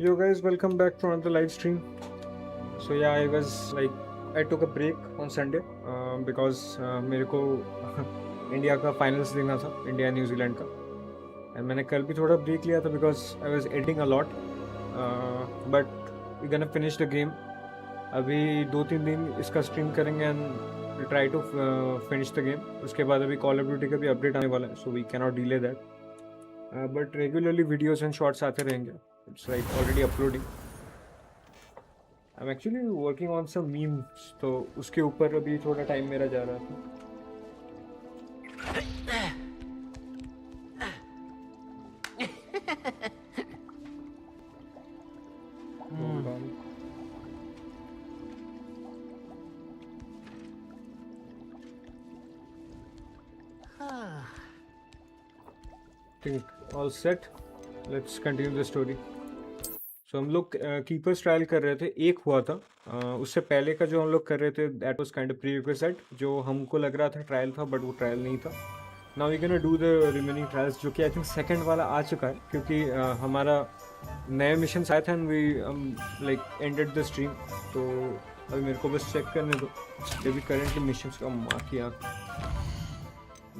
Yo guys, welcome back to another live stream. So yeah, I took a break on Sunday because मेरे को India का finals देखना था, India New Zealand का, and मैंने कल भी थोड़ा ब्रेक लिया था because I was editing a lot, but we gonna finish the game. अभी 2-3 दिन इसका स्ट्रीम करेंगे and try to finish the game. उसके बाद अभी कॉल ऑफ ड्यूटी का भी अपडेट आने वाला है, so we cannot delay that, but regularly videos and shorts आते रहेंगे. It's like already uploading. I'm actually working on some memes, तो उसके ऊपर अभी थोड़ा टाइम मेरा जा रहा था. think all set. Let's continue the story. So हम लोग कीपर्स ट्रायल कर रहे थे, एक हुआ था. उससे पहले का जो हम लोग कर रहे थे that was kind of prerequisite, जो हमको लग रहा था ट्रायल था बट वो ट्रायल नहीं था. Now we can do the remaining trials, जो कि आई थिंक सेकंड वाला आ चुका है क्योंकि हमारा नए मिशन आए थे and we like ended the stream. तो अभी मेरे को बस चेक करने दो ये भी करेंटली मिशंस का. माँ की आँख,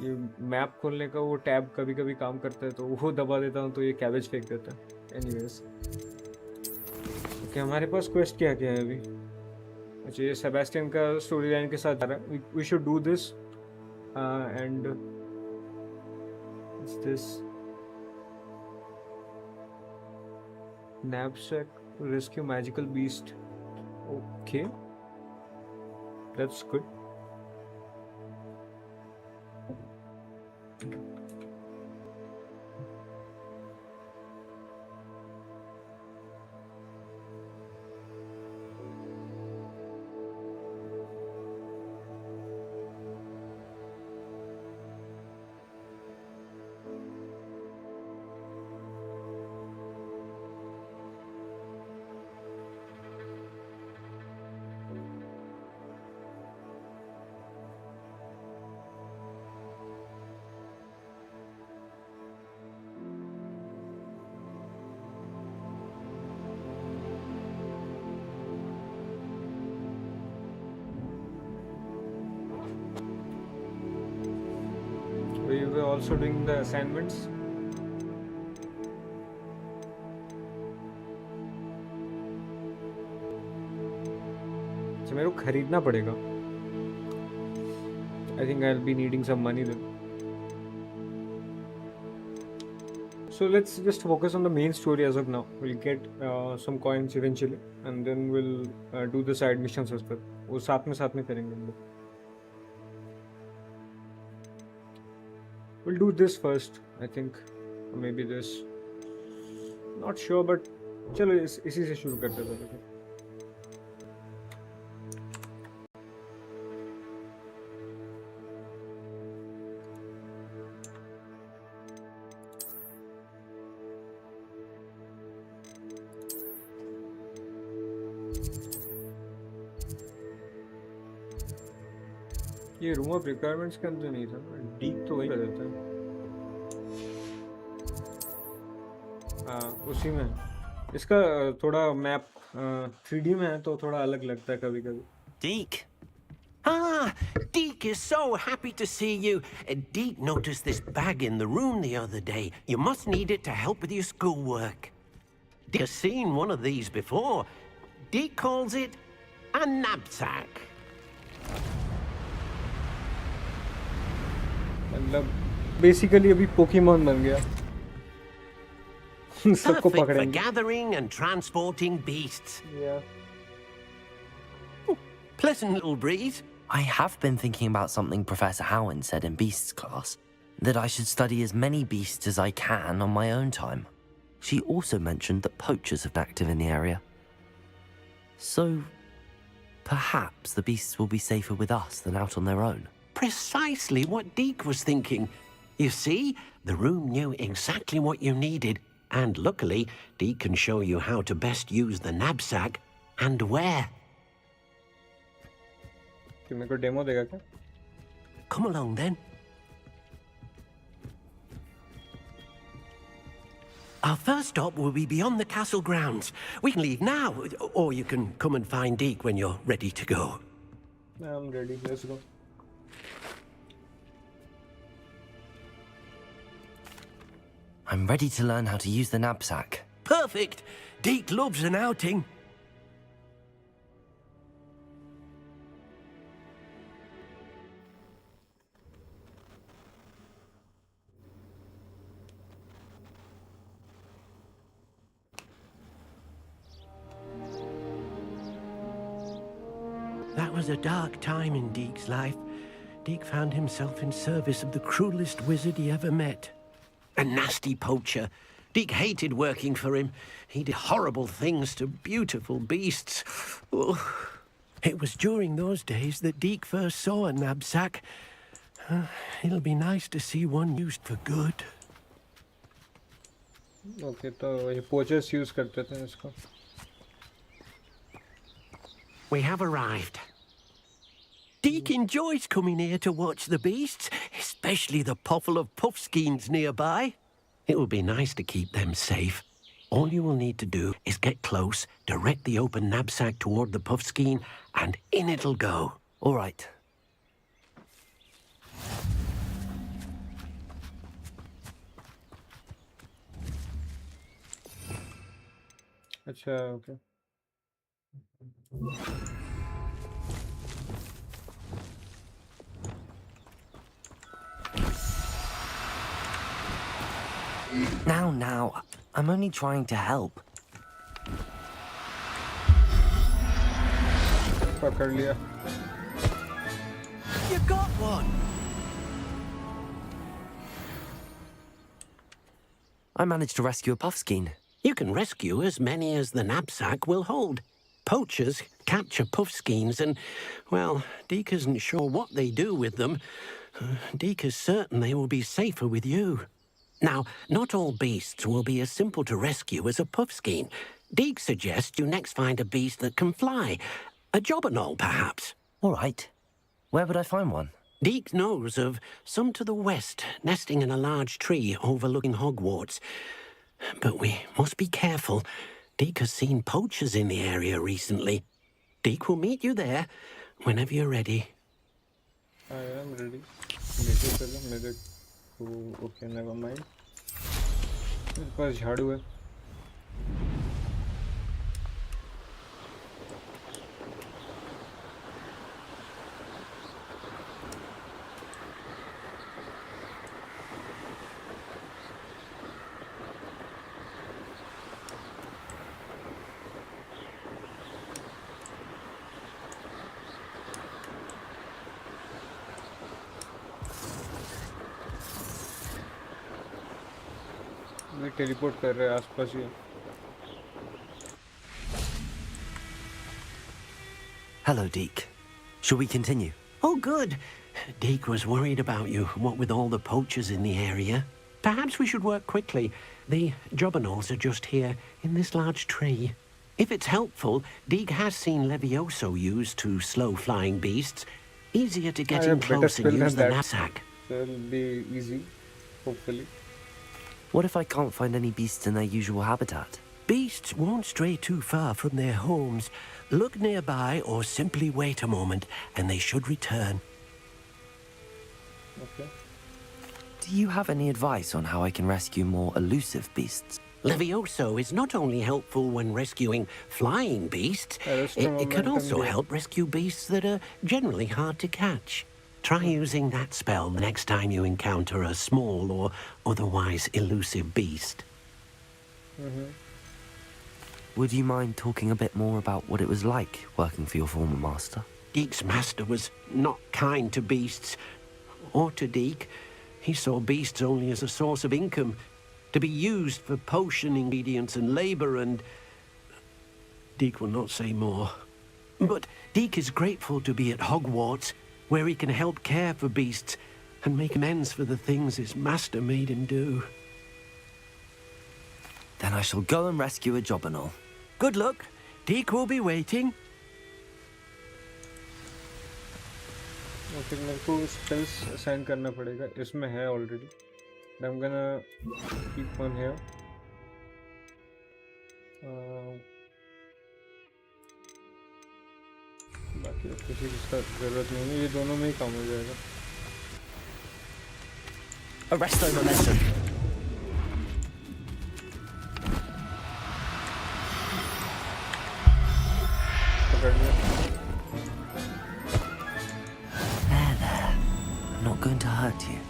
ये मैप खोलने का वो टैब कभी कभी काम करता है तो वो दबा देता हूँ तो ये कैबेज फेंक देता है. एनीवेज ओके, हमारे पास क्वेस्ट क्या क्या है अभी. अच्छा, ये सेबेस्टियन का स्टोरी लाइन के साथ आ रहा है. We should do this and this knapsack rescue magical beast. Okay, that's good. We were also doing the assignments. So मेरे को खरीदना पड़ेगा. I think I'll be needing some money then. So let's just focus on the main story as of now. We'll get some coins eventually and then we'll do the side missions as well. वो साथ में करेंगे हम लोग. We'll do this first, I think. Or maybe this. Not sure, but चलो इसी से शुरू करते हैं. ये रूम ऑफ रिक्वायरमेंट्स के अंदर नहीं था, डीक तो वही कर देता है. हाँ, उसी में. इसका थोड़ा मैप 3D में है तो थोड़ा अलग लगता है कभी कभी. Deke. Deke is so happy to see you. Deke noticed this bag in the room the other day. You must need it to help with your schoolwork. Deke has seen one of these before. Deke calls it a knapsack. मतलब basically अभी Pokemon बन गया. सबको Perfect for पकड़ेंगे. gathering and transporting beasts. Yeah. Pleasant little breeze. I have been thinking about something Professor Howen said in Beasts class, that I should study as many beasts as I can on my own time. She also mentioned that poachers have been active in the area. So, perhaps the beasts will be safer with us than out on their own. Precisely what Deke was thinking. You see, the room knew exactly what you needed, and luckily, Deke can show you how to best use the knapsack and where. कि मेरे को demo देगा क्या? Come along then. Our first stop will be beyond the castle grounds. We can leave now, or you can come and find Deke when you're ready to go. I'm ready. Let's go. I'm ready to learn how to use the knapsack. Perfect! Deke loves an outing. That was a dark time in Deke's life. Deke found himself in service of the cruelest wizard he ever met. A nasty poacher. Deke hated working for him. He did horrible things to beautiful beasts. Oh. It was during those days that Deke first saw a knapsack. It'll be nice to see one used for good. Okay, तो ये poachers use करते थे इसको. We have arrived. Deke enjoys coming here to watch the beasts, especially the potful of puffskeins nearby. It will be nice to keep them safe. All you will need to do is get close, direct the open knapsack toward the puffskein, and in it'll go. All right. अच्छा, okay. Now, I'm only trying to help. पकड़ लिया. You got one! I managed to rescue a puffskein. You can rescue as many as the knapsack will hold. Poachers capture puffskeins and, well, Deke isn't sure what they do with them. Deke is certain they will be safer with you. Now, not all beasts will be as simple to rescue as a puffskein. Deke suggests you next find a beast that can fly. A jobberknoll, perhaps. All right. Where would I find one? Deke knows of some to the west, nesting in a large tree overlooking Hogwarts. But we must be careful. Deke has seen poachers in the area recently. Deke will meet you there whenever you're ready. I am ready. लेके चलो मेरे को. Okay, never mind. मेरे पास झाड़ू है. मैं teleport कर रहे हैं आसपास ही. Hello, Deke. Shall we continue? Oh, good. Deke was worried about you, what with all the poachers in the area. Perhaps we should work quickly. The jobberknolls are just here, in this large tree. If it's helpful, Deke has seen Levioso used to slow flying beasts. Easier to get I in have better close and skill use than the that. knapsack. So it'll be easy, hopefully. What if I can't find any beasts in their usual habitat? Beasts won't stray too far from their homes. Look nearby or simply wait a moment, and they should return. Okay. Do you have any advice on how I can rescue more elusive beasts? Levioso is not only helpful when rescuing flying beasts, it can also help rescue beasts that are generally hard to catch. Try using that spell the next time you encounter a small or otherwise elusive beast. Would you mind talking a bit more about what it was like working for your former master? Deke's master was not kind to beasts, or to Deke. He saw beasts only as a source of income, to be used for potion ingredients and labor, and Deke will not say more. But Deke is grateful to be at Hogwarts, where he can help care for beasts and make amends for the things his master made him do. Then I shall go and rescue a jobberknoll. Good luck. Deke will be waiting. फिर मेरे को spells assign करना पड़ेगा. इसमें है already. I'm gonna keep one here. बाकी अब किसी चीज़ का ज़रूरत नहीं है, ये दोनों में ही काम हो जाएगा। Arresto momentum. पकड़ लिया। There. I'm not going to hurt you.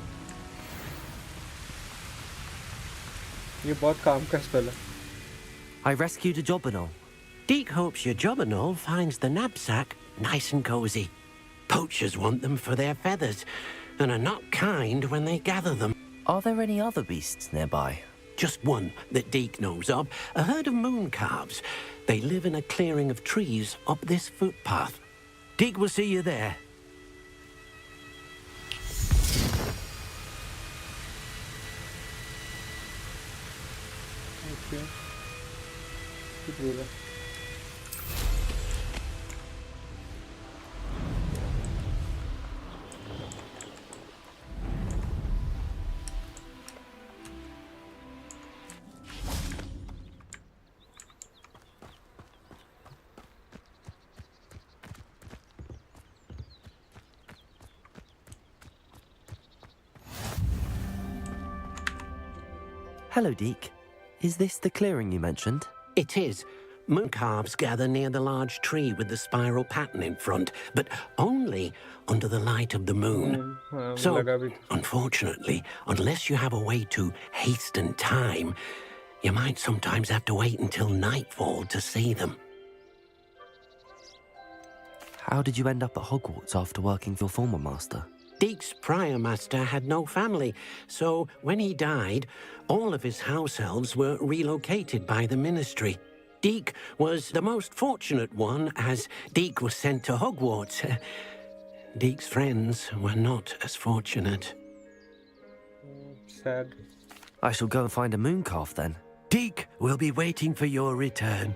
ये बहुत काम का स्पेल है। I rescued a Jobberknoll. Deke hopes your Jobberknoll finds the knapsack nice and cozy. Poachers want them for their feathers, and are not kind when they gather them. Are there any other beasts nearby? Just one that Deke knows of, a herd of moon calves. They live in a clearing of trees up this footpath. Deke will see you there. Okay. Good ruler. Hello, Deke. Is this the clearing you mentioned? It is. Moon calves gather near the large tree with the spiral pattern in front, but only under the light of the moon. So, unfortunately, unless you have a way to hasten time, you might sometimes have to wait until nightfall to see them. How did you end up at Hogwarts after working for your former master? Deke's prior master had no family, so when he died, all of his house elves were relocated by the ministry. Deke was the most fortunate one, as Deke was sent to Hogwarts. Deke's friends were not as fortunate. Sad. I shall go and find a moon calf then. Deke will be waiting for your return.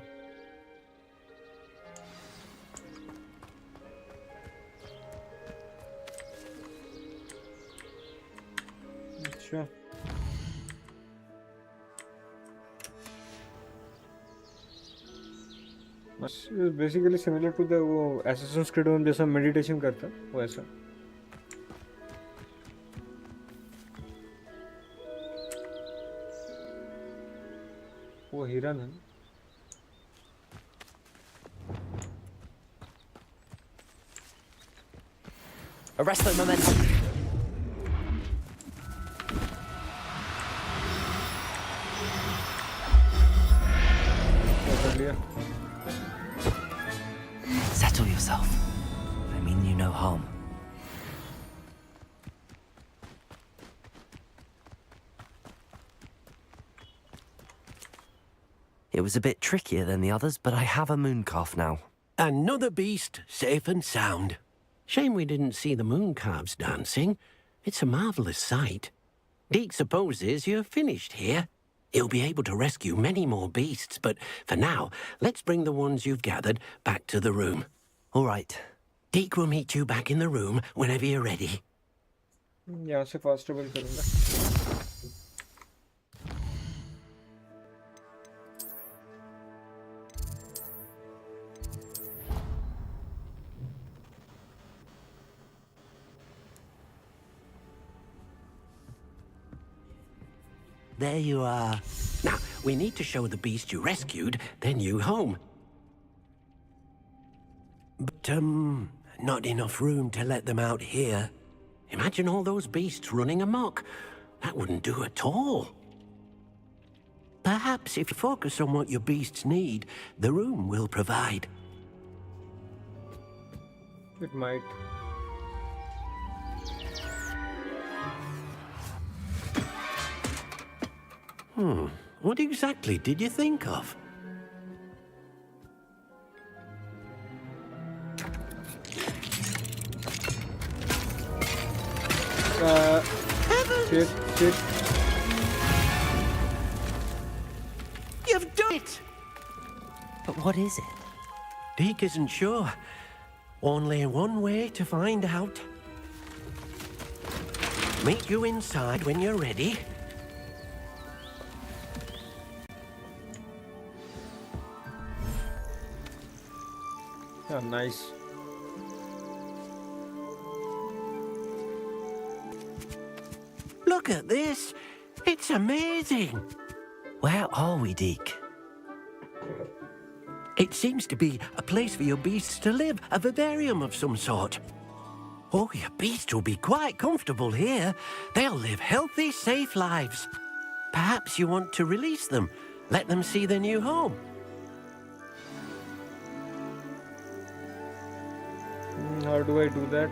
अच्छा basically similar to the वो Assassin's Creed में जैसा meditation करता है वो ऐसा। वो हिरन है। Arresto momentum. Settle yourself. I mean you no harm. It was a bit trickier than the others, but I have a moon calf now. Another beast, safe and sound. Shame we didn't see the moon calves dancing. It's a marvelous sight. Deke supposes you're finished here. He'll be able to rescue many more beasts, but for now, let's bring the ones you've gathered back to the room. All right. Deke will meet you back in the room whenever you're ready. यहाँ से fast travel करूँगा। There you are. Now, we need to show the beast you rescued, then you home. But, not enough room to let them out here. Imagine all those beasts running amok. That wouldn't do at all. Perhaps if you focus on what your beasts need, the room will provide. It might. What exactly did you think of? Shit. You've done it! But what is it? Deke isn't sure. Only one way to find out. Meet you inside when you're ready. Yeah, nice. Look at this. It's amazing. Where are we, Deke? It seems to be a place for your beasts to live, a vivarium of some sort. Oh, your beasts will be quite comfortable here. They'll live healthy, safe lives. Perhaps you want to release them, let them see their new home. How do I do that?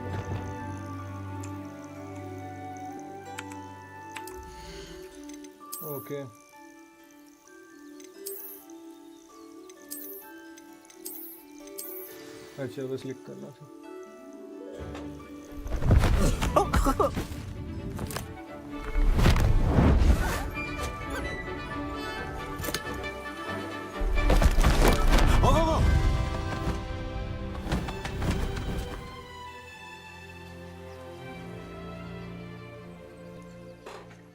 Okay. अच्छा बस click करना था. Oh!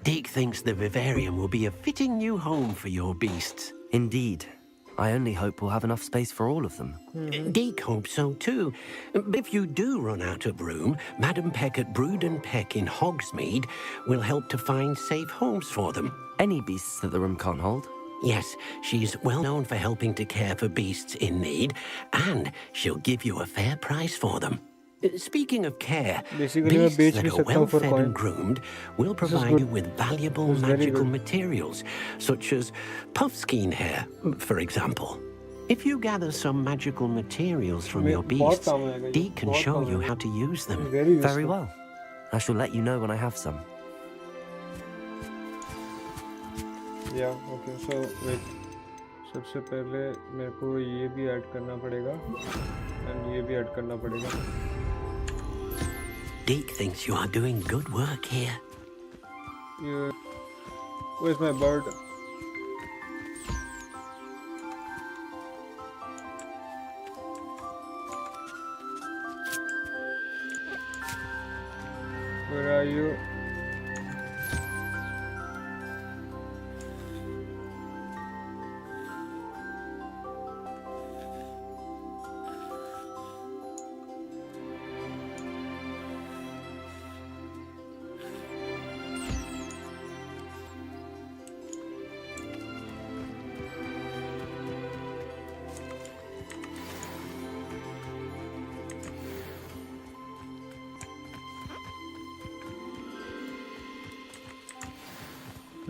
Deke thinks the vivarium will be a fitting new home for your beasts. Indeed. I only hope we'll have enough space for all of them. Deke hopes so too. But if you do run out of room, Madam Peck at Brood and Peck in Hogsmeade will help to find safe homes for them. Any beasts that the room can't hold? Yes, she's well known for helping to care for beasts in need, and she'll give you a fair price for them. Speaking of care, Basically, मैं beasts बेच that भी are सकता हूँ well for fed coin. and groomed will provide good. you with valuable This is very magical good. materials, such as puffskein hair, for example. If you gather some magical materials from your बहुत beasts, काम आएगा ये, Deke can बहुत show काम you आएगा. how to use them. Very useful. Very well. I shall let you know when I have some. Yeah, okay. So wait. सबसे पहले मेरे को ये भी ऐड करना पड़ेगा and ये भी ऐड करना पड़ेगा. Deke thinks you are doing good work here. ये where's my bird? Where are you?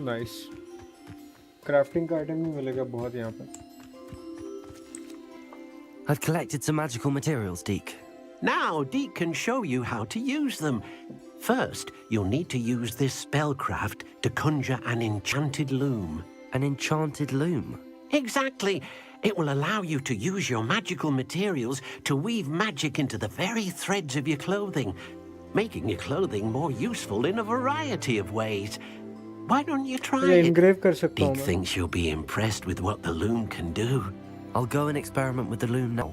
Nice. Crafting का आइटम भी मिलेगा बहुत यहाँ पे. I've collected some magical materials, Deke. Now, Deke can show you how to use them. First, you'll need to use this spellcraft to conjure an enchanted loom. An enchanted loom. Exactly. It will allow you to use your magical materials to weave magic into the very threads of your clothing, making your clothing more useful in a variety of ways. Why don't you try ये it? engrave कर सकता हूँ Deke मैं. thinks you'll be impressed with what the loom can do. I'll go and experiment with the loom now.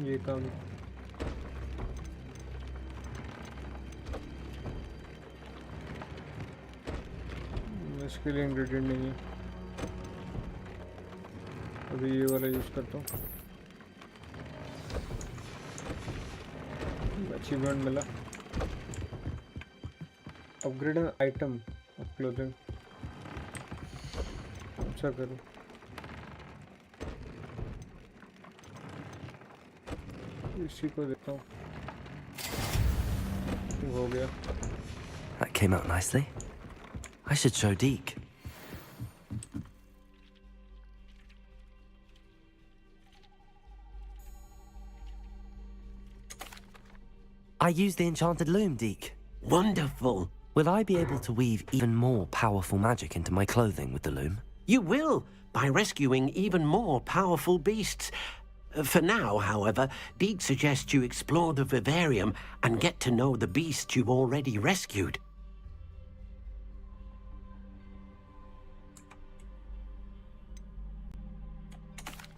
ये काम इसके लिए ingredient नहीं है. अभी ये वाला यूज करता हूँ. अचीवमेंट मिला. Upgrade an item of clothing. अच्छा करो. इसी को देता हूँ. हो गया. That came out nicely. I should show Deke. I use the enchanted loom, Deke. Wonderful. Will I be able to weave even more powerful magic into my clothing with the loom? You will, by rescuing even more powerful beasts. For now, however, Deke suggests you explore the vivarium and get to know the beasts you've already rescued.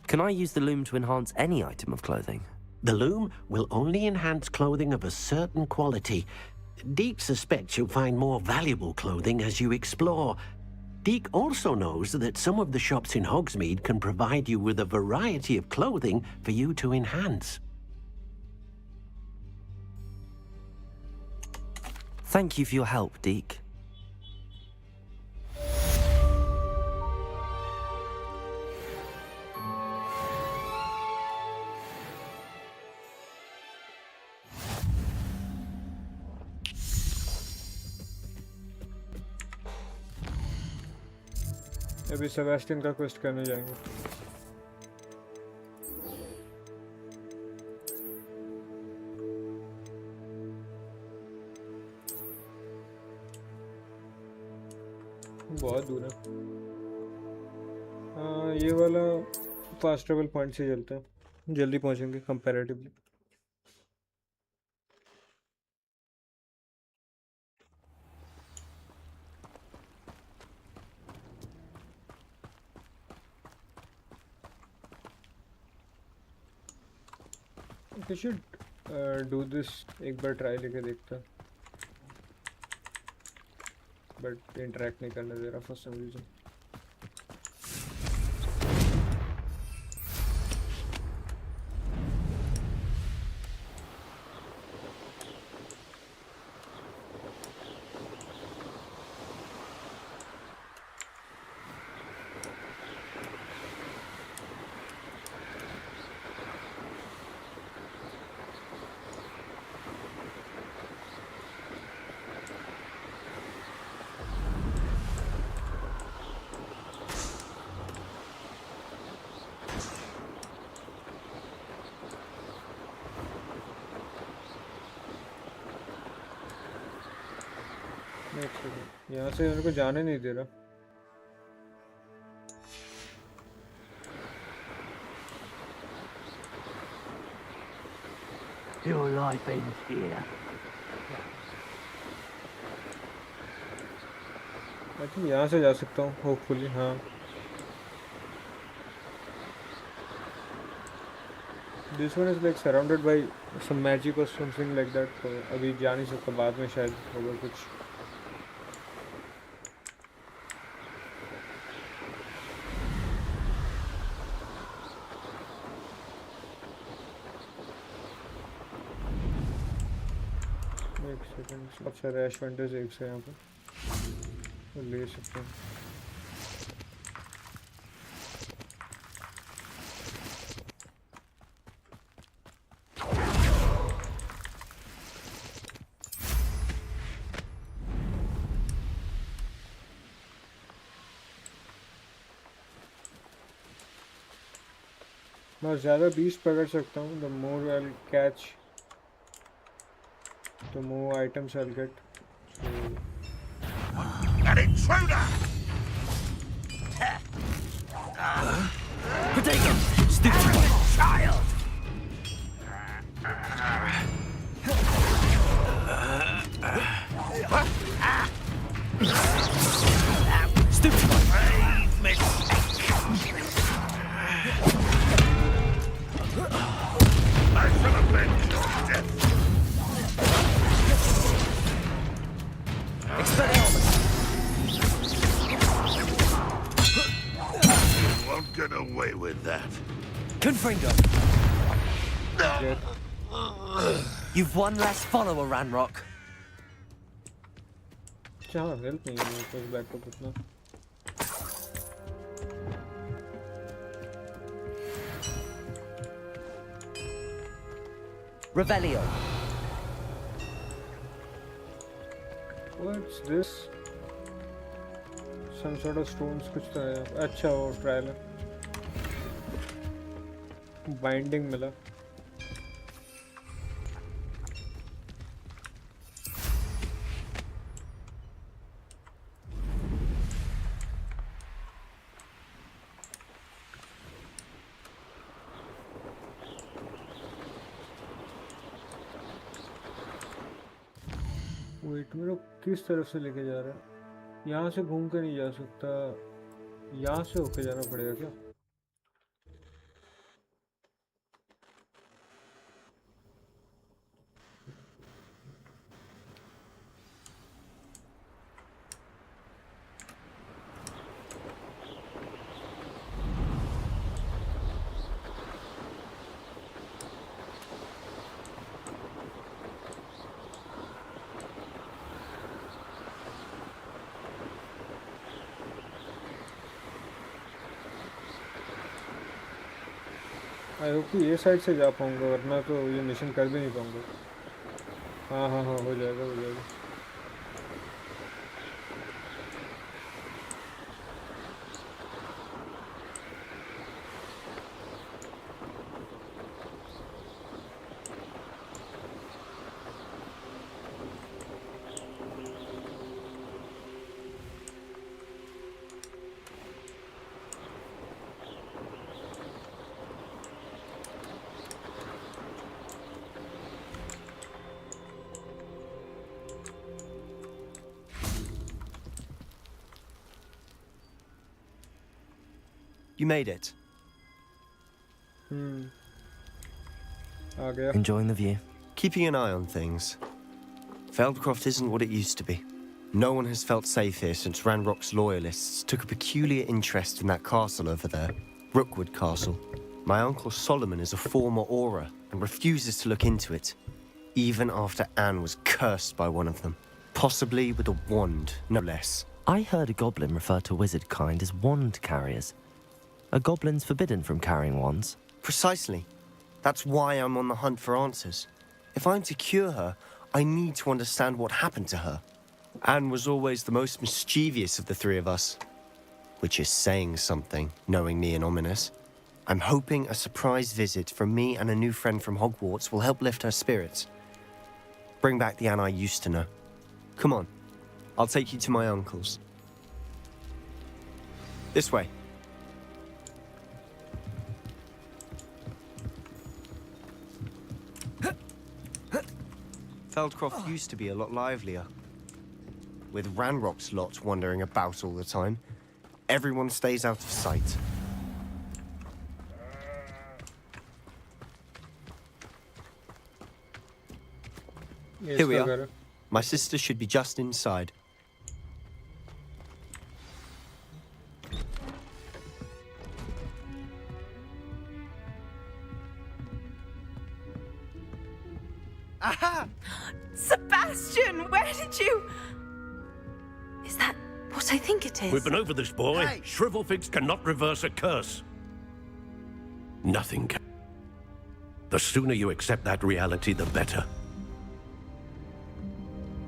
Can I use the loom to enhance any item of clothing? The loom will only enhance clothing of a certain quality. Deke suspects you'll find more valuable clothing as you explore. Deke also knows that some of the shops in Hogsmeade can provide you with a variety of clothing for you to enhance. Thank you for your help, Deke. अभी Sebastian का quest करने जाएंगे। बहुत दूर है। हाँ, ये वाला फास्ट ट्रेवल पॉइंट से चलता है, जल्दी पहुंचेंगे comparatively. We should do this एक बार ट्राई लेके देखता, बट इंटरेक्ट नहीं करने दे रहा फॉर सम रीजन। यहाँ से मेरे को जाने नहीं दे रहा। Your life ends here. I think यहाँ से जा सकता हूँ होपफुली। हाँ, this one is like surrounded by some magic और समथिंग लाइक दैट, तो अभी जा नहीं सकता, बाद में शायद होगा कुछ। एक सेकंड, बहुत सारे एडवेंचर्स एक से यहाँ पे तो ले सकते हैं। मैं ज़्यादा बीस्ट पकड़ सकता हूँ, the more I'll catch, the more items I'll get. An intruder! Potato! Stupid! Child! Stupid! Brave mistake! I shall avenge your death! Expelliarmus! You won't get away with that. Confringo! Dead. You've one less follower, Ranrock. अच्छा, help नहीं है मेरे पास backup उतना। Revelio. What's this? Some sort of stones कुछ तो है। अच्छा, वो ट्रायल है। बाइंडिंग मिला। वेट मेरे को किस तरफ से लेके जा रहा है? यहाँ से घूम कर नहीं जा सकता, यहाँ से होके जाना पड़ेगा क्या? आई होप कि ये साइड से जा पाऊंगा, वरना तो ये मिशन कर भी नहीं पाऊंगा। हाँ हाँ हाँ, हो जाएगा हो जाएगा। You made it. आ गया। Enjoying the view? Keeping an eye on things. Feldcroft isn't what it used to be. No one has felt safe here since Ranrock's loyalists took a peculiar interest in that castle over there, Rookwood Castle. My uncle Solomon is a former Auror and refuses to look into it, even after Anne was cursed by one of them. Possibly with a wand, no less. I heard a goblin refer to wizard kind as wand carriers. Are goblins forbidden from carrying wands? Precisely. That's why I'm on the hunt for answers. If I'm to cure her, I need to understand what happened to her. Anne was always the most mischievous of the three of us. Which is saying something, knowing me and ominous. I'm hoping a surprise visit from me and a new friend from Hogwarts will help lift her spirits. Bring back the Anne I used to know. Come on, I'll take you to my uncle's. This way. Feldcroft used to be a lot livelier. With Ranrock's lot wandering about all the time, everyone stays out of sight. Here we are. My sister should be just inside. Aha! Sebastian, where did you... Is that what I think it is? We've been over this, boy. Hey! Shrivelfigs cannot reverse a curse. Nothing can. The sooner you accept that reality, the better.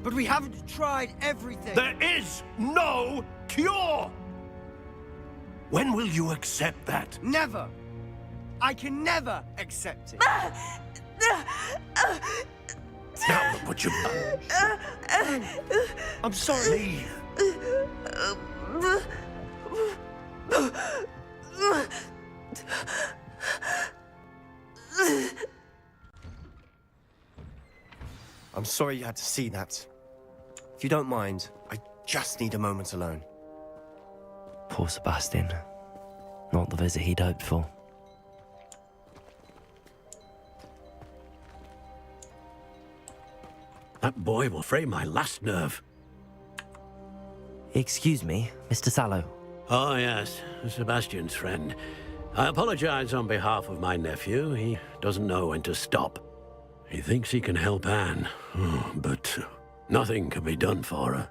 But we haven't tried everything. There is no cure! When will you accept that? Never. I can never accept it. Now look what you've done. I'm sorry. I'm sorry you had to see that. If you don't mind, I just need a moment alone. Poor Sebastian. Not the visit he'd hoped for. That boy will fray my last nerve. Excuse me, Mr. Sallow. Oh, yes, Sebastian's friend. I apologize on behalf of my nephew. He doesn't know when to stop. He thinks he can help Anne, but nothing can be done for her.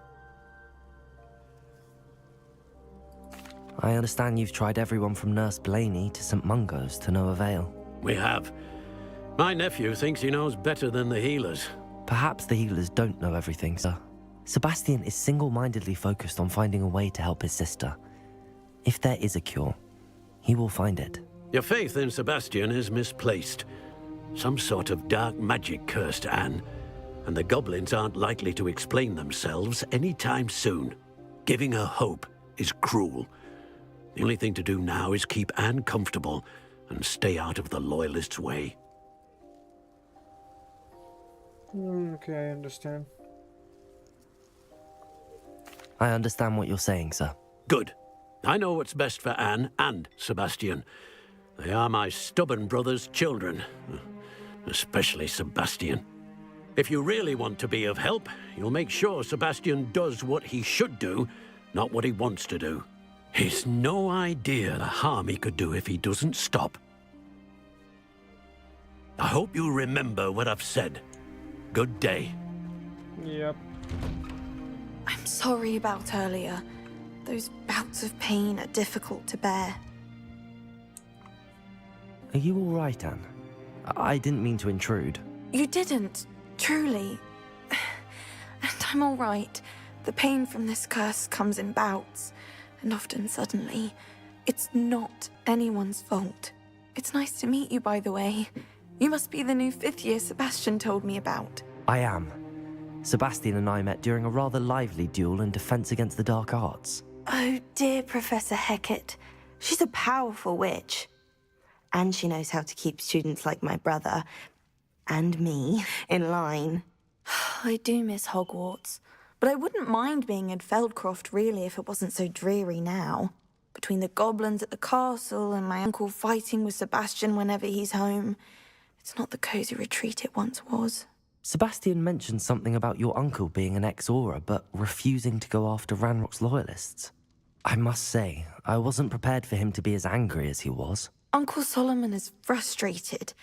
I understand you've tried everyone from Nurse Blaney to St. Mungo's to no avail. We have. My nephew thinks he knows better than the healers. Perhaps the healers don't know everything, sir. Sebastian is single-mindedly focused on finding a way to help his sister. If there is a cure, he will find it. Your faith in Sebastian is misplaced. Some sort of dark magic cursed Anne, and the goblins aren't likely to explain themselves anytime soon. Giving her hope is cruel. The only thing to do now is keep Anne comfortable and stay out of the Loyalists' way. Okay, I understand. I understand what you're saying, sir. Good. I know what's best for Anne and Sebastian. They are my stubborn brother's children. Especially Sebastian. If you really want to be of help, you'll make sure Sebastian does what he should do, not what he wants to do. He's no idea the harm he could do if he doesn't stop. I hope you remember what I've said. Good day. Yep. I'm sorry about earlier. Those bouts of pain are difficult to bear. Are you all right, Anne? I didn't mean to intrude. You didn't, truly. And I'm all right. The pain from this curse comes in bouts, and often suddenly. It's not anyone's fault. It's nice to meet you, by the way. You must be the new 5th year Sebastian told me about. I am. Sebastian and I met during a rather lively duel in Defense Against the Dark Arts. Oh, dear Professor Hecat. She's a powerful witch. And she knows how to keep students like my brother, and me, in line. I do miss Hogwarts, but I wouldn't mind being in Feldcroft, really, if it wasn't so dreary now. Between the goblins at the castle and my uncle fighting with Sebastian whenever he's home, it's not the cozy retreat it once was. Sebastian mentioned something about your uncle being an ex-Auror, but refusing to go after Ranrock's loyalists. I must say, I wasn't prepared for him to be as angry as he was. Uncle Solomon is frustrated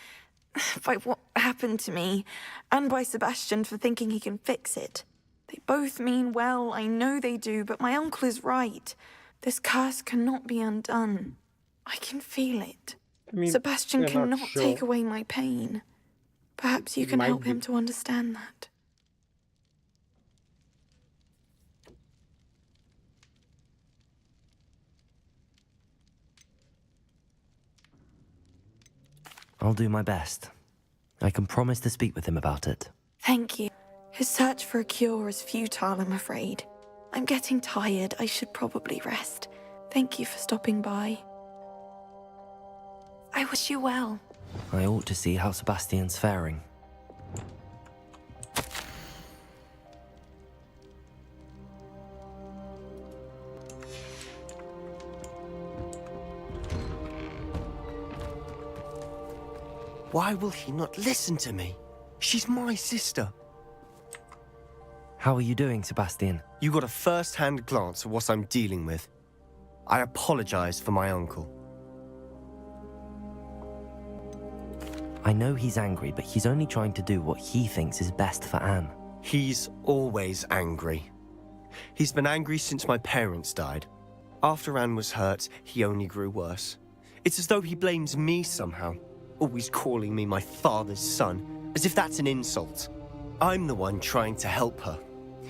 by what happened to me, and by Sebastian for thinking he can fix it. They both mean well, I know they do, but my uncle is right. This curse cannot be undone. I can feel it. I mean, Sebastian we're not cannot sure. take away my pain. Perhaps you It can might help be. him to understand that. I'll do my best. I can promise to speak with him about it. Thank you. His search for a cure is futile, I'm afraid. I'm getting tired. I should probably rest. Thank you for stopping by. I wish you well. I ought to see how Sebastian's faring. Why will he not listen to me? She's my sister. How are you doing, Sebastian? You got a first-hand glance at what I'm dealing with. I apologize for my uncle. I know he's angry, but he's only trying to do what he thinks is best for Anne. He's always angry. He's been angry since my parents died. After Anne was hurt, he only grew worse. It's as though he blames me somehow, always calling me my father's son, as if that's an insult. I'm the one trying to help her.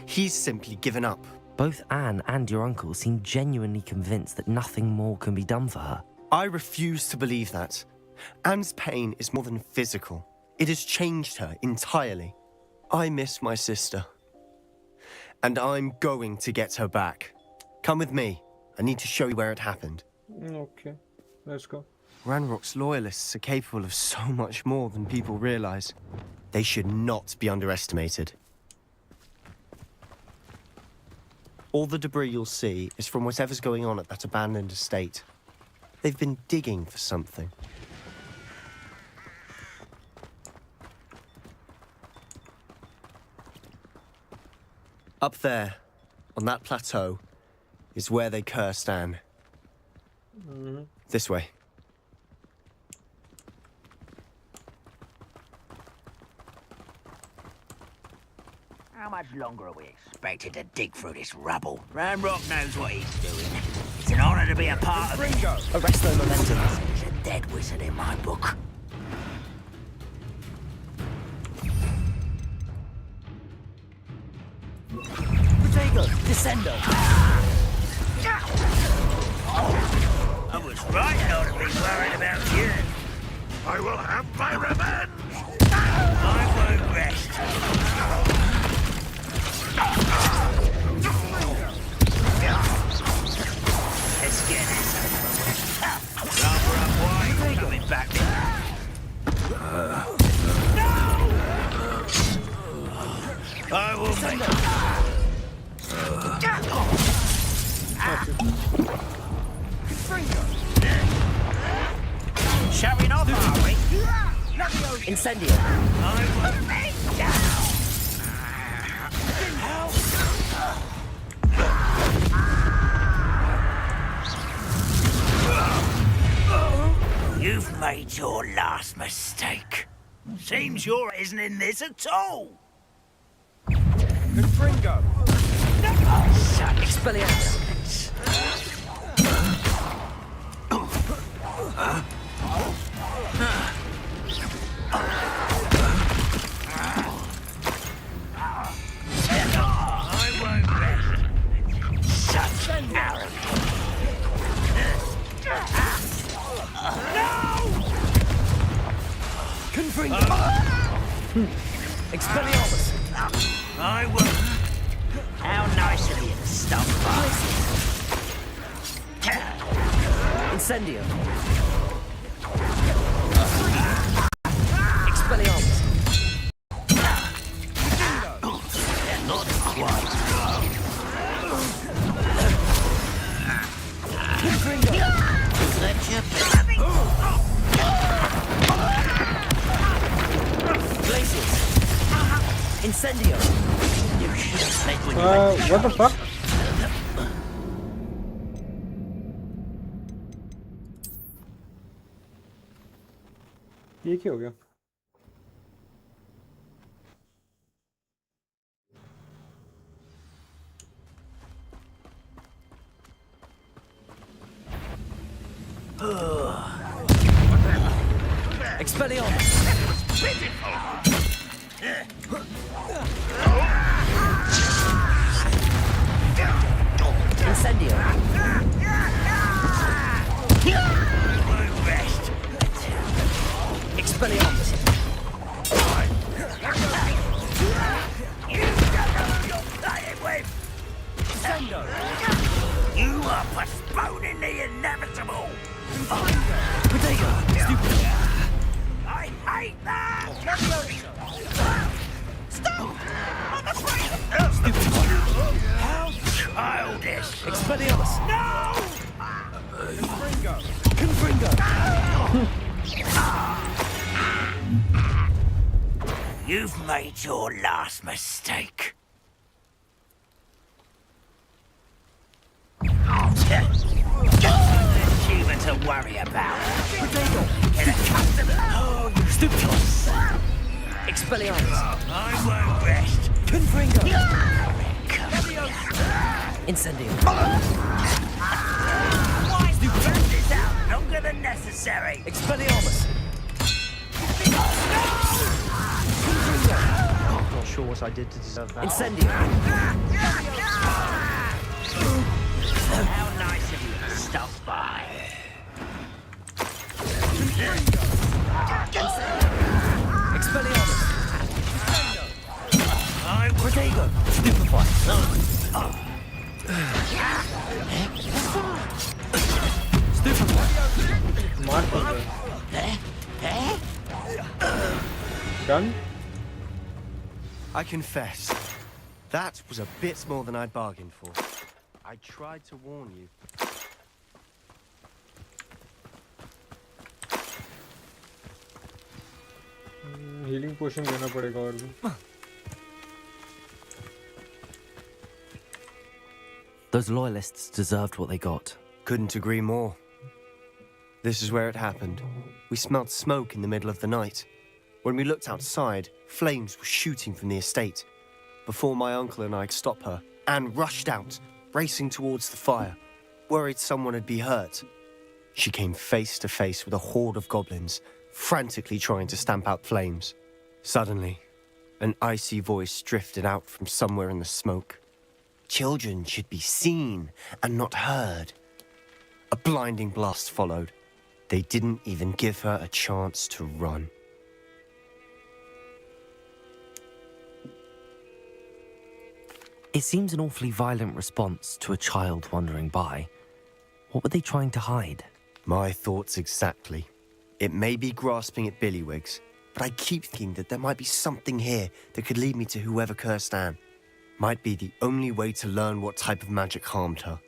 He's simply given up. Both Anne and your uncle seem genuinely convinced that nothing more can be done for her. I refuse to believe that. Anne's pain is more than physical. It has changed her entirely. I miss my sister. And I'm going to get her back. Come with me. I need to show you where it happened. Okay, let's go. Ranrock's loyalists are capable of so much more than people realize. They should not be underestimated. All the debris you'll see is from whatever's going on at that abandoned estate. They've been digging for something. Up there, on that plateau, is where they cursed Anne. This way. How much longer are we expected to dig through this rubble? Ranrock knows what he's doing. It's an honor to be a part of it. Arrest the momentum. He's a dead wizard in my book. Potato, descendo. I was right not to be worried about you. I will have my revenge! I won't rest. Let's get this over with. Rather up wide coming back. No! I will make... Incendio. You've made your last mistake. Seems your isn't in this at all. Confringo. Expelliarmus. I won't rest. Such arrogance. Expelliarmus. I won't. How nice of you to stop by. Incendio. Expelliarmus. Not quite. Let you be. Glacius. Incendio. You should have said when you went to What the fuck? ये क्या हो गया? Expelliarmus. Incendio. won't rest. Expelliarmus. You don't know who you're playing with. You are postponing the inevitable. Bodega. Stupid. I hate that. Stop! I'm afraid. Stupid. How childish. Expelliarmus. No! Confringo. You've made your last mistake. Achievement to worry about. Get accustomed. Oh, you Stupid. Expelliarmus. I won't rest. Confringo. Incendio. Why stretch this out longer than necessary? Expelliarmus. Not sure what I did to deserve that. Incendio. How nice of you to stop by. Expelliarmus. I will. Bodega. Stupefy. Stupefy. मार पड़ गया. Done? I confess, that was a bit more than I'd bargained for. I tried to warn you. Healing potion देना पड़ेगा और भी. Those loyalists deserved what they got. Couldn't agree more. This is where it happened. We smelled smoke in the middle of the night. When we looked outside, flames were shooting from the estate. Before my uncle and I could stop her, Anne rushed out, racing towards the fire, worried someone had been hurt. She came face to face with a horde of goblins, frantically trying to stamp out flames. Suddenly, an icy voice drifted out from somewhere in the smoke. Children should be seen and not heard. A blinding blast followed. They didn't even give her a chance to run. It seems an awfully violent response to a child wandering by. What were they trying to hide? My thoughts exactly. It may be grasping at Billywigs, but I keep thinking that there might be something here that could lead me to whoever cursed Anne. Might be the only way to learn what type of magic harmed her,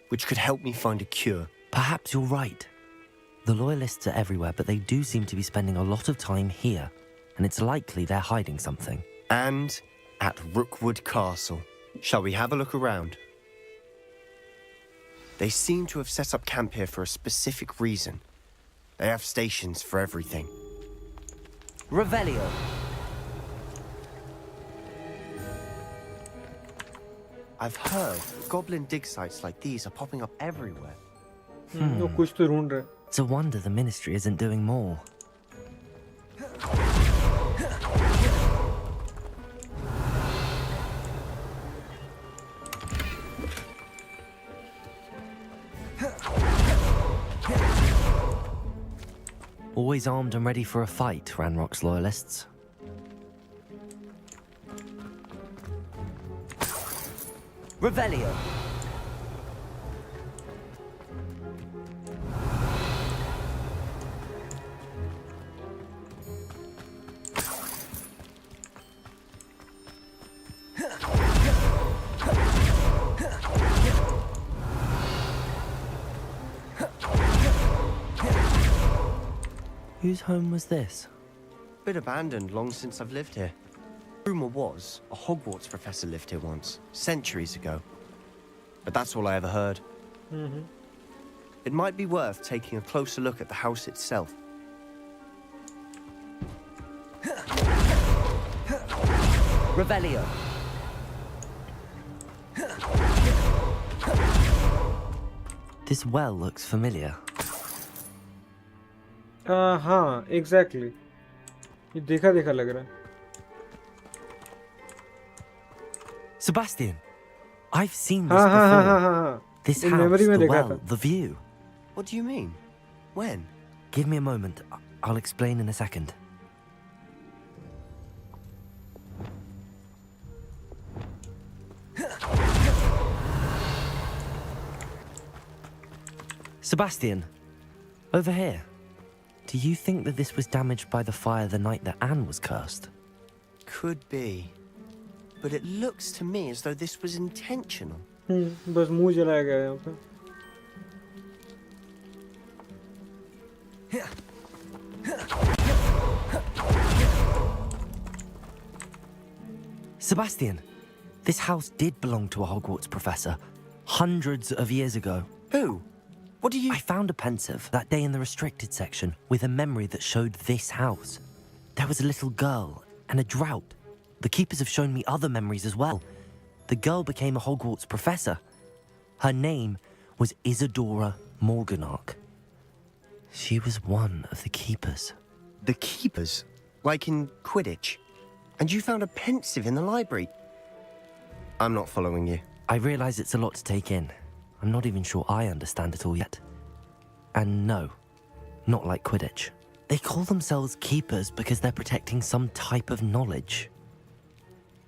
which could help me find a cure. Perhaps you're right. The Loyalists are everywhere, but they do seem to be spending a lot of time here, and it's likely they're hiding something. And at Rookwood Castle. Shall we have a look around? They seem to have set up camp here for a specific reason. They have stations for everything. Revelio. I've heard goblin dig sites like these are popping up everywhere. वो कुछ तो ढूंढ रहे हैं. It's a wonder the Ministry isn't doing more. Always armed and ready for a fight, Ranrock's Loyalists. Revelio. Whose home was this? Bit abandoned long since I've lived here. Rumor was a Hogwarts professor lived here once, centuries ago. But that's all I ever heard. It might be worth taking a closer look at the house itself. Revelio. This well looks familiar. हाँ, exactly. ये देखा देखा लग रहा है. Sebastian, I've seen this हाँ हाँ हाँ before. हाँ हाँ. This In house, memory में the देखा well, था. the view. What do you mean? When? Give me a moment. I'll explain in a second. Sebastian, over here. Do you think that this was damaged by the fire the night that Anne was cursed? Could be. But it looks to me as though this was intentional. बस मुंह जलाया गया है यहाँ पे. Sebastian, this house did belong to a Hogwarts professor hundreds of years ago. Who? What do you... I found a pensive that day in the restricted section with a memory that showed this house. There was a little girl and a drought. The keepers have shown me other memories as well. The girl became a Hogwarts professor. Her name was Isidora Morganach. She was one of the keepers. The keepers? Like in Quidditch? And you found a pensive in the library? I'm not following you. I realize it's a lot to take in. I'm not even sure I understand it all yet. And no, not like Quidditch. They call themselves keepers because they're protecting some type of knowledge.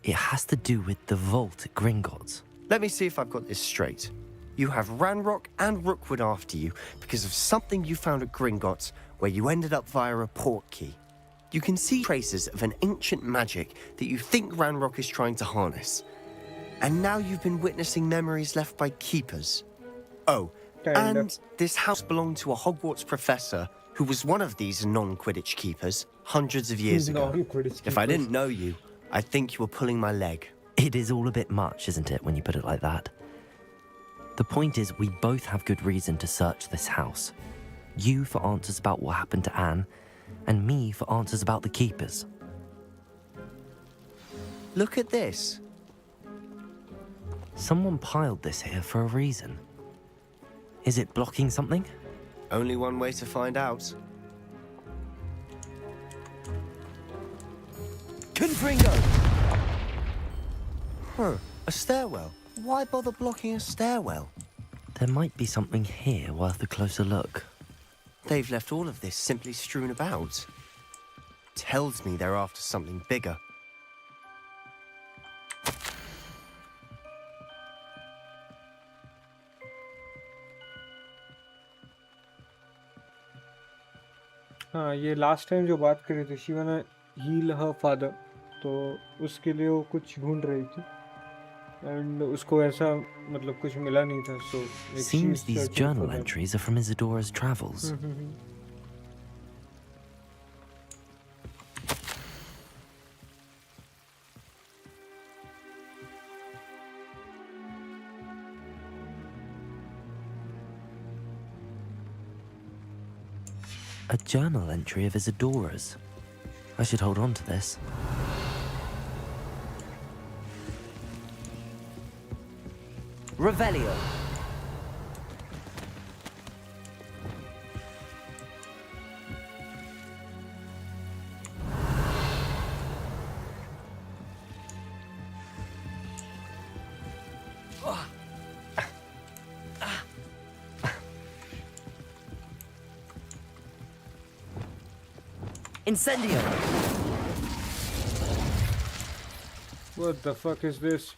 It has to do with the vault at Gringotts. Let me see if I've got this straight. You have Ranrock and Rookwood after you because of something you found at Gringotts where you ended up via a portkey. You can see traces of an ancient magic that you think Ranrock is trying to harness. And now you've been witnessing memories left by keepers. Oh, and this house belonged to a Hogwarts professor who was one of these non-Quidditch keepers hundreds of years ago. If I didn't know you, I think you were pulling my leg. It is all a bit much, isn't it, when you put it like that? The point is, we both have good reason to search this house. You for answers about what happened to Anne, and me for answers about the keepers. Look at this. Someone piled this here for a reason. Is it blocking something? Only one way to find out. Confringo. Huh, a stairwell. Why bother blocking a stairwell? There might be something here worth a closer look. They've left all of this simply strewn about. Tells me they're after something bigger. हाँ, ये last time जो बात कर रही थी, she वाना heal her father, तो उसके लिए वो कुछ ढूंढ रही थी. एंड उसको ऐसा मतलब कुछ मिला नहीं था, so like Seems she's these searching for journal that. entries are from Isidora's travels. A journal entry of Isidora's. I should hold on to this. Revelio. Incendio. What the fuck is this?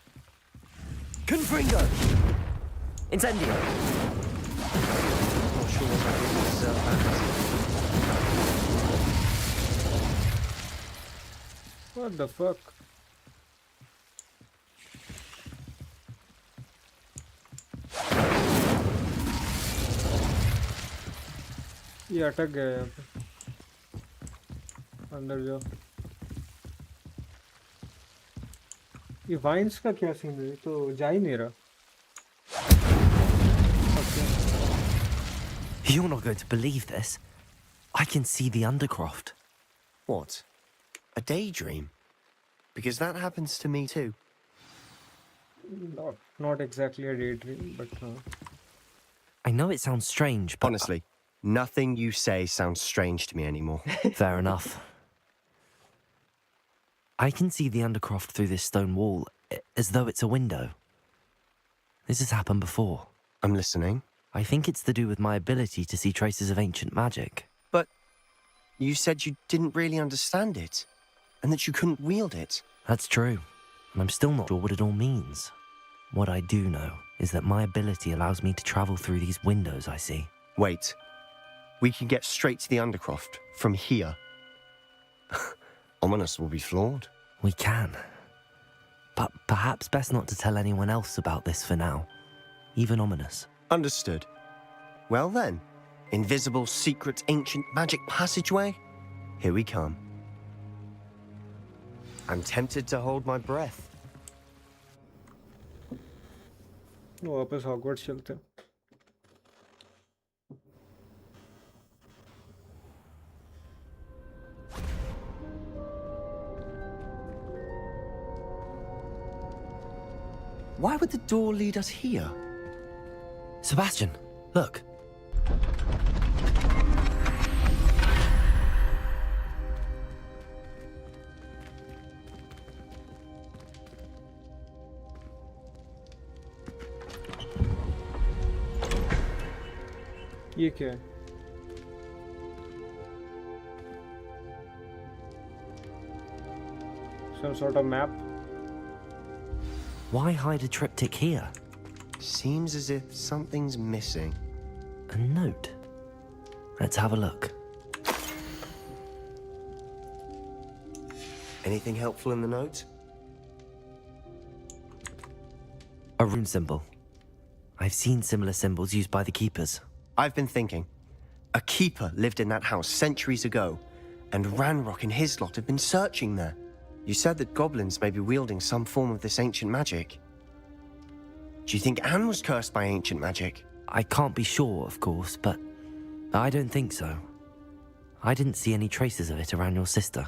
Confringo. Incendio. Not sure what I did to deserve that. What the fuck? ये अटक गया यहाँ पे, अंदर जाओ। ये wines का क्या सीन है? तो जा ही नहीं रहा। You're not going to believe this. I can see the Undercroft. What? A daydream? Because that happens to me too. Not exactly a daydream, but I know it sounds strange, but Honestly, nothing you say sounds strange to me anymore. fair enough. I can see the Undercroft through this stone wall, as though it's a window. This has happened before. I'm listening. I think it's to do with my ability to see traces of ancient magic. But you said you didn't really understand it, and that you couldn't wield it. That's true, and I'm still not sure what it all means. What I do know is that my ability allows me to travel through these windows I see. Wait. We can get straight to the Undercroft from here. Ominous will be floored. We can. But perhaps best not to tell anyone else about this for now. Even Ominous. Understood. Well then, invisible, secret, ancient magic passageway? Here we come. I'm tempted to hold my breath. वापस Hogwarts चलते हैं। Why would the door lead us here? Sebastian, look. ये क्या है? Some sort of map. Why hide a triptych here? Seems as if something's missing. A note. Let's have a look. Anything helpful in the note? A rune symbol. I've seen similar symbols used by the keepers. I've been thinking. A keeper lived in that house centuries ago, and Ranrock and his lot have been searching there. You said that goblins may be wielding some form of this ancient magic. Do you think Anne was cursed by ancient magic? I can't be sure, of course, but I don't think so. I didn't see any traces of it around your sister.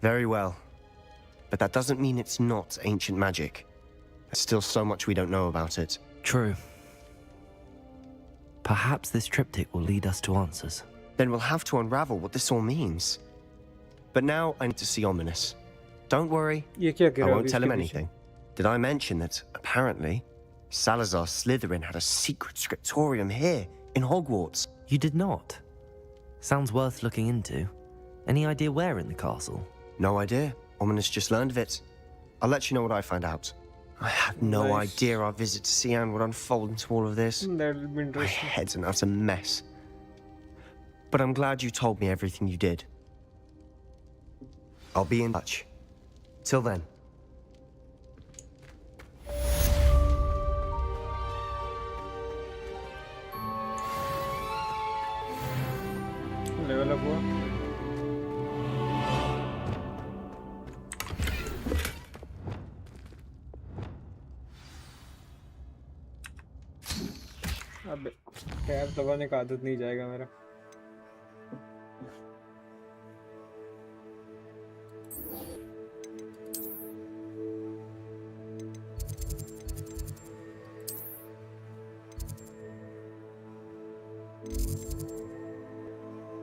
Very well. But that doesn't mean it's not ancient magic. There's still so much we don't know about it. True. Perhaps this triptych will lead us to answers. Then we'll have to unravel what this all means. But now I need to see Ominous. Don't worry, ये क्या I गिरा won't अभी tell him इसके पीछे? anything. Did I mention that, apparently, Salazar Slytherin had a secret scriptorium here in Hogwarts? You did not. Sounds worth looking into. Any idea where in the castle? No idea. Ominous just learned of it. I'll let you know what I find out. I had no Nice. idea our visit to Sian would unfold into all of this. That'll be My interesting. head's an utter mess. But I'm glad you told me everything you did. I'll be in touch. Till then. Tab दबाने का आदत नहीं जाएगा मेरा।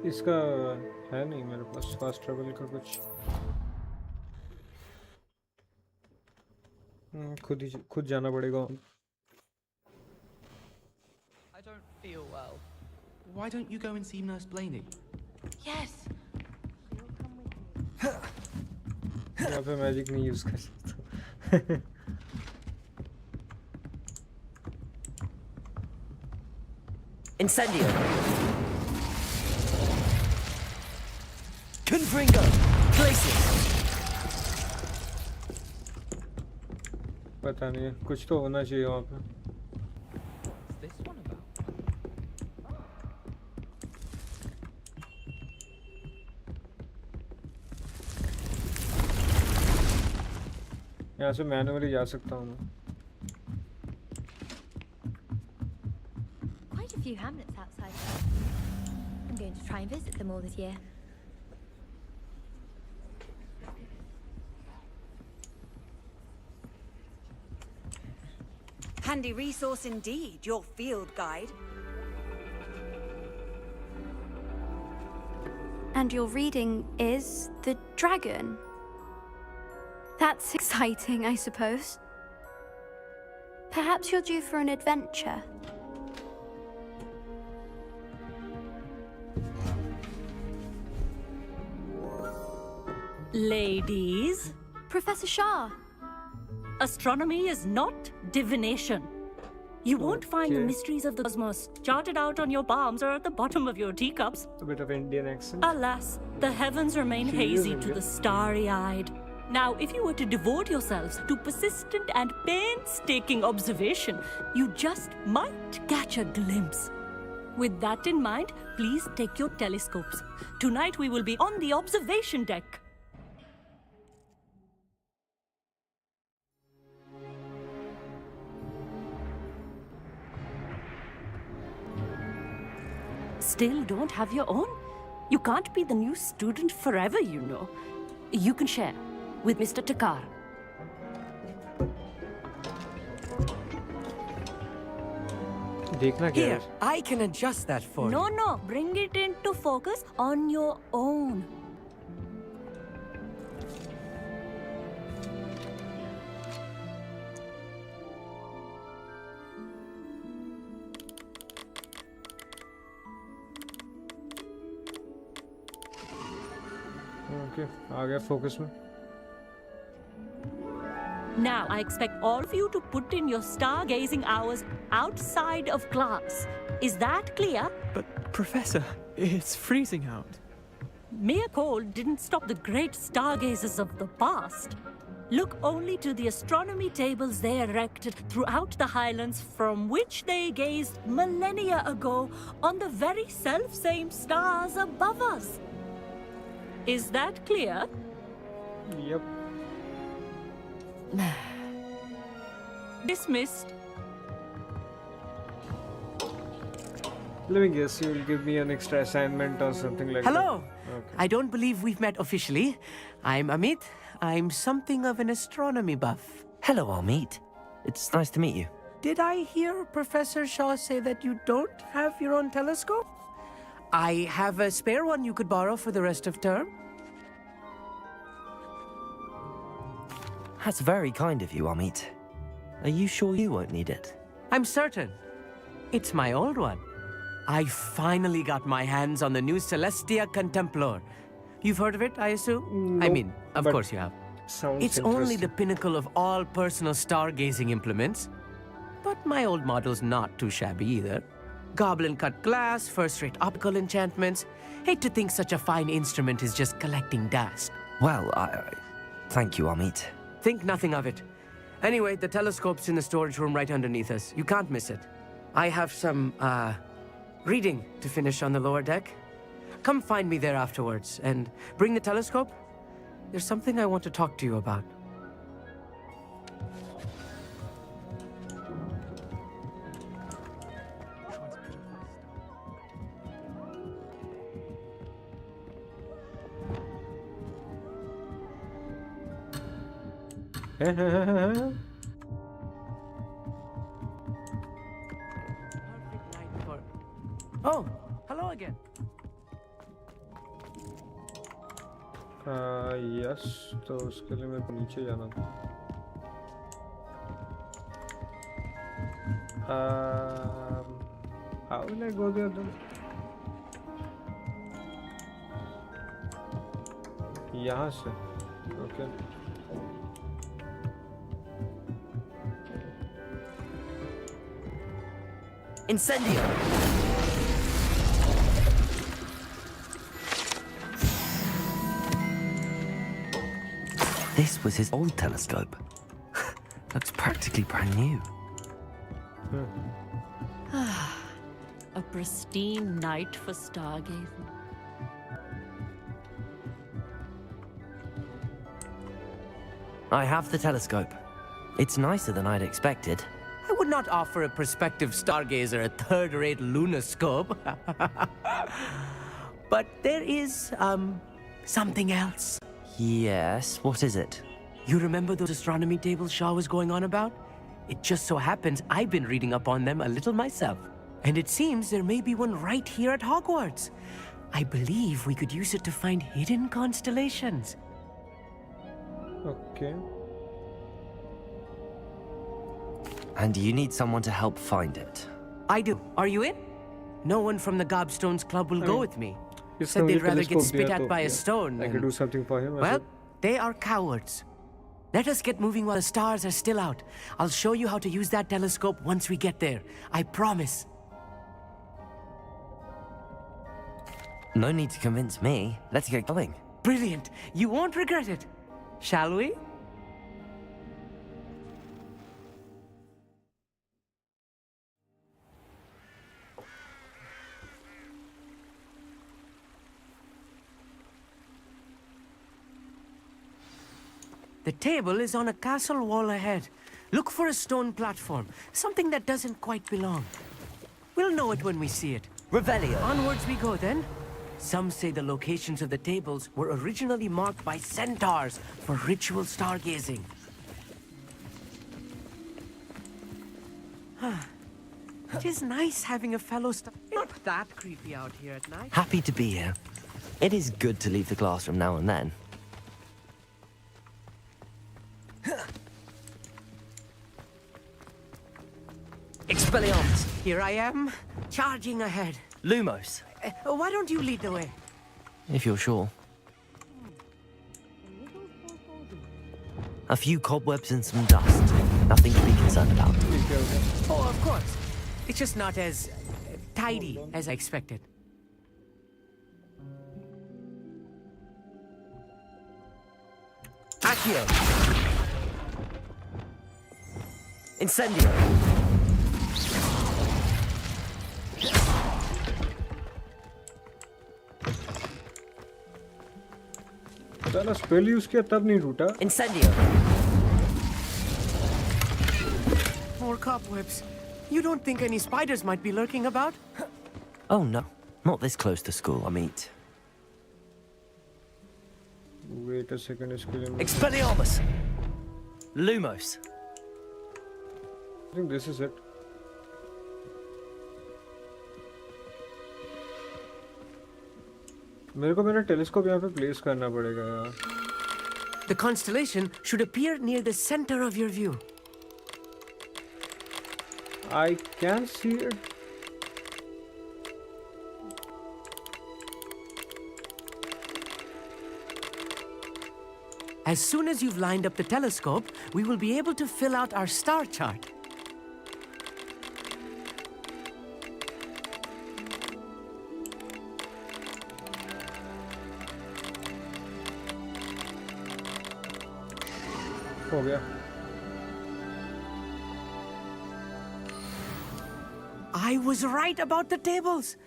इसका है नहीं मेरे पास फास्ट ट्रैवल का कुछ। खुद जाना पड़ेगा। I don't feel well. Why don't you go and see Nurse Blaney? Yes. यहाँ पे मैजिक नहीं यूज कर सकता। Incendio. Confringo. Places. पता नहीं है, कुछ तो होना चाहिए वहाँ पे। What's this one about? यहाँ से मैनुअली जा सकता हूँ मैं। Quite a few hamlets outside here. I'm going to try and visit them all this year. Handy resource indeed, your field guide. And your reading is the dragon. That's exciting, I suppose. Perhaps you're due for an adventure. Ladies, Professor Shah. astronomy is not divination. You won't find the Okay. mysteries of the cosmos charted out on your palms or at the bottom of your teacups. A bit of Indian accent. Alas, the heavens remain She is hazy to Indian. the starry-eyed. Now, if you were to devote yourselves to persistent and painstaking observation, you just might catch a glimpse. With that in mind, please take your telescopes. Tonight we will be on the observation deck. Still don't have your own? You can't be the new student forever, you know. You can share with Mr. Takar. देखना क्या है? Here, I can adjust that for you. No, bring it into focus on your own. Okay, आ गया focus में। Now, I expect all of you to put in your stargazing hours outside of class. Is that clear? But, Professor, it's freezing out. Mere cold didn't stop the great stargazers of the past. Look only to the astronomy tables they erected throughout the Highlands, from which they gazed millennia ago on the very self-same stars above us. Is that clear? Yep. Dismissed. Let me guess, you will give me an extra assignment or something like that. Hello. Okay. I don't believe we've met officially. I'm Amit. I'm something of an astronomy buff. Hello, Amit. It's nice to meet you. Did I hear Professor Shaw say that you don't have your own telescope? I have a spare one you could borrow for the rest of term. That's very kind of you, Amit. Are you sure you won't need it? I'm certain. It's my old one. I finally got my hands on the new Celestia Contemplar. You've heard of it, I assume? I Nope, mean, of but course you have. Sounds It's only the interesting. pinnacle of all personal stargazing implements. But my old model's not too shabby either. Goblin-cut glass, first-rate optical enchantments. Hate to think such a fine instrument is just collecting dust. Well, thank you, Amit. Think nothing of it. Anyway, the telescope's in the storage room right underneath us. You can't miss it. I have some, reading to finish on the lower deck. Come find me there afterwards, and bring the telescope. There's something I want to talk to you about. Oh, hello again. Yes तो उसके लिए मेरे को नीचे जाना था. How will I go there then? यहाँ से. Okay. Incendio! This was his old telescope. Looks practically brand new. A pristine night for stargazing. I have the telescope. It's nicer than I'd expected. I would not offer a prospective stargazer a third-rate lunoscope. But there is, something else. Yes, what is it? You remember those astronomy tables Shaw was going on about? It just so happens I've been reading up on them a little myself. And it seems there may be one right here at Hogwarts. I believe we could use it to find hidden constellations. Okay. And you need someone to help find it. I do. Are you in? No one from the Gobstones Club will go with me. Said they'd rather get spit at by a stone. I can do something for him. Well, they are cowards. Let us get moving while the stars are still out. I'll show you how to use that telescope once we get there. I promise. No need to convince me. Let's get going. Brilliant. You won't regret it. Shall we? The table is on a castle wall ahead. Look for a stone platform, something that doesn't quite belong. We'll know it when we see it. Revelio. Onwards we go then. Some say the locations of the tables were originally marked by centaurs for ritual stargazing. It is nice having a fellow star. Not that creepy out here at night. Happy to be here. It is good to leave the classroom now and then. Expelliarmus! Here I am, charging ahead. Lumos! Why don't you lead the way? If you're sure. A few cobwebs and some dust. Nothing to be concerned about. Oh, of course. It's just not as tidy as I expected. Accio! Incendio! साला spell use किया तब नहीं टूटा. Incendio! More cobwebs. You don't think any spiders might be lurking about? Oh no, not this close to school, I meet. Wait a second, इसके लिए. Expelliarmus! Lumos! I think this is it. मेरे को मेरा telescope यहाँ पे place करना पड़ेगा यार. The constellation should appear near the center of your view. I can see it. As soon as you've lined up the telescope, we will be able to fill out our star chart. हो गया. I was right about the tables.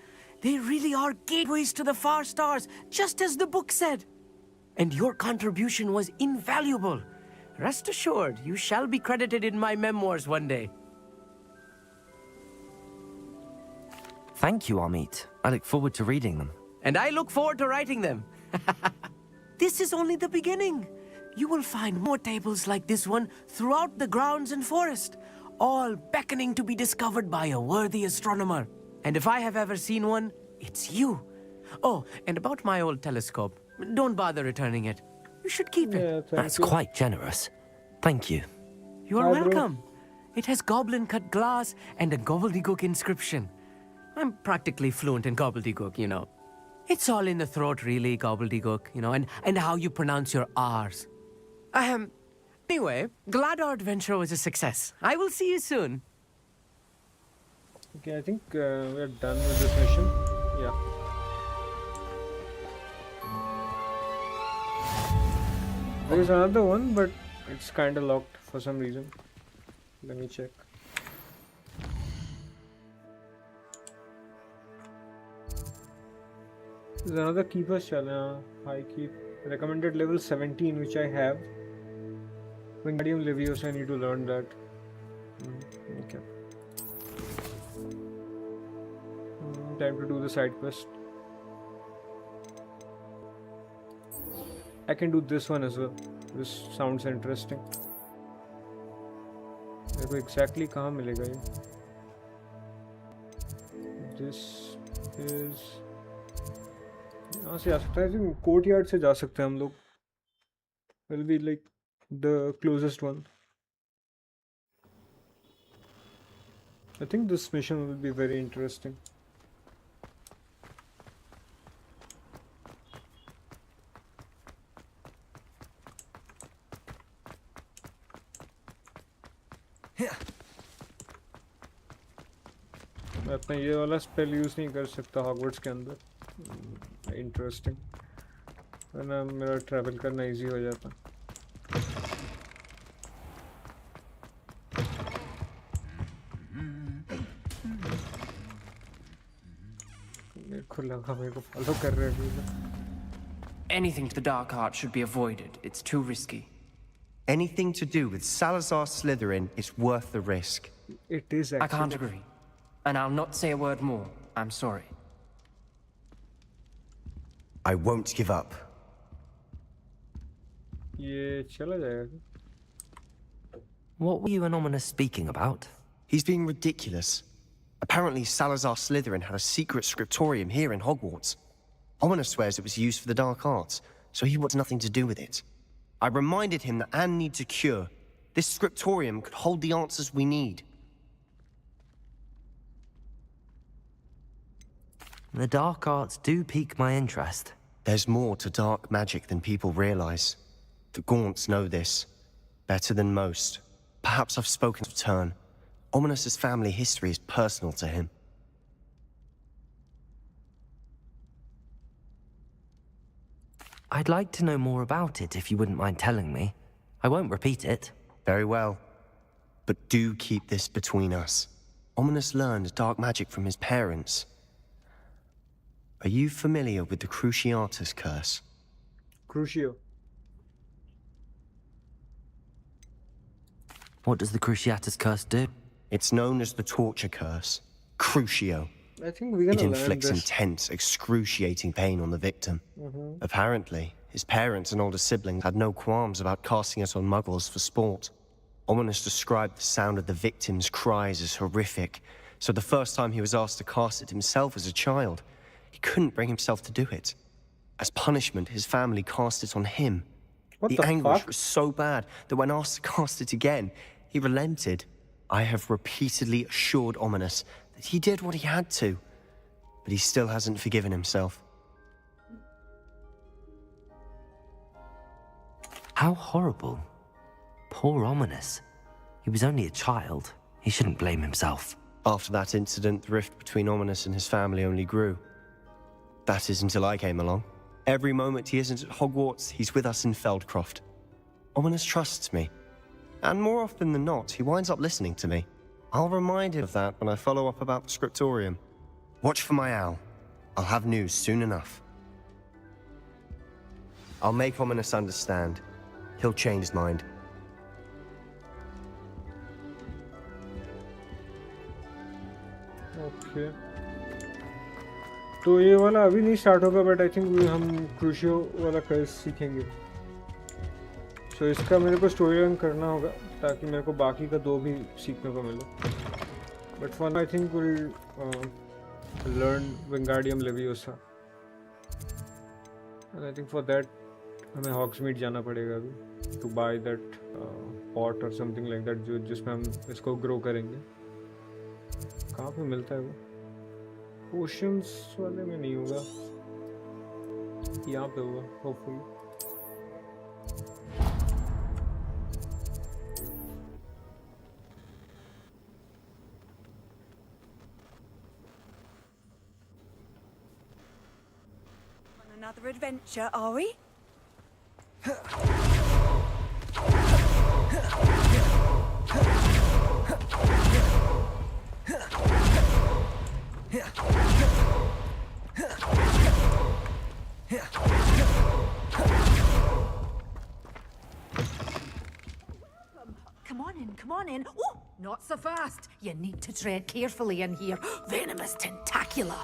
They really are gateways to the far stars, just as the book said. And your contribution was invaluable. Rest assured, you shall be credited in my memoirs one day. Thank you, Amit. I look forward to reading them. And I look forward to writing them. This is only the beginning. you will find more tables like this one throughout the grounds and forest, all beckoning to be discovered by a worthy astronomer. And if I have ever seen one, it's you. Oh, and about my old telescope, don't bother returning it. You should keep it. That's quite generous. Thank you. You are welcome. It has goblin-cut glass and a gobbledygook inscription. I'm practically fluent in gobbledygook, you know. It's all in the throat, really, gobbledygook, you know, and how you pronounce your R's. Anyway, glad our adventure was a success. I will see you soon. Okay, I think we're done with this mission. Yeah. There's another one, but it's kind of locked for some reason. Let me check. There's another keeper's challenge. High keep. Recommended level 17, which I have. Wingardium Leviosa, I need to learn that. Okay. Time to do the side quest. I can do this one as well. This sounds interesting. मेरे को exactly कहाँ मिलेगा ये? This is यहाँ से जा सकता है. I think courtyard से जा सकते हैं हम लोग. Will be like the closest one. I think this mission will be very interesting. मैं अपना ये वाला स्पेल यूज नहीं कर सकता हॉगवर्ट्स के अंदर. इंटरेस्टिंग. वरना मेरा ट्रैवल करना इजी हो जाता. मेरे को लगा मेरे को फॉलो कर रहे हैं. Anything to the dark art should be avoided. It's too risky. Anything to do with Salazar Slytherin is worth the risk. It is actually. I can't agree. And I'll not say a word more. I'm sorry. I won't give up. ये चला जाएगा. What were you and Ominous speaking about? He's being ridiculous. Apparently Salazar Slytherin had a secret scriptorium here in Hogwarts. Ominous swears it was used for the dark arts, so he wants nothing to do with it. I reminded him that Anne needs a cure. This scriptorium could hold the answers we need. The dark arts do pique my interest. There's more to dark magic than people realize. The Gaunts know this better than most. Perhaps I've spoken to turn. Ominous's family history is personal to him. I'd like to know more about it if you wouldn't mind telling me. I won't repeat it. Very well. But do keep this between us. Ominous learned dark magic from his parents. Are you familiar with the Cruciatus curse? Crucio. What does the Cruciatus curse do? It's known as the torture curse. Crucio. I think we're gonna It learn inflicts this. intense, excruciating pain on the victim. Apparently, his parents and older siblings had no qualms about casting it on muggles for sport. Ominous described the sound of the victim's cries as horrific, so the first time he was asked to cast it himself as a child, he couldn't bring himself to do it. As punishment, his family cast it on him. What The the anguish fuck? was so bad that when asked to cast it again, he relented. I have repeatedly assured Ominous that he did what he had to, but he still hasn't forgiven himself. How horrible. Poor Ominous. He was only a child. He shouldn't blame himself. After that incident, the rift between Ominous and his family only grew. That is until I came along. Every moment he isn't at Hogwarts, he's with us in Feldcroft. Ominous trusts me. And more often than not, he winds up listening to me. I'll remind him of that when I follow up about the scriptorium. Watch for my owl. I'll have news soon enough. I'll make Ominous understand. He'll change his mind. Okay. तो ये वाला अभी नहीं start होगा, but I think हम क्रूशियो वाला कर्स सीखेंगे. So इसका मेरे को स्टोरी रन करना होगा ताकि मेरे को बाकी का 2 भी सीखने को मिले. But for now I think we'll learn Wingardium Leviosa. And I think for that हमें Hogsmeade जाना पड़ेगा अभी to buy that pot or something like that जो जिसमें हम इसको grow करेंगे. कहाँ पे मिलता है वो? Potions वाले में नहीं होगा. यहाँ पे होगा hopefully. On another adventure, are we? Come on in. Oh, not so fast. You need to tread carefully in here. Venomous tentacula.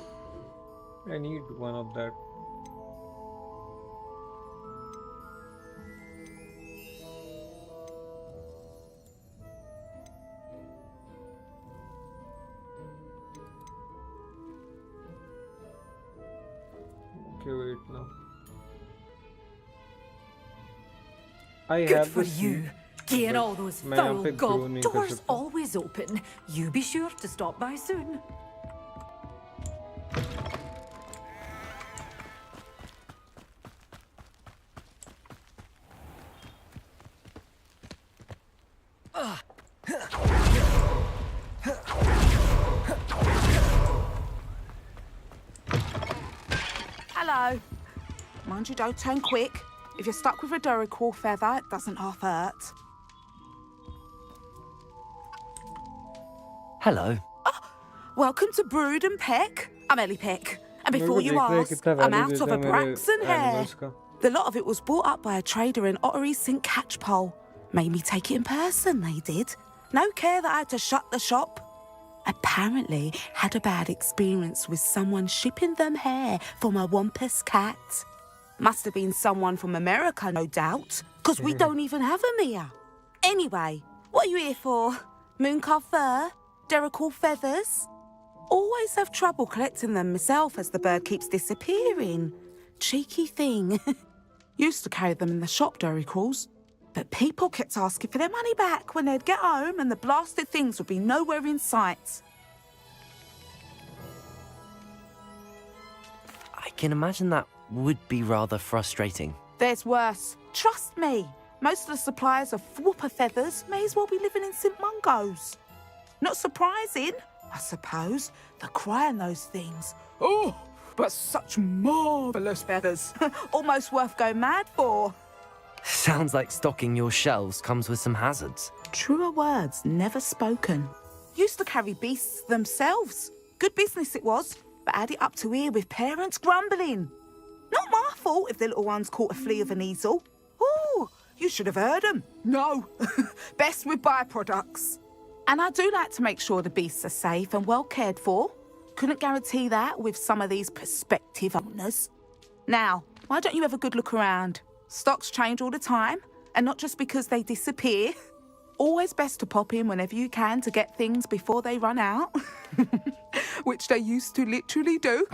I need one of that. Okay, wait now. I Good have for the you. seed, Getting but all those मैं यहाँ foul पे grow gob. नहीं कर Doors सकता. always open. You be sure to stop by soon. Hello. Mind you, don't turn quick. If you're stuck with a Duracell feather, it doesn't half hurt. Hello. Welcome to Brood and Peck. I'm Ellie Peck. And मेरे before को you देखना है ask, कितना I'm value out of देता a है मेरे Braxton hair. animals का. The lot of it was bought up by a trader in Ottery St. Catchpole. Made me take it in person, they did. No care that I had to shut the shop. Apparently had a bad experience with someone shipping them hair for my Wampus cat. Must have been someone from America, no doubt, because we don't even have them here. Anyway, what are you here for? Mooncar fur? Derrickle feathers? Always have trouble collecting them myself as the bird keeps disappearing. Cheeky thing. Used to carry them in the shop, Derricles. But people kept asking for their money back when they'd get home and the blasted things would be nowhere in sight. I can imagine that would be rather frustrating. There's worse. Trust me. Most of the suppliers of whooper feathers may as well be living in St. Mungo's. Not surprising, I suppose. The cry on those things. Oh, but such marvellous feathers. Almost worth going mad for. Sounds like stocking your shelves comes with some hazards. Truer words never spoken. Used to carry beasts themselves. Good business it was, but add it up to here with parents grumbling. Not my fault if the little ones caught a flea of an easel. Ooh, you should have heard them. No, best with byproducts. And I do like to make sure the beasts are safe and well cared for. Couldn't guarantee that with some of these prospective owners. Now, why don't you have a good look around? Stocks change all the time, and not just because they disappear. Always best to pop in whenever you can to get things before they run out. Which they used to literally do.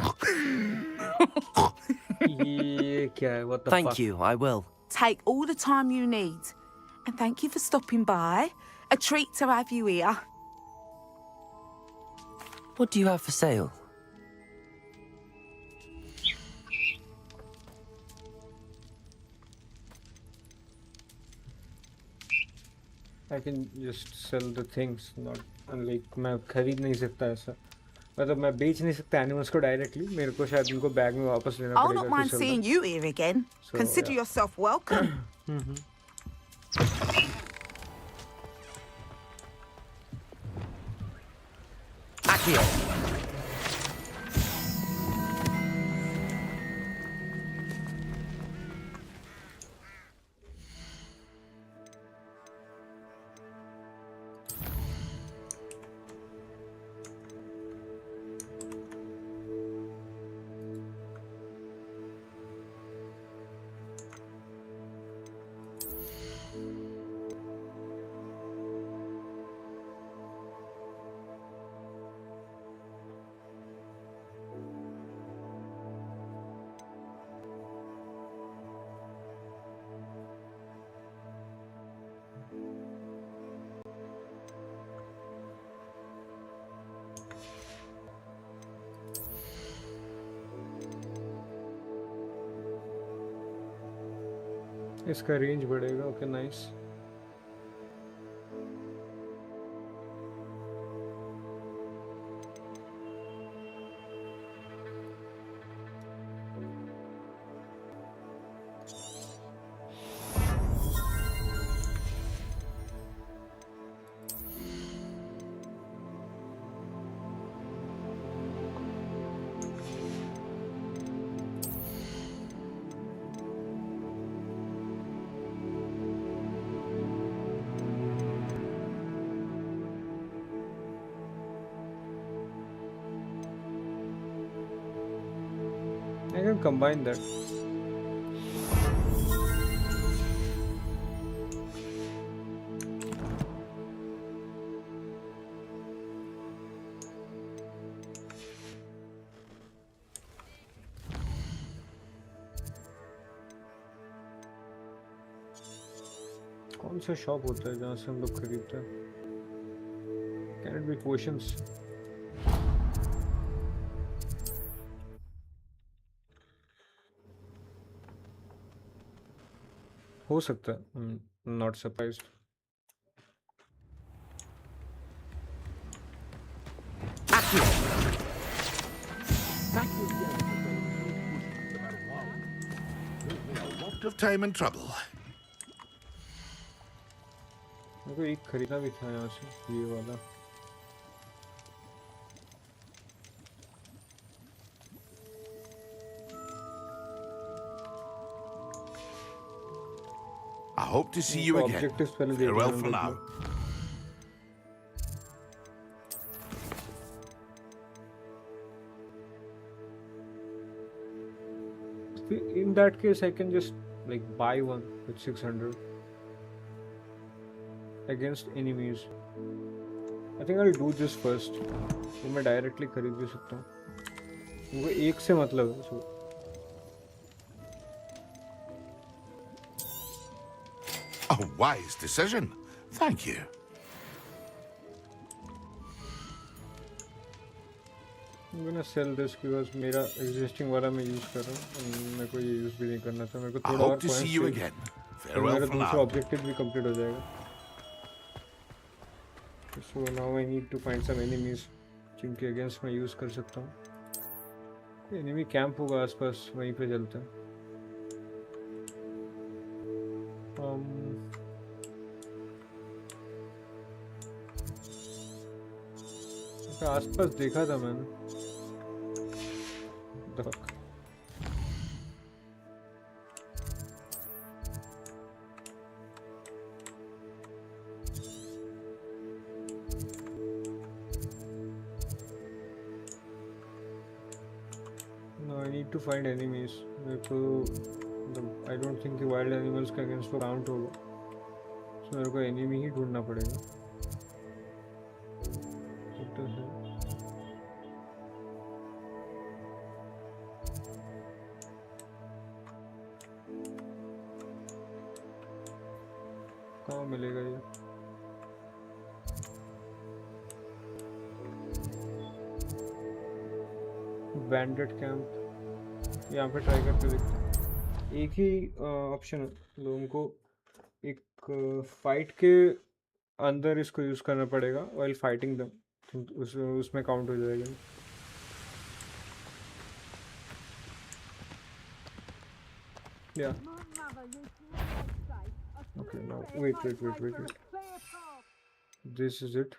Yeah, what the fuck? Thank you, I will. Take all the time you need. And thank you for stopping by. A treat to have you here. What do you have for sale? I can just sell the things, not like मैं खरीद नहीं सकता ऐसा. मतलब मैं बेच नहीं सकता एनिमल्स को डायरेक्टली. मेरे को शायद उनको बैग में वापस लेना I'll पड़ेगा. not mind seeing you here again. So, Consider yeah. yourself welcome. Accio. इसका रेंज बढ़ेगा. Okay, nice. I can combine that. कौन सा शॉप होता है जहाँ से हम लोग खरीदते हैं? Can it be potions? हो सकता है. Not surprised. A lot of time and trouble. मेरे को एक खरीदना भी था यहाँ से, ये वाला. I hope to see you again. Farewell for now. In that case, I can just like buy one with 600 against enemies. I think I'll do this first. वो मैं directly खरीद भी सकता हूँ. मुझे एक से मतलब है. So A wise decision. Thank you. I'm gonna sell this because मेरा existing वाला मैं use कर रहा हूँ. मेरे को ये use भी नहीं करना था. मेरे को I थोड़ा और hope to see you again. Farewell मेरा for दूसरा now. objective भी complete हो जाएगा. So now I need to find some enemies जिनके against मैं use कर सकता हूँ. Enemy camp होगा आसपास, वहीं पे चलते हैं. आसपास देखा था मैंने. No, I need to find enemies. मेरे को I don't think the wild animals के against वो count होगा. So मेरे को enemy ही ढूंढना पड़ेगा. कहाँ मिलेगा ये? बैंडेड कैंप यहाँ पे ट्राई करके देखते हैं. एक ही ऑप्शन है. लोगों को एक फाइट के अंदर इसको यूज़ करना पड़ेगा while fighting them. उसमें काउंट हो जाएगा. Yeah. Okay, now wait. This is it.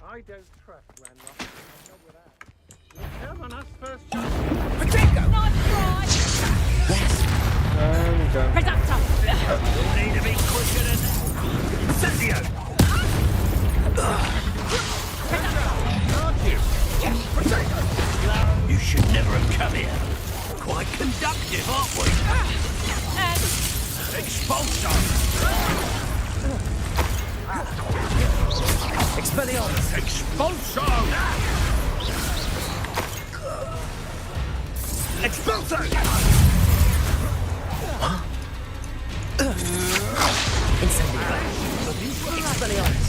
I don't trust Ranrock. I know without. You count on us first chance. Potato! Not right! I'm done. Predactor! You'll need to be quicker than that. Incendio! Potato! You should never have come here. Quite conductive, aren't we? Expulso! Expelliarmus! Expulso! Expulso! Incendio! Expelliarmus!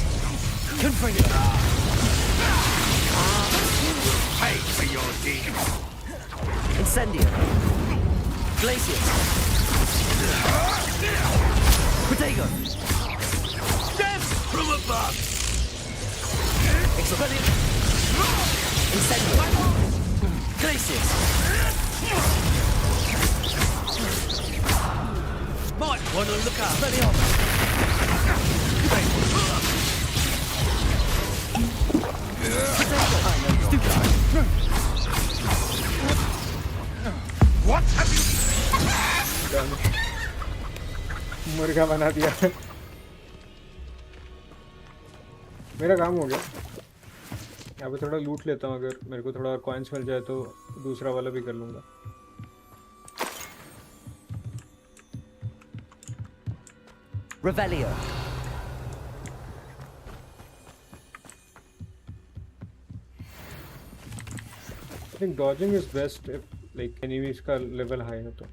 Confringo! Pay for your deed! Incendio! Glacius. Protego. Death from above! Expelliarmus. Incendio. Glacius. Might want to look out. Expelliarmus. What have you... मुर्गा बना दिया। मेरा काम हो गया। यहाँ पे थोड़ा लूट लेता हूँ, अगर मेरे को थोड़ा कॉइन्स मिल जाए तो दूसरा वाला भी कर लूँगा। Revelio. I think dodging is best if like enemies का level high है तो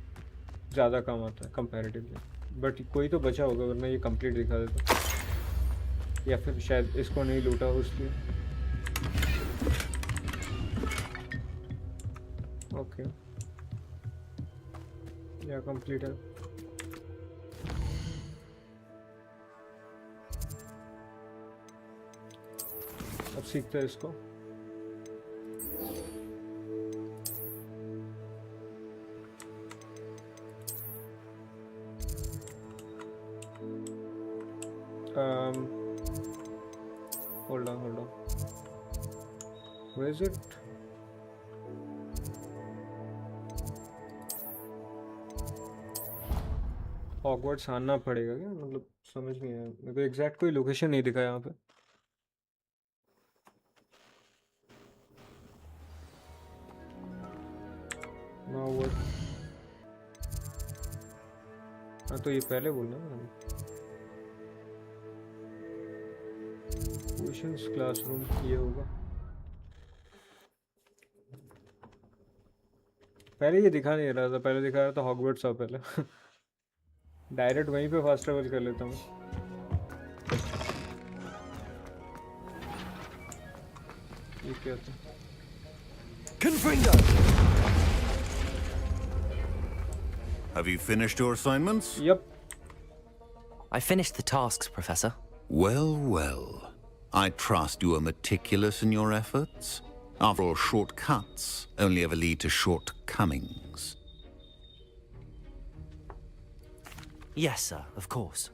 ज़्यादा काम आता है comparatively. But कोई तो बचा होगा वरना ये complete दिखा देता, या फिर शायद इसको नहीं लूटा हो इसलिए। Okay. Yeah, complete है। अब सीखते हैं इसको। Hold on. Where is it? Hogwarts आना पड़ेगा क्या? मतलब समझ नहीं आया मेरे को, एग्जैक्ट कोई लोकेशन नहीं दिखा यहाँ पे। Now what? हाँ तो ये पहले बोलना ना। Oceans क्लासरूम ये होगा। पहले ये दिखा नहीं रहा था, पहले दिखा रहा था हॉगवर्ट्स था पहले। डायरेक्ट वहीं पे फास्ट ट्रैवल कर लेता हूँ। ये क्या था? Confringo. Have you finished your assignments? Yep. I finished the tasks, Professor. Well. I trust you are meticulous in your efforts. After all, shortcuts only ever lead to shortcomings. Yes, sir, of course.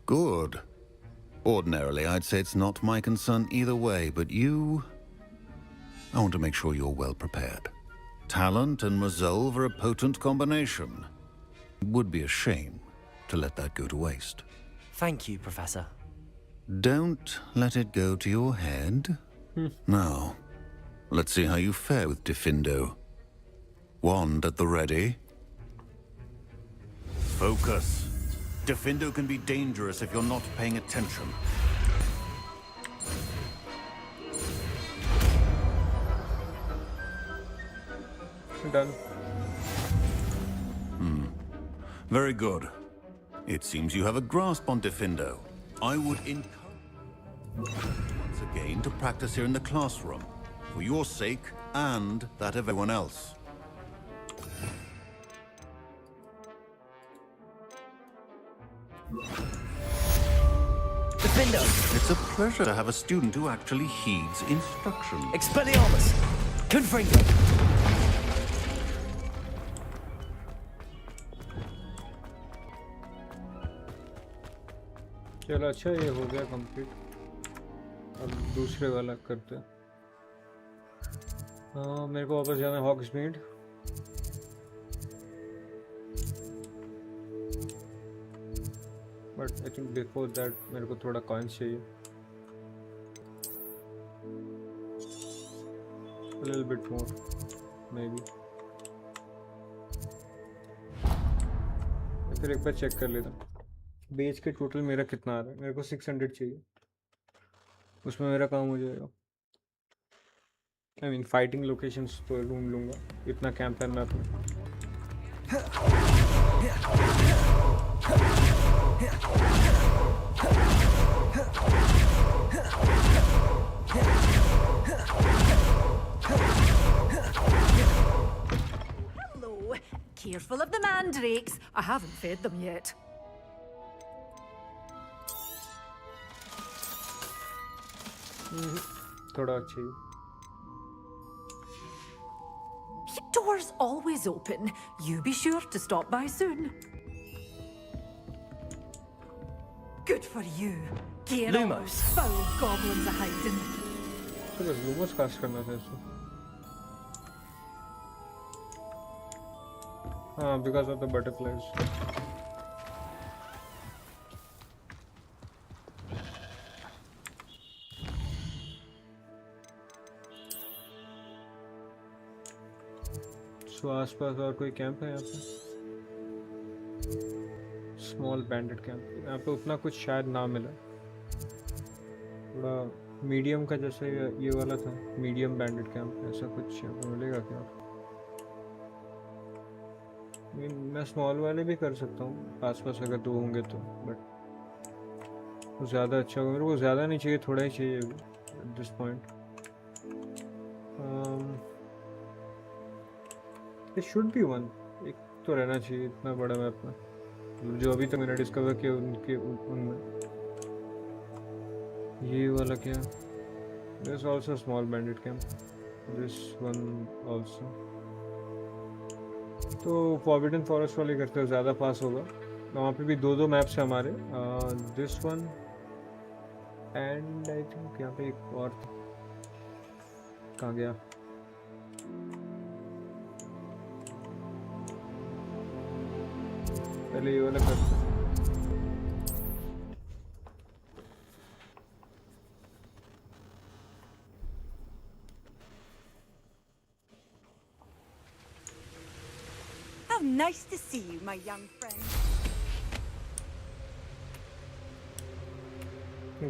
Good. Ordinarily, I'd say it's not my concern either way, but you... I want to make sure you're well prepared. Talent and resolve are a potent combination. It would be a shame to let that go to waste. Thank you, Professor. Don't let it go to your head. Now, let's see how you fare with Diffindo. Wand at the ready. Focus. Diffindo can be dangerous if you're not paying attention. Done. Very good. It seems you have a grasp on Diffindo. I would encourage once again to practice here in the classroom, for your sake and that of everyone else. Diffindo. It's a pleasure to have a student who actually heeds instruction. Expelliarmus. Confringo. चलो अच्छा, ये हो गया complete. अब दूसरे वाला करते हैं। हाँ, मेरे को वापस जाना है Hogsmeade. But I think before that मेरे को थोड़ा कॉइन्स चाहिए। A little bit more, maybe. फिर एक बार चेक कर लेता हूँ बेच के टोटल मेरा कितना आ रहा है। मेरे को 600 चाहिए, उसमें मेरा काम हो जाएगा। आई मीन फाइटिंग लोकेशंस तो ढूंढ लूँगा, इतना कैंप है मैप में। Hello, Careful of the mandrakes. I haven't fed them yet. थोड़ा अच्छी. Your door's always open. You be sure to stop by soon. Good for you. Get all those foul goblins are hiding. तो बस Lumos cast करना था इसको. हाँ, because of the butterflies. So आसपास और कोई कैंप है यहाँ पे? Small bandit camp. यहाँ पे उतना कुछ शायद ना मिला. थोड़ा मीडियम का जैसे ये वाला था, मीडियम बैंडेड कैंप, ऐसा कुछ यहाँ पे मिलेगा क्या? मैं स्मॉल वाले भी कर सकता हूँ आसपास अगर 2 होंगे तो, बट ज़्यादा अच्छा होगा. मेरे को ज़्यादा नहीं चाहिए, थोड़ा ही चाहिए अभी at this point. There should be one. एक तो रहना चाहिए इतना बड़ा मैप में, जो अभी तक मैंने डिस्कवर किया उनके उनमें. ये वाला क्या? There's also a small bandit camp. This one also. तो फॉरबिडन फॉरेस्ट वाले करते हो, ज़्यादा पास होगा. वहाँ पे भी 2 मैप्स हैं हमारे. This one and I think यहाँ पे एक और था. कहाँ गया? पहले ये वाला करते हैं. How nice to see you, my young friend.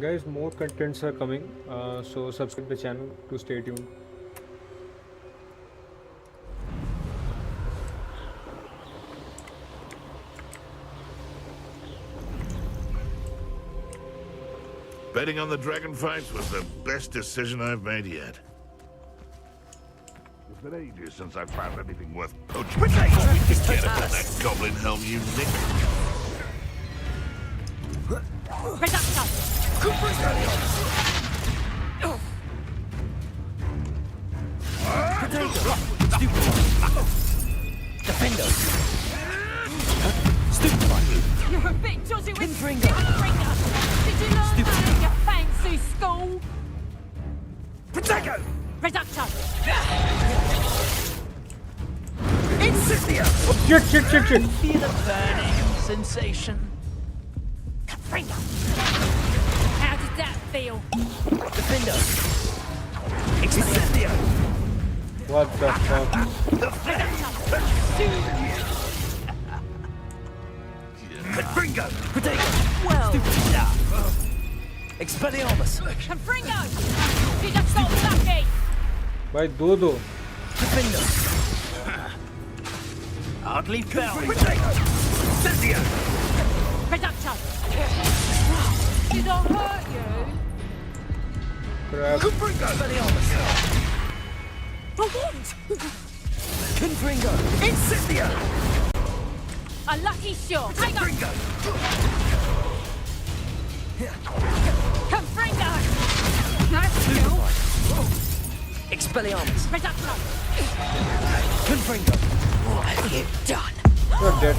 Guys, more contents are coming, so subscribe the channel to stay tuned. Betting on the dragon fights was the best decision I've made yet. It's been ages since I've found anything worth poaching. Forget about that goblin helm you nicked. Defender. Stupefy. You're a bit dodgy with Finger. Did you learn that in your fancy school? Protego. Reductor. Incendia. Shit. Feel a burning sensation. Finger. How did that feel? Defender. Incendia. What the fuck? Confringo. Protego. Well. Expelliarmus. Confringo. You just got lucky. भाई 2. Defender. Hardly fell. Protego. Incendia. Reductor. Did I hurt you? Crap. Confringo. Expelliarmus. For what? Confringo. Incendia. A lucky shot. Take Confringo. Confringo. That's cool. Expelliarmus. Reductor. Confringo. What have you done? You're dead.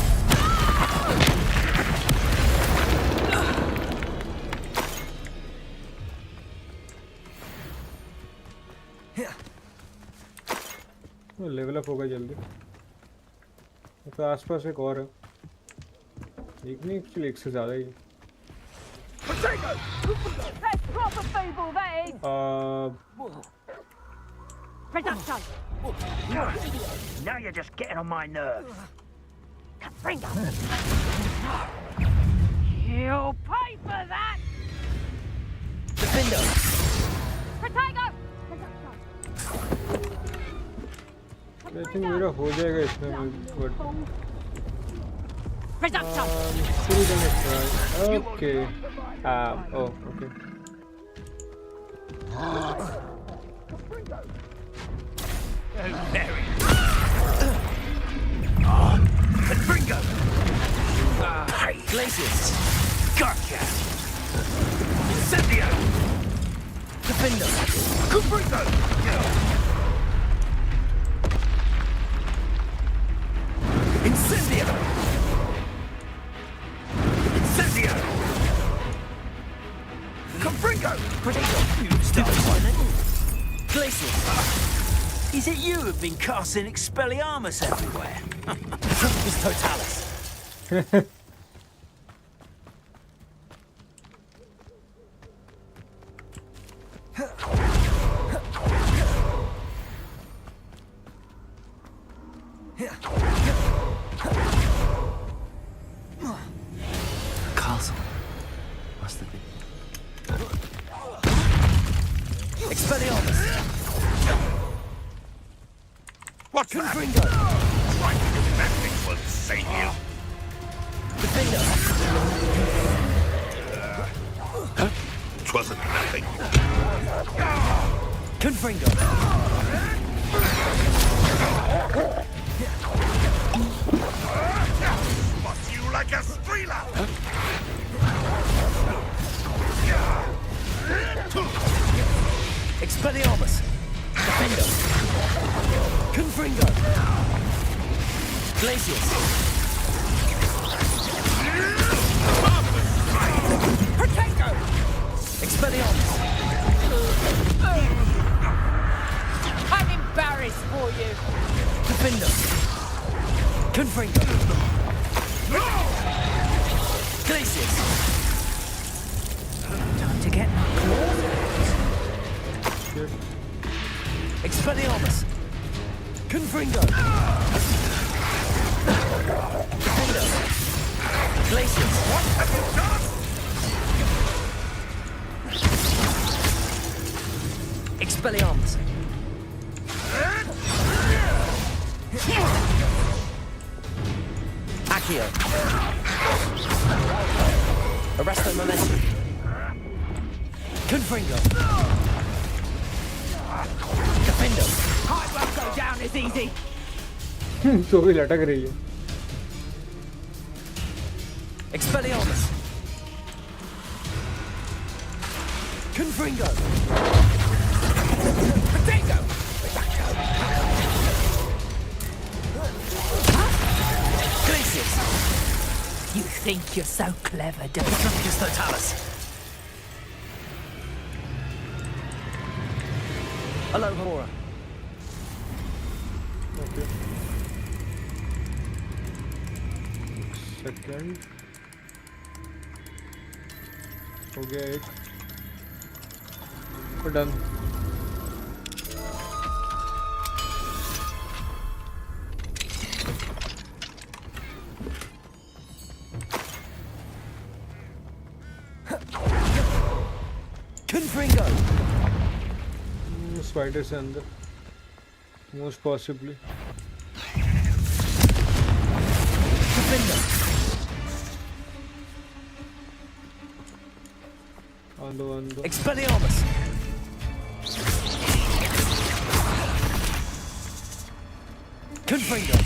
Level up होगा जल्दी. तो आसपास एक और है. एक नहीं, actually एक से ज़्यादा ही. That's proper feeble, that is. Reductor. Now you're just getting on my nerves. Confringo. You'll pay for that. Defender. Protego. I think मेरा हो जाएगा इसमें, but Reductor. still gonna try. Okay. Oh, okay. Defender. Confringo. Incendio. Incendio. Confringo. Predator. Stop Glacius. Is it you who've been casting Expelliarmus everywhere? It's Totalis. Castle. Must have been. Expelliarmus. What's Confringo. Trying to do nothing will save you. Defender. Twasn't nothing. Confringo. Bust you like a streeler. Expelliarmus. Defender. Confringo. Glacius. Protego. Expelliarmus. I'm embarrassed for you. Defender. Confringo. Glacius. Time to get my claws. Expelliarmus. Confringo. Defender. Glacius. What have you done? Expelliarmus. Accio. Arresto momentum. Confringo. Defender. I won't go down as easy. तो भी लटक रही है. Expelliarmus. Confringo. Protego. Glacius. You think you're so clever, don't you? Trafficus Totalis. Hello, Hora. Okay. Second. हो गया एक. Done. Confringo. Spider से अंदर. Most possibly. Defender. Ando. Expelliarmus. Confringo.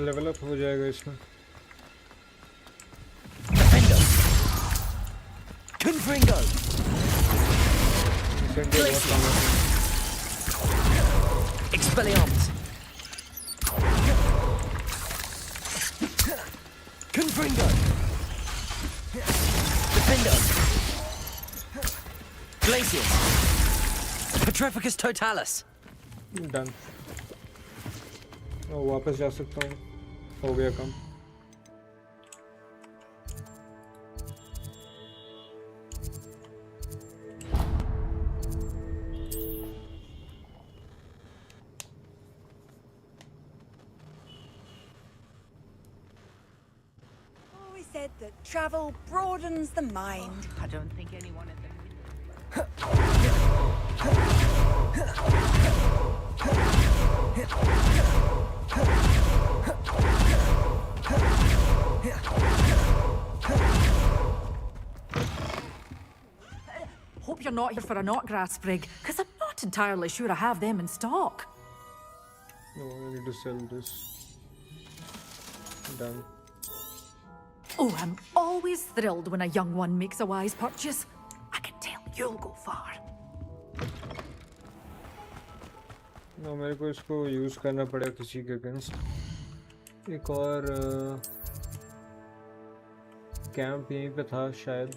Level up हो जाएगा इसमें. Defender. Confringo. Expelliarmus. Confringo. Defender. Glacius. Petrificus Totalis. Done. और वापस जा सकता हूँ. हो गया काम. Always said that travel broadens the mind. I don't think anyone at the Hope you're not here for a knotgrass sprig, because I'm not entirely sure I have them in stock. No, I need to sell this. Done. Oh, I'm always thrilled when a young one makes a wise purchase. I can tell you'll go far. No, मेरे को इसको use करना पड़ेगा किसी के against. एक और camp यहीं पे था शायद,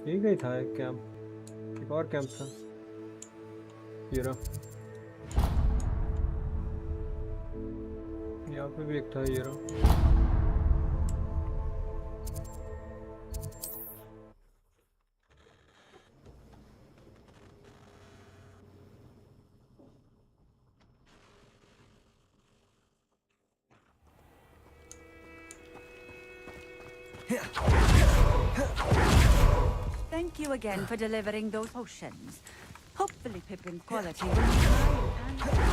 यहीं का ही था एक कैंप, एक और कैंप था ये रहा, यहाँ पे भी एक था ये रहा। Thank you again for delivering those potions. Hopefully Pippin's quality will be high and...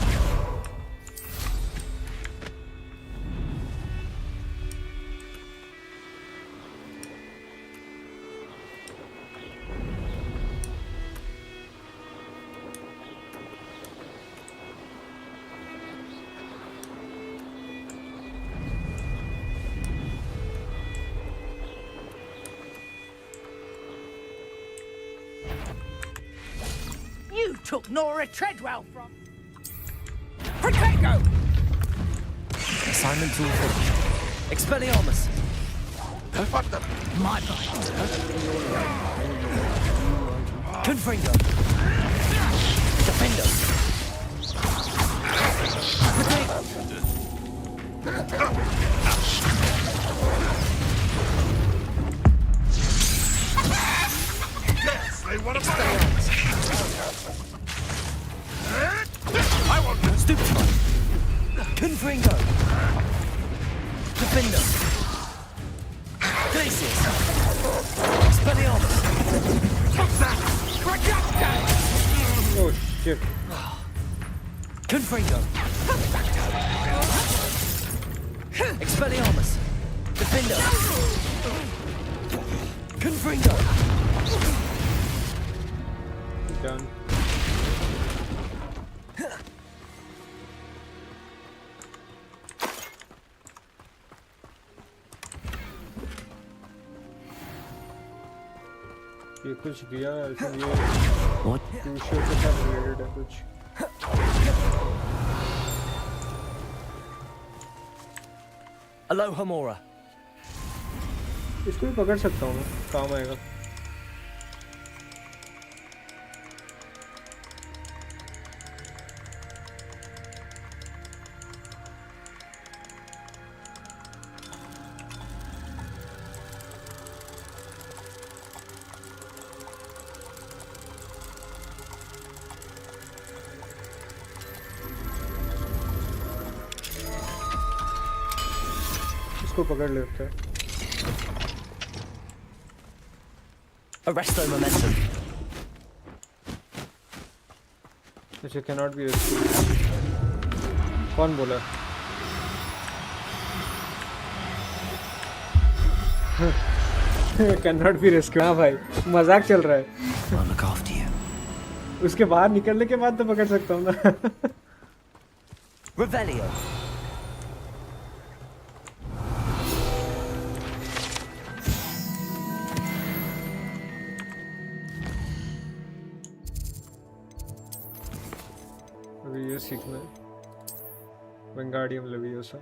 You took Nora Treadwell from... Protego! Assignment's all finished. Expelliarmus! What the? My bite. Confringo! Defendo! Yes, they want to fight. I want Stupefy! Confringo! Defendo! Glacius! Expelliarmus! Oh shit! Confringo! Expelliarmus! Defendo! Confringo! Done. ये कुछ दिया लेकिन ये crucial के साथ related है कुछ। Aloha Mora. इसको भी पकड़ सकता हूँ मैं, काम आएगा। इसको पकड़ लेते हैं। Arresto momentum. अच्छा, cannot be rescued। कौन बोला? cannot be rescued। हाँ भाई, मजाक चल रहा है। I'll look after you. उसके बाहर निकलने के बाद तो पकड़ सकता हूँ ना। Revelio. अभी ये सीखना है। Wingardium Leviosa।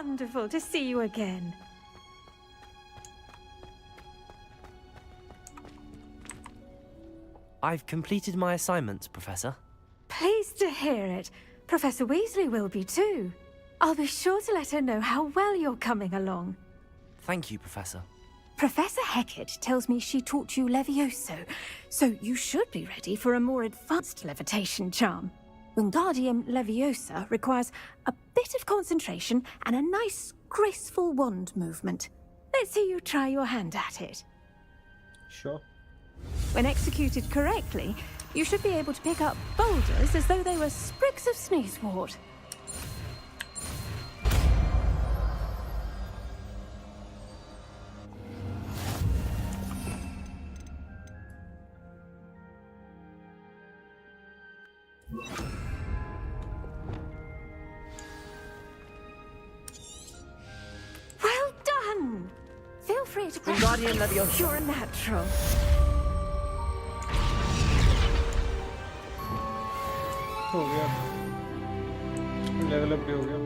wonderful to see you again. I've completed my assignments, Professor. Pleased to hear it. Professor Weasley will be too. I'll be sure to let her know how well you're coming along. Thank you, Professor. Professor Hecat tells me she taught you Levioso, so you should be ready for a more advanced levitation charm. Wingardium Leviosa requires a bit of concentration and a nice, graceful wand movement. Let's see you try your hand at it. Sure. When executed correctly, you should be able to pick up boulders as though they were sprigs of sneezewort. Well done! Feel free to practice. Wingardium Leviosa. You're a natural. हो गया level up भी हो गया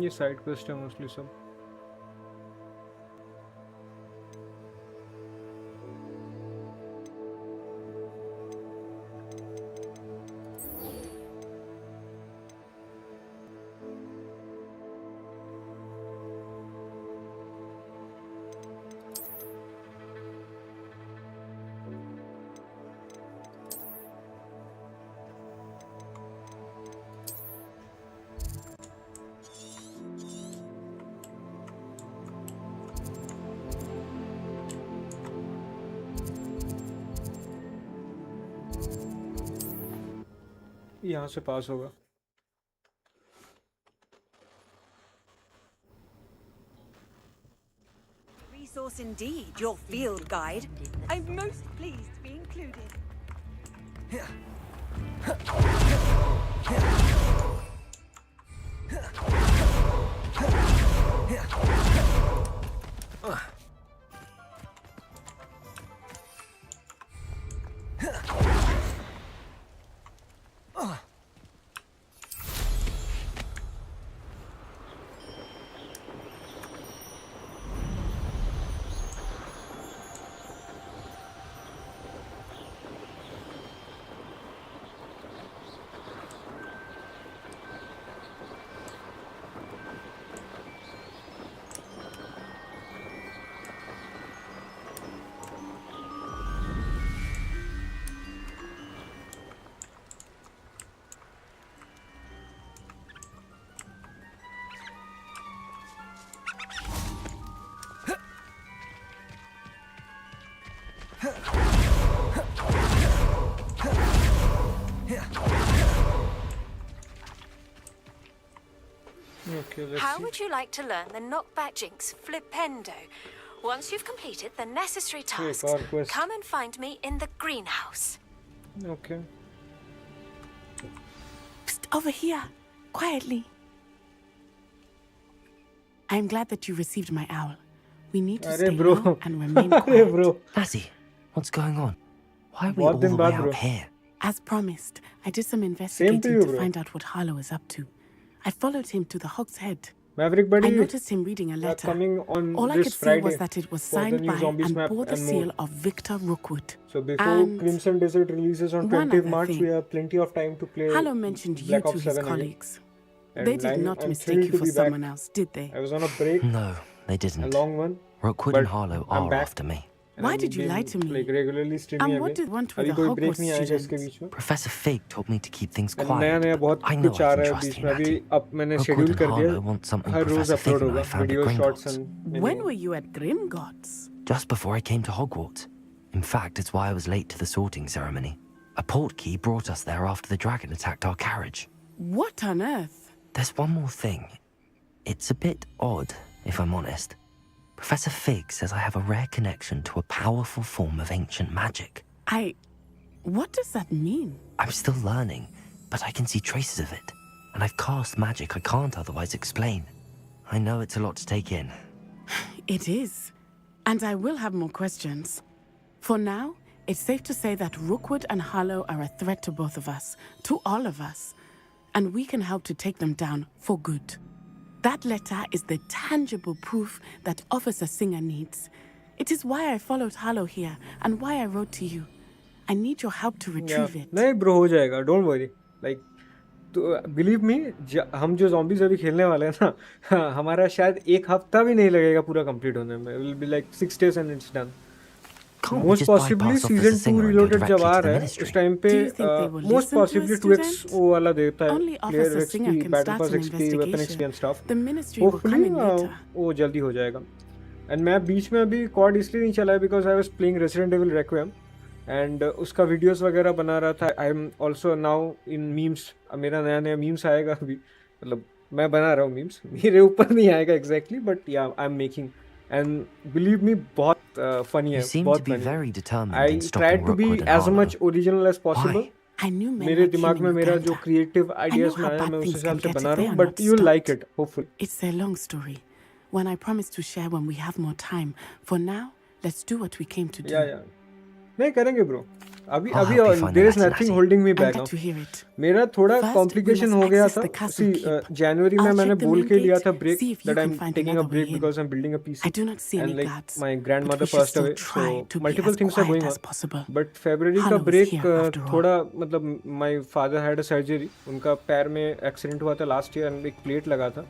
ये side quest है mostly सब यहाँ से पास होगा Resource indeed, your field guide. I'm most pleased to be included. Okay, let's How see. would you like to learn the knockback jinx flipendo? Once you've completed the necessary tasks, और quest. come and find me in the greenhouse. Okay. Psst, over here, quietly. I'm glad that you received my owl. We need to stay low and remain quiet. bro. Lassie, what's going on? Why are we बहुत all दिन the बाद way bro out here? As promised, I did some investigating you, to bro. find out what Harlow is up to. I followed him to the Hog's Head. Maverick buddy, I noticed him reading a they are letter. coming on All I this could see Friday was that it was for the signed new by Zombies and map bore the and seal more. of Victor Rookwood. So before And Crimson Desert releases on one 20th other March, thing. we have plenty of time to play Harlow mentioned you Black to Ops his 7 again. colleagues. And They did not I'm mistake thrilled you to for be back. someone else, did they? I was on a break, No, they a didn't. long one. Rookwood but and Harlow I'm are back. after me. And Why I'm did you lie to me? Like regularly streaming And what again. did you want with अभी the कोई break Hogwarts नहीं आएगा इसके students? बीच में. Professor Fig told me to keep things नया quiet. नया बहुत I know कुछ I आ can रहा है trust बीच you, में. अभी Natty. अब मैंने Rookwood schedule and कर दिया. Harlow want something her rose Professor Fig upload and I होगा found at video shorts Gringotts. and When were you at Gringotts? Just before I came to Hogwarts. In fact, it's why I was late to the sorting ceremony. A portkey brought us there after the dragon attacked our carriage. What on earth? There's one more thing. It's a bit odd, if I'm honest. Professor Fig says I have a rare connection to a powerful form of ancient magic. What does that mean? I'm still learning, but I can see traces of it. And I've cast magic I can't otherwise explain. I know it's a lot to take in. It is. And I will have more questions. For now, it's safe to say that Rookwood and Harlow are a threat to both of us, to all of us. And we can help to take them down for good. That letter is the tangible proof that Officer Singer needs. It is why I followed Harlow here and why I wrote to you. I need your help to retrieve it. नहीं bro हो जाएगा, don't worry. Like, believe me, हम जो zombies अभी खेलने वाले हैं ना, हमारा शायद एक हफ्ता भी नहीं लगेगा पूरा complete होने में. It will be like 6 days and it's done. Most possibly season 2 reloaded जब आ रहा है उस टाइम पे most possibly 2x वो वाला देता है player XP, battle pass XP, weapon XP and stuff. Hopefully वो जल्दी हो जाएगा. And मैं बीच में अभी COD इसलिए नहीं चला है because I was playing Resident Evil Requiem and उसका videos वगैरह बना रहा था. I am also now in memes. मेरा नया memes आएगा अभी, मतलब मैं बना रहा हूँ memes. मेरे ऊपर नहीं आएगा exactly but yeah I am making. And believe me, बहुत funny है, बहुत funny. I tried to be as much original as possible. मेरे दिमाग में मेरा जो creative ideas में आया मैं उस हिसाब से बना रहा हूँ, but you'll like it, hopefully. It's a long story, one I promise to share when we have more time. For now, let's do what we came to do. Yeah. नहीं करेंगे bro. अभी there is nothing holding me back now. मेरा थोड़ा complication हो गया था. See, January में मैंने बोल के लिया था break that I'm taking a break because I'm building a PC and like my grandmother passed away, so multiple things are going on. But February का break थोड़ा मतलब my father had a surgery. उनका पैर में accident हुआ था last year and एक plate लगा था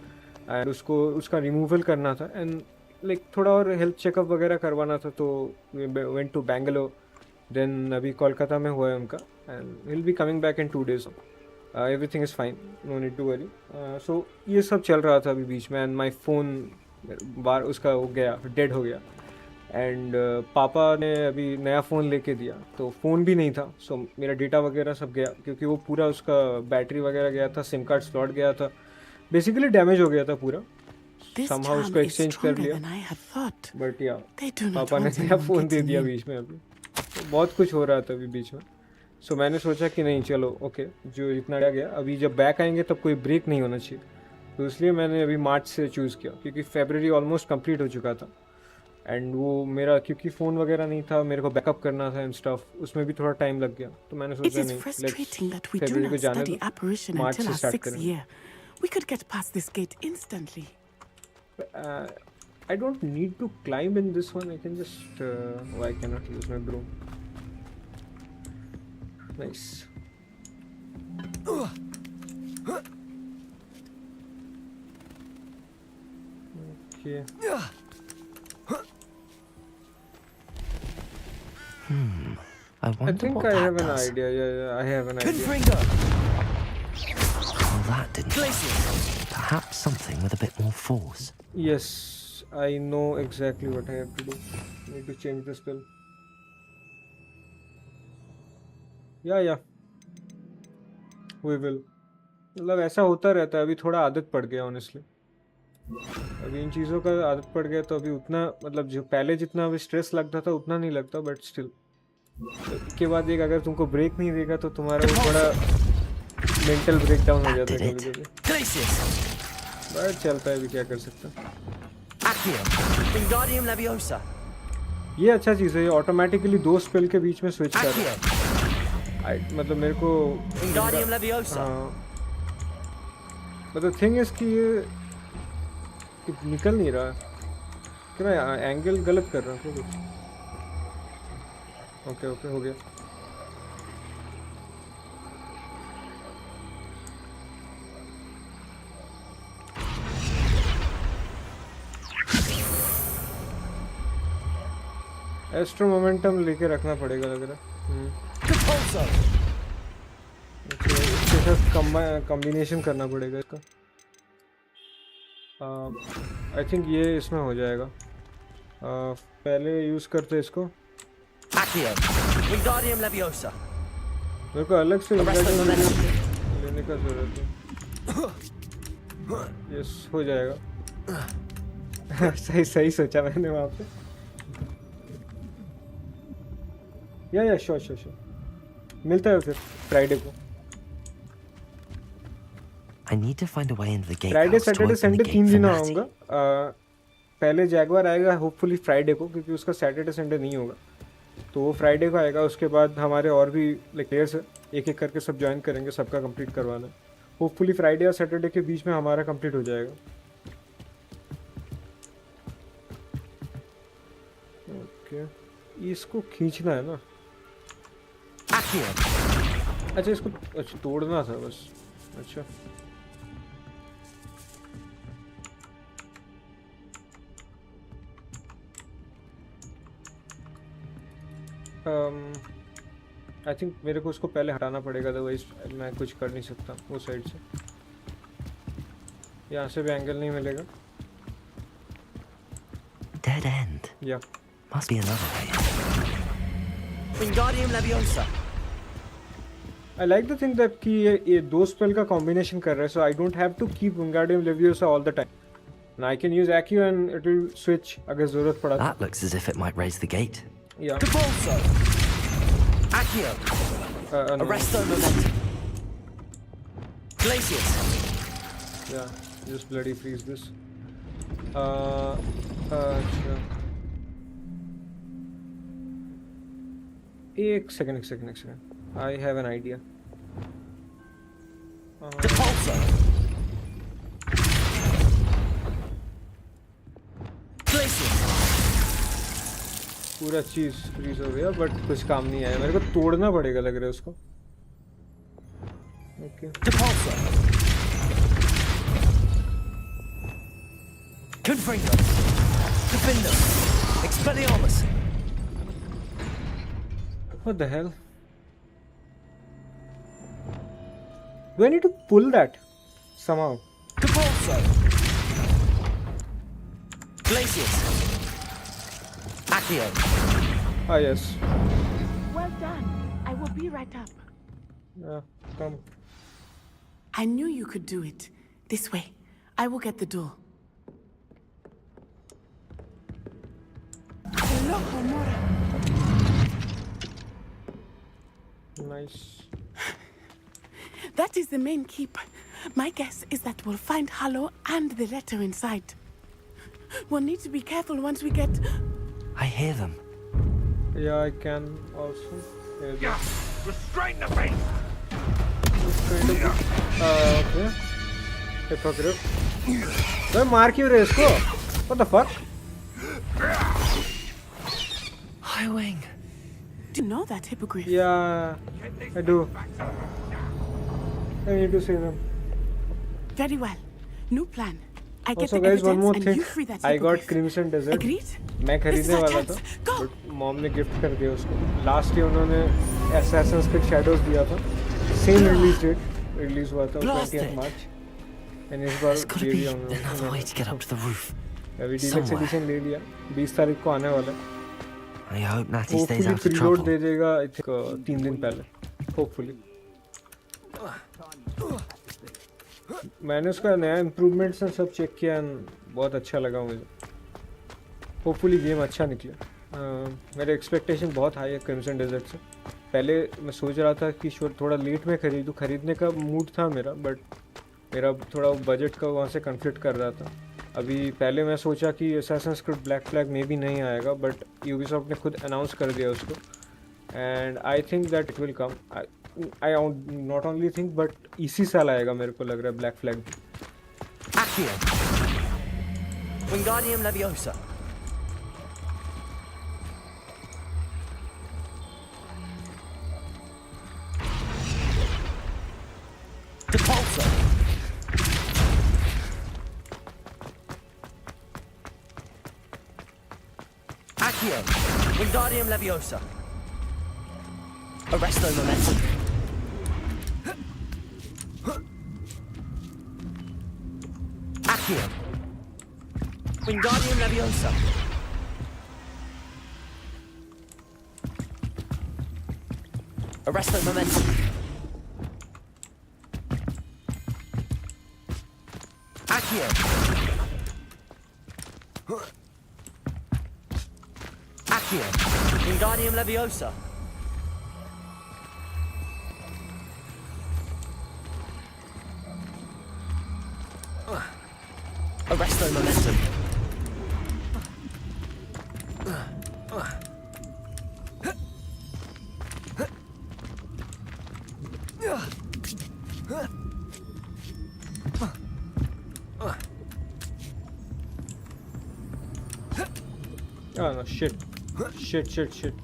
and उसको उसका removal करना था and like थोड़ा और health checkup वगैरह करवाना था तो we went to Bangalore. Then अभी कोलकाता में हुआ है उनका and he'll be coming back in 2 days. Everything is fine, no need to worry. So ये सब चल रहा था अभी बीच में and my phone बार उसका हो गया dead हो गया and पापा ने अभी नया फ़ोन लेके दिया तो फ़ोन भी नहीं था so मेरा डेटा वगैरह सब गया क्योंकि वो पूरा उसका बैटरी वगैरह गया था, सिम कार्ड स्लॉट गया था, बेसिकली डैमेज हो गया था पूरा. somehow उसको एक्सचेंज कर लिया बट या पापा ने नया फ़ोन दे दिया बीच में अभी. तो बहुत कुछ हो रहा था अभी बीच में. सो मैंने सोचा कि नहीं चलो ओके जो इतना गया अभी जब बैक आएंगे तब कोई ब्रेक नहीं होना चाहिए तो इसलिए मैंने अभी मार्च से चूज़ किया क्योंकि फरवरी ऑलमोस्ट कंप्लीट हो चुका था एंड वो मेरा क्योंकि फ़ोन वगैरह नहीं था मेरे को बैकअप करना था एंड स्टफ उसमें भी थोड़ा टाइम लग गया तो मैंने सोचा नहीं फरवरी को जाने दो मार्च से स्टार्ट करेंगे. I don't need to climb in this one. I can just why cannot use my broom? Nice. Okay. I think I have an idea. Yeah, I have an idea. Well, that didn't. Perhaps something with a bit more force. Yes. I know exactly what I have to do. I need to change the spell. Yeah. We will. मतलब ऐसा होता रहता है अभी थोड़ा आदत पड़ गया ऑनेस्टली. अभी इन चीज़ों का आदत पड़ गया तो अभी उतना मतलब जो पहले जितना अभी स्ट्रेस लगता था उतना नहीं लगता बट स्टिल के बाद एक अगर तुमको ब्रेक नहीं देगा तो तुम्हारा वो थोड़ा मेंटल ब्रेकडाउन हो जाता है कभी-कभी. बट चलता है अभी क्या कर सकते हैं. ये अच्छा चीज़ है ये ऑटोमेटिकली 2 स्पेल के बीच में स्विच कर रहा है. मतलब मेरे को मतलब थिंग इज कि ये निकल नहीं रहा कि मैं एंगल गलत कर रहा हूँ. ओके हो गया. एस्ट्रो मोमेंटम लेके रखना पड़ेगा लग रहा है. इसके साथ कॉम्बिनेशन करना पड़ेगा इसका. आई थिंक ये इसमें हो जाएगा. पहले यूज़ करते इसको Accio. Wingardium Leviosa. मेरे को अलग से Wingardium लेने का जरूरत है। यस हो जाएगा। सही सोचा मैंने वहाँ पे। या श्योर मिलता है फिर फ्राइडे को। I need to find a way into the gatehouse. Friday to Saturday open the Sunday gate 3 for दिन Natty. आऊँगा। पहले जैगवार आएगा होपफुली फ्राइडे को, क्योंकि उसका सैटरडे संडे नहीं होगा, तो वो फ्राइडे को आएगा। उसके बाद हमारे और भी लाइक प्लेयर्स एक एक करके सब ज्वाइन करेंगे, सबका कंप्लीट करवाना है। होपफुली फ्राइडे या सैटरडे के बीच में हमारा कंप्लीट हो जाएगा। ओके, इसको खींचना है ना। अच्छा इसको तोड़ना था बस। अच्छा आई थिंक मेरे को उसको पहले हटाना पड़ेगा, अदरवाइज मैं कुछ कर नहीं सकता वो साइड से। यहाँ से भी एंगल नहीं मिलेगा। Dead end. Yeah. Must be another way. Wingardium Leviosa. I like the thing that कि ये दो स्पेल का कॉम्बिनेशन कर रहा है, so I don't have to keep Wingardium Leviosa all the time. And I can use Accio and it will switch अगर ज़रूरत पड़ा। That looks as if it might raise the gate. Yeah. Depulso. Accio. No. Arresto Momentum. Glacius. Yeah, just bloody freeze this. अच्छा एक second I have an idea. Depulso. Glacius. पूरा चीज freeze हो गया but कुछ काम नहीं आया। मेरे को तोड़ना पड़ेगा लग रहा है उसको। Okay Depulso. Confringo. Defendo. Expelliarmus. What the hell? Do I need to pull that somehow? Depulso. Glacius. Accio. Ah yes. Well done. I will be right up. Yeah, come. I knew you could do it. This way. I will get the door. Nice. That is the main keep. My guess is that we'll find Hallow and the letter inside. We'll need to be careful once we get... I hear them. Yeah, I can also hear them. Restrain the beast! Okay. Hypocrite. Why mark you इसको? What the fuck? Highwing. Do you know that hippogriff? Yeah, I do. I need to see them. Very well. New plan. I get Also the guys, one evidence more and thing. you free that I got hippogriff. Crimson Desert. Agreed? मैं This is खरीदने our वाला chance. था, Go! but mom ने gift कर दिया उसको। Last year उन्होंने Assassin's Creed Shadows दिया था। सेम रिलीज डेट रिलीज हुआ था 20th मार्च। एंड इस बार There's gotta दे be दिया another way to get up to the roof. अभी डीलक्स Somewhere. एडिशन ले लिया। 20 तारीख को आने वाला है। I hope Natty stays hopefully out of preload trouble. दे देगा आई थिंक 3 दिन पहले। होपफुली मैंने उसका नया इम्प्रूवमेंट्स सब चेक किया एंड बहुत अच्छा लगा मुझे। होपफुली गेम अच्छा निकले। मेरे एक्सपेक्टेशन बहुत हाई है क्रिम्सन डेजर्ट से। पहले मैं सोच रहा था कि थोड़ा लेट में खरीदूँ, खरीदने का मूड था मेरा, बट मेरा थोड़ा बजट का वहाँ से कन्फ्लिक्ट कर रहा था। अभी पहले मैं सोचा कि असैसिन्स क्रीड ब्लैक फ्लैग में भी नहीं आएगा, बट यूबीसॉफ्ट ने खुद अनाउंस कर दिया उसको and I think that it will come. I not only think but इसी साल आएगा मेरे को लग रहा है black flag. Accio. Wingardium Leviosa. Depulso. Accio. Wingardium Leviosa. Arresto Momentum. Accio. Wingardium Leviosa. Arresto momentum. Accio. Accio. Wingardium Leviosa. Arresto momentum. Oh no, shit. Shit.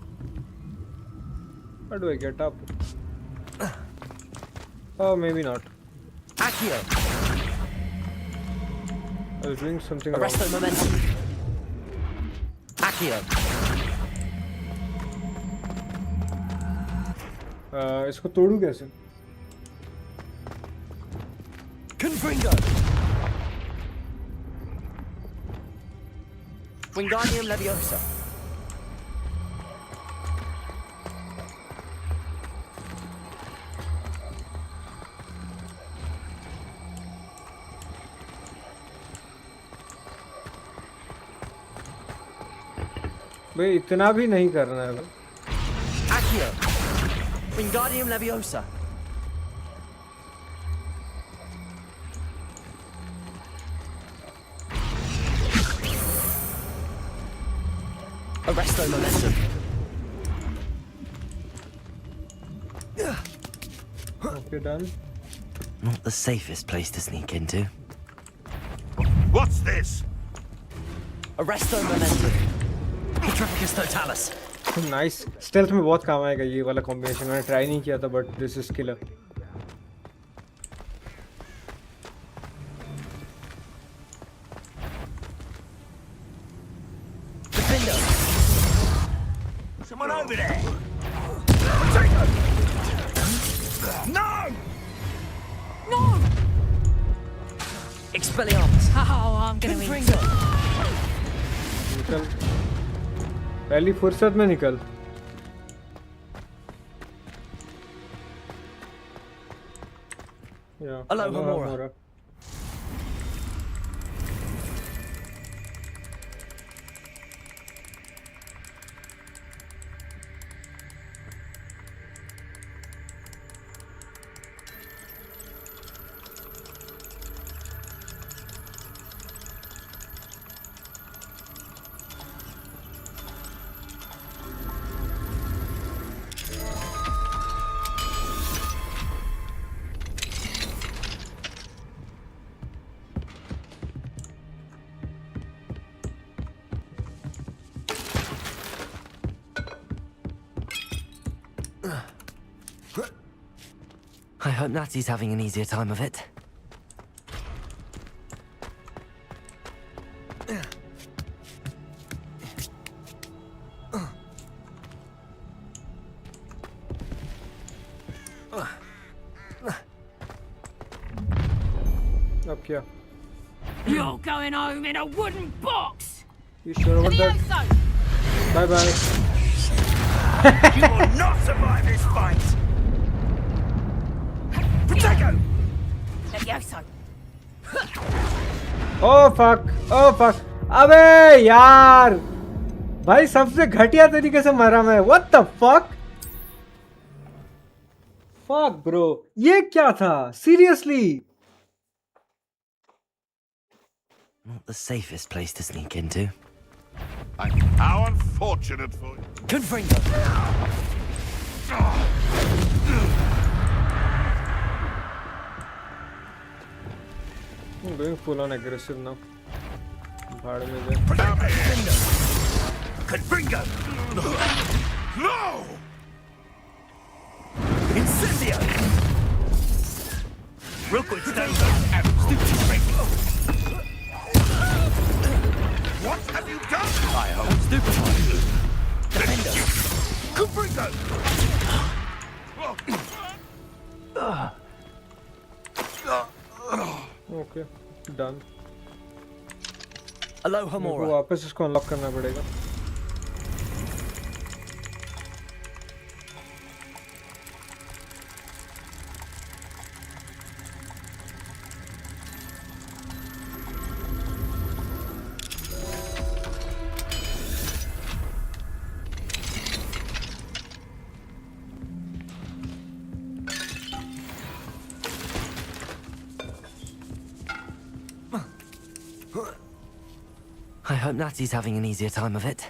How do I get up? Oh, maybe not. Accio. I was doing something wrong. Arresto momentum. Accio. इसको तोड़ू कैसे? Confringo. Wingardium Leviosa. भाई इतना भी नहीं करना है। Accio. Wingardium Leviosa. Arresto momentum. Okay, done. Not the safest place to sneak into. What's this? Arresto momentum. Petrificus totalis. Nice. Stealth में बहुत काम आएगा ये वाला combination. मैंने try नहीं किया था, but this is killer. Someone over there! No! No! Expelliarmus. Oh, I'm gonna win. निकल. पहली फुर्सत में निकल. Yeah. Alohomora. I hope Natty's having an easier time of it. अब क्या? You're going home in a wooden box! You sure about that? Bye bye. You will not survive this fight! Protego! Levioso! Oh fuck! Oh fuck! अबे यार! भाई सबसे घटिया तरीके से मरा मैं. What the fuck? Fuck bro! ये क्या था? Seriously? Not the safest place to sneak into. How unfortunate for you. Confringo. I'm going full on aggressive now. भाड़ में जा. Confringo! No! Incendio! Rookwood stones and stupid trick. What have you done? I hope stupefied. Defender! Confringo! Okay, done. Alohomora. मेरे को वापस इसको unlock करना पड़ेगा. hope Natty's having an easier time of it.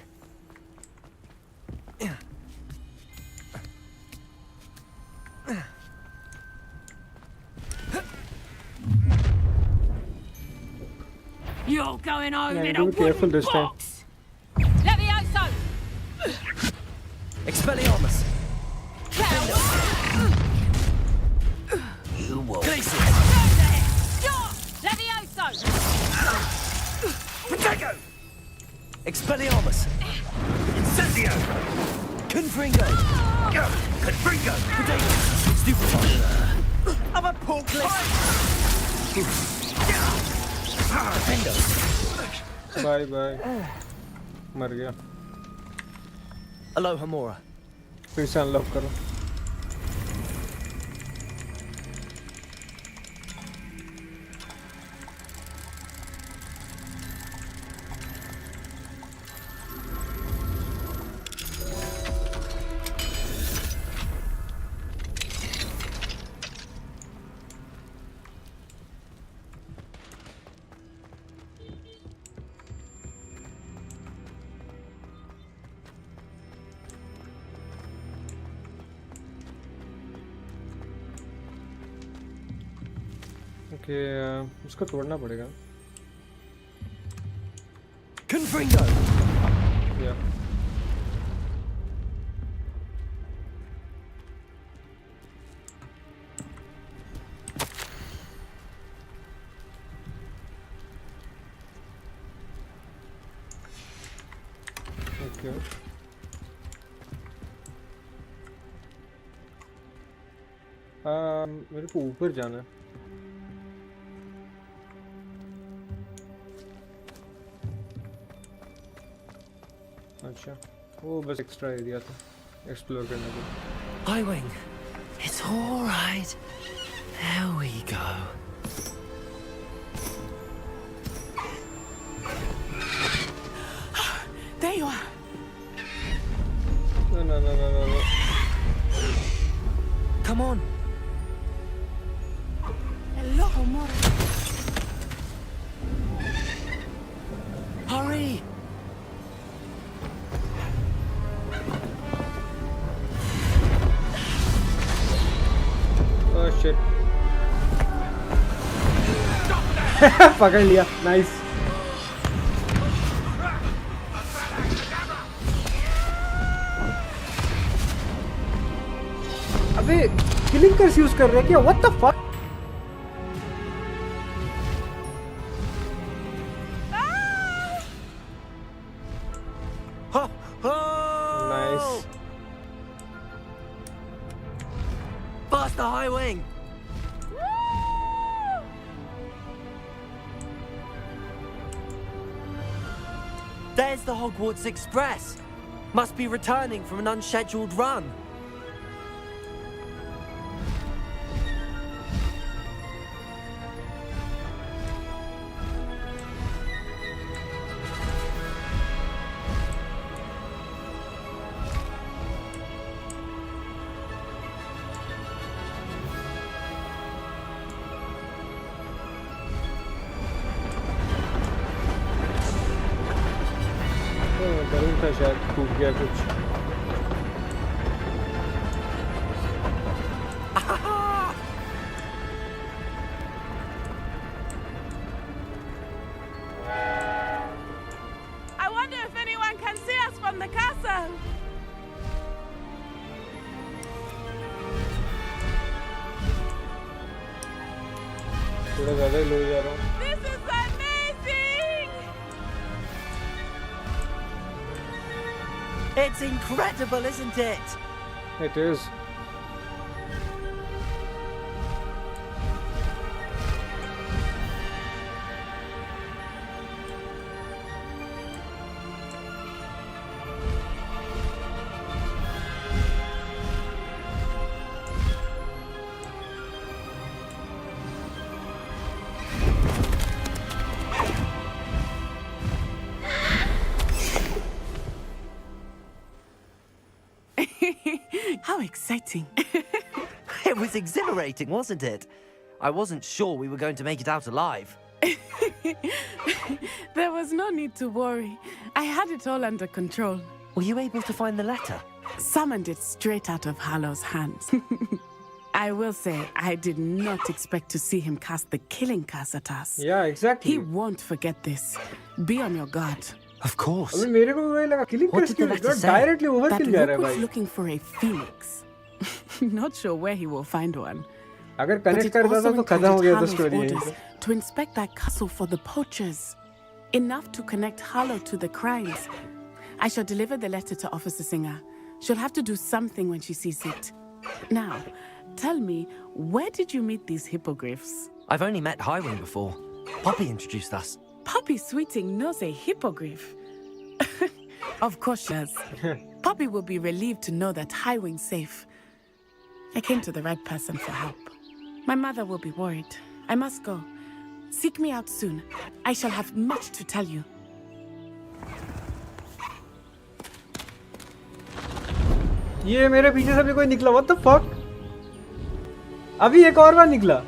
You're going home Yeah, in do a be careful wooden this time. box! Levioso! Expelliarmus! You won't. Stop! Levioso! Protego! Expelliarmus! Incendio! Confringo! Confringo! Protego! Stupefy! I'm a porkless! Bye bye मर गया Aloha Mora. फिर से unlock करो okay उसको तोड़ना पड़ेगा Confringo! या okay मेरे को ऊपर जाना है अच्छा वो बस एक्स्ट्रा एरिया था एक्सप्लोर करने के लिए Highwing, it's all right. There we go. There you are. No. Come on. Hello, Mora. Hurry! Oh shit. पकड़ लिया नाइस अबे किलिंग कर्स यूज कर रहे हैं क्या what the fuck nice Faster, Highwing! There's the Hogwarts Express. Must be returning from an unscheduled run. Balloon था शायद टूट गया कुछ I wonder if anyone can see us from the castle. थोड़ा ज़्यादा ही लो जा रहा हूँ This is amazing! It's incredible, isn't it? It is. How exciting. It was exhilarating, wasn't it? I wasn't sure we were going to make it out alive. There was no need to worry. I had it all under control. Were you able to find the letter? Summoned it straight out of Hallow's hands. I will say, I did not expect to see him cast the killing curse at us. Yeah, exactly. He won't forget this. Be on your guard. Of course. अबे मेरे को वही लगा killing curse क्यों not directly That overkill जा रहा है Rook was भाई. looking for a phoenix. Not sure where he will find one. अगर But connect it करता also था तो खत्म हो included गया था Harlow's story यहीं orders पे. to inspect that castle for the poachers. Enough to connect Harlow to the crimes. I shall deliver the letter to Officer Singer. She'll have to do something when she sees it. Now, tell me, where did you meet these hippogriffs? I've only met Highwing before. Poppy introduced us. Poppy Sweeting knows a hippogriff. Of course she does. Poppy will be relieved to know that Highwing's safe. I came to the right person for help. My mother will be worried. I must go. Seek me out soon. I shall have much to tell you. ये मेरे पीछे से भी कोई निकला. What the fuck? अभी एक और बार निकला.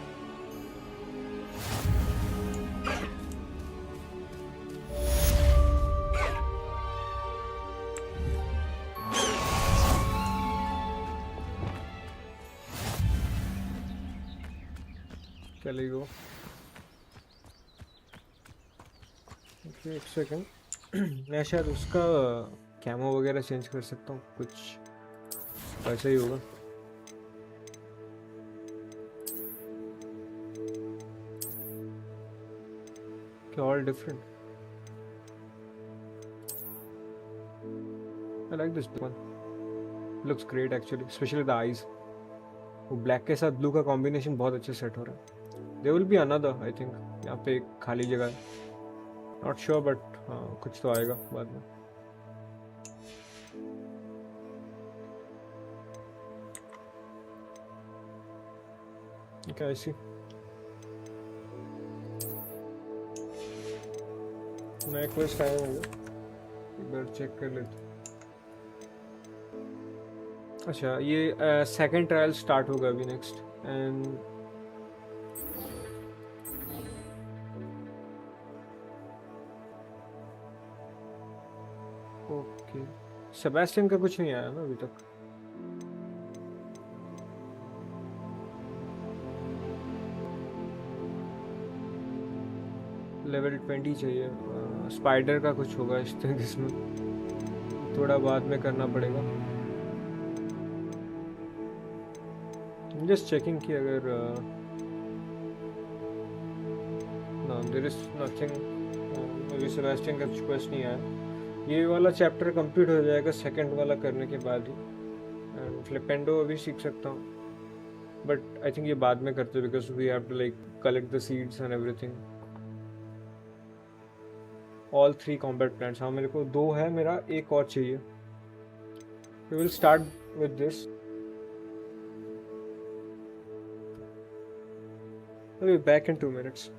चले गो. एक सेकंड. मैं शायद उसका कैमो वगैरह चेंज कर सकता हूँ. कुछ ऐसा ही होगा. क्या all different. I like this one. Looks great actually, especially the eyes. वो ब्लैक के साथ ब्लू का कॉम्बिनेशन बहुत अच्छे सेट हो रहा है. There will be another, I think. यहाँ पे एक खाली जगह है. Not sure, but कुछ तो आएगा बाद में. Okay, I see. नया क्वेस्ट आया होगा. एक बार चेक कर लेते. अच्छा, ये सेकंड ट्रायल स्टार्ट होगा अभी नेक्स्ट. एंड ओके, सेबेस्टियन का कुछ नहीं आया ना अभी तक. लेवल 20 चाहिए. स्पाइडर का कुछ होगा इस तरह. इसमें थोड़ा बाद में करना पड़ेगा. जस्ट चेकिंग कि अगर ना देयर इज नथिंग. अभी सेबेस्टियन का कुछ क्वेस्ट नहीं आया. ये वाला चैप्टर कंप्लीट हो जाएगा सेकंड वाला करने के बाद ही. एंड फ्लिपेंडो अभी सीख सकता हूँ, बट आई थिंक ये बाद में करते because we have to like collect the seeds and everything. All 3 combat plants. हाँ, मेरे को 2 है. मेरा एक और चाहिए. We will start with this. I'll be back in 2 minutes.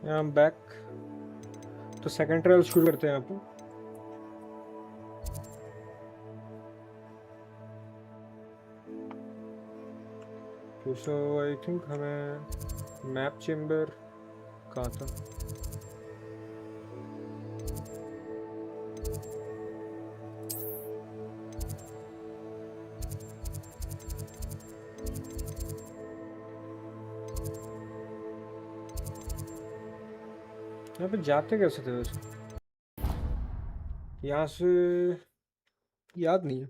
I'm back. तो सेकंड ट्रायल शुरू करते हैं यहाँ पे. So I think हमें मैप चेम्बर कहाँ था? यहाँ पे जाते कैसे थे वैसे? यहाँ से याद नहीं है.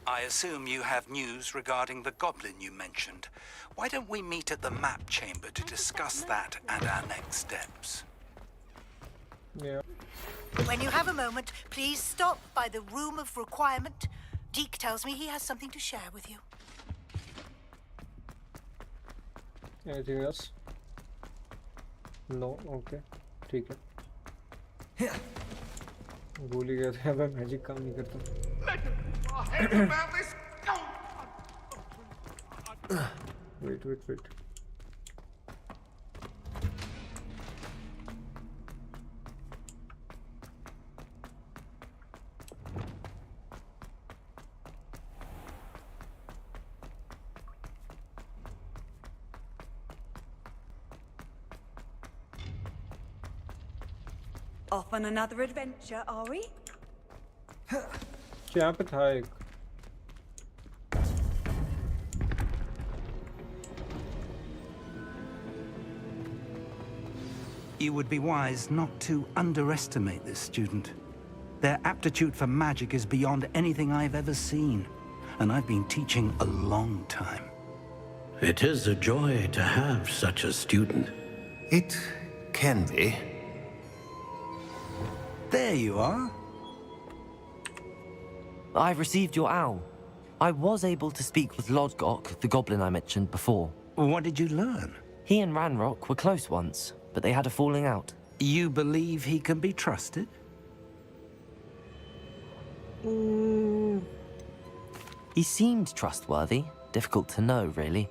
I assume you have news regarding the goblin you mentioned. Why don't we meet at the map chamber to discuss that and our next steps? Yeah. When you have a moment, please stop by the room of requirement. Deke tells me he has something to share with you. Anything else? No. Okay. ठीक है. भूल ही गया था मैं magic काम नहीं करता. Wait. Off on another adventure, are we? यहाँ पे था एक. You would be wise not to underestimate this student. Their aptitude for magic is beyond anything I've ever seen, and I've been teaching a long time. It is a joy to have such a student. It can be. There you are. I've received your owl. I was able to speak with Lodgok, the goblin I mentioned before. What did you learn? He and Ranrock were close once, but they had a falling out. You believe he can be trusted? He seemed trustworthy. Difficult to know, really.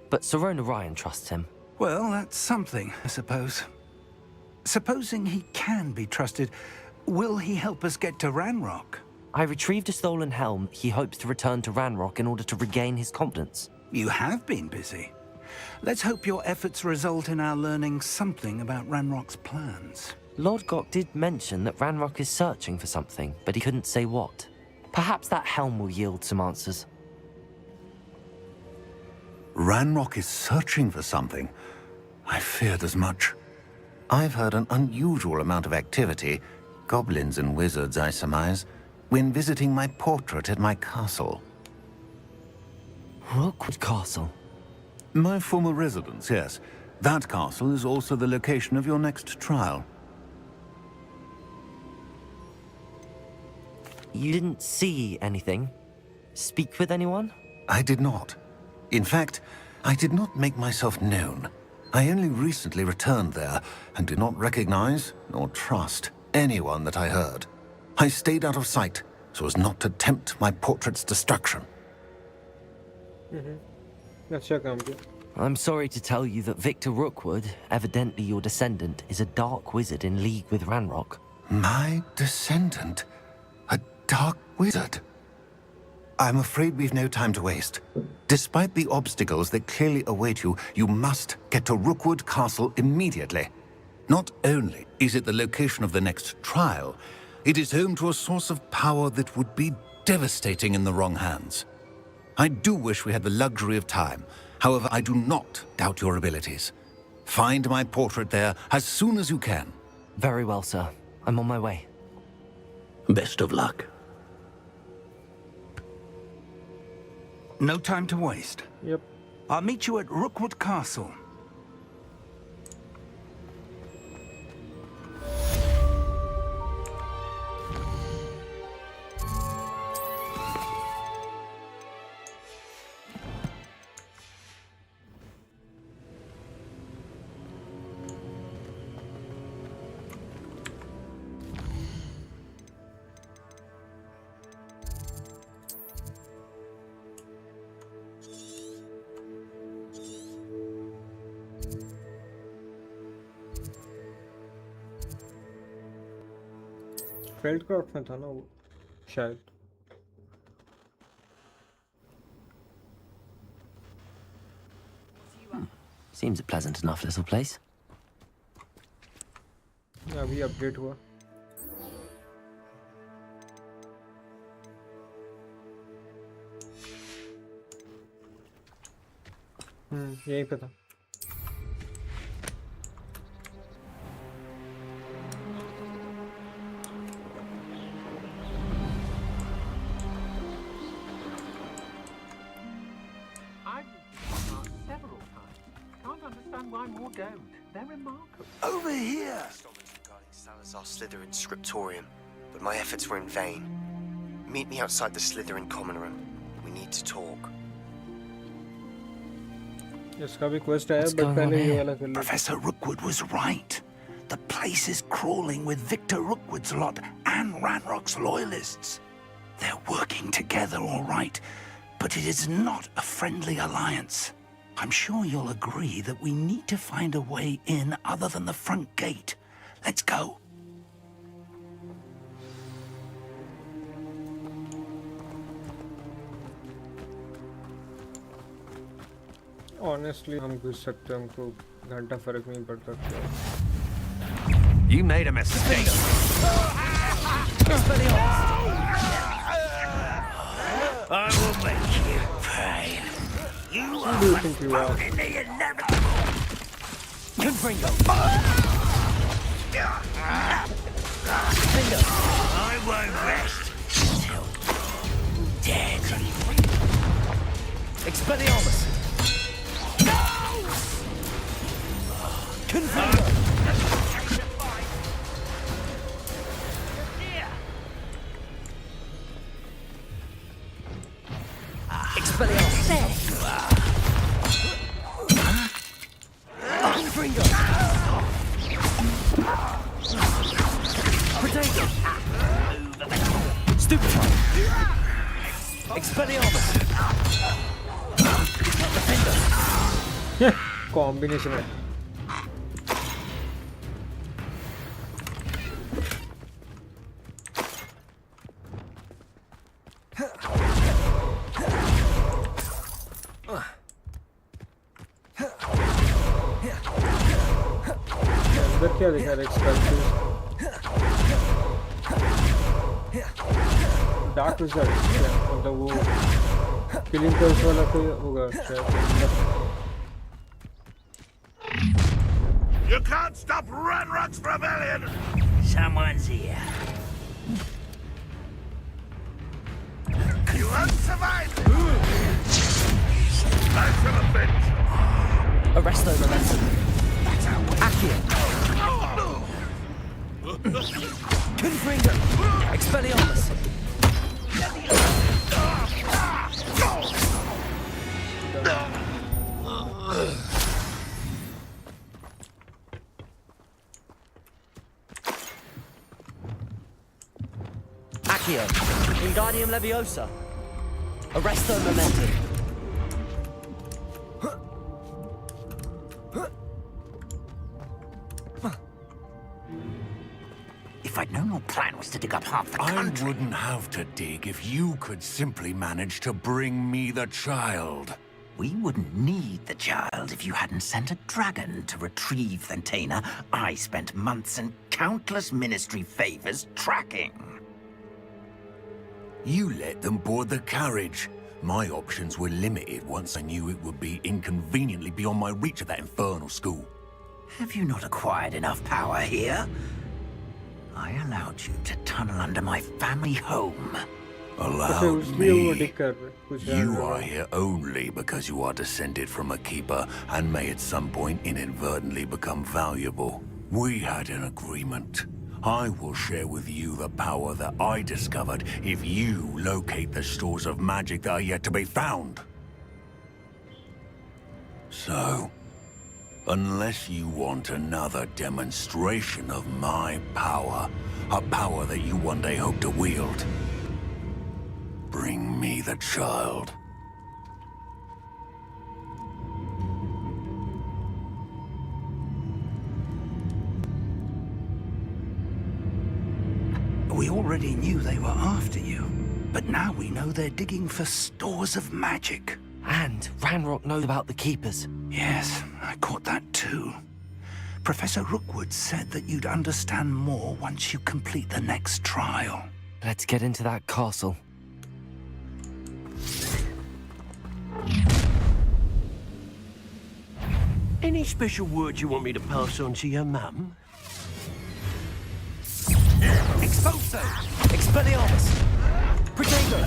But Sirona Ryan trusts him. Well, that's something, I suppose. Supposing he can be trusted, will he help us get to Ranrock? I retrieved a stolen helm he hopes to return to Ranrock in order to regain his confidence. You have been busy. Let's hope your efforts result in our learning something about Ranrock's plans. Lord Gok did mention that Ranrock is searching for something, but he couldn't say what. Perhaps that helm will yield some answers. Ranrock is searching for something. I feared as much. I've heard an unusual amount of activity, goblins and wizards, I surmise, when visiting my portrait at my castle. Rookwood Castle? My former residence, yes. That castle is also the location of your next trial. You didn't see anything? Speak with anyone? I did not. In fact, I did not make myself known. I only recently returned there and did not recognize nor trust anyone that I heard. I stayed out of sight so as not to tempt my portrait's destruction. I'm sorry to tell you that Victor Rookwood, evidently your descendant, is a dark wizard in league with Ranrock. My descendant? A dark wizard? I'm afraid we've no time to waste. Despite the obstacles that clearly await you, you must get to Rookwood Castle immediately. Not only is it the location of the next trial, it is home to a source of power that would be devastating in the wrong hands. I do wish we had the luxury of time. However, I do not doubt your abilities. Find my portrait there as soon as you can. Very well, sir. I'm on my way. Best of luck. No time to waste. Yep. I'll meet you at Rookwood Castle. फेल्डक्राफ्ट में था ना वो शायद. Seems a pleasant enough little place. अभी update हुआ. यहीं पे था. Over here! Regarding Salazar Slytherin scriptorium, but my efforts were in vain. Meet me outside the Slytherin common room. We need to talk. इसका भी quest आया, but पहले ये वाला कर ले. Professor Rookwood was right. The place is crawling with Victor Rookwood's lot and Ranrock's loyalists. They're working together, all right, but it is not a friendly alliance. I'm sure you'll agree that we need to find a way in other than the front gate. Let's go. Honestly, हम घुस सकते हैं, हमको घंटा फर्क नहीं पड़ता. You made a mistake. I will make you pay. You are do you think you are? in the inevitable. Confringo. I won't rest till dead. Expelliarmus. Confringo. Expelliarmus. Confringo. Potato. Stupefy. Expelliarmus. Defender. Combination है. अंदर क्या दिखा रहा है? Expensive dark wizard, मतलब वो killing कर्स वाला कोई होगा शायद. You can't stop Ranrock's rebellion! Someone's here. You won't survive! Special adventure! Arresto momentum. Accio. Confringo. Expelliarmus. Accio. Wingardium Leviosa. Arresto momentum. If I'd known your plan was to dig up half the country... I wouldn't have to dig if you could simply manage to bring me the child. We wouldn't need the child if you hadn't sent a dragon to retrieve Thentana. I spent months and countless ministry favors tracking. You let them board the carriage. My options were limited once I knew it would be inconveniently beyond my reach at that infernal school. Have you not acquired enough power here? I allowed you to tunnel under my family home. Allowed me? You are here only because you are descended from a keeper and may at some point inadvertently become valuable. We had an agreement. I will share with you the power that I discovered if you locate the stores of magic that are yet to be found. So, unless you want another demonstration of my power, a power that you one day hope to wield, bring me the child. We already knew they were after you. But now we know they're digging for stores of magic. And Ranrock knows about the Keepers. Yes, I caught that too. Professor Rookwood said that you'd understand more once you complete the next trial. Let's get into that castle. Any special words you want me to pass on to your mum? Expulso! Expelliarmus! Protego!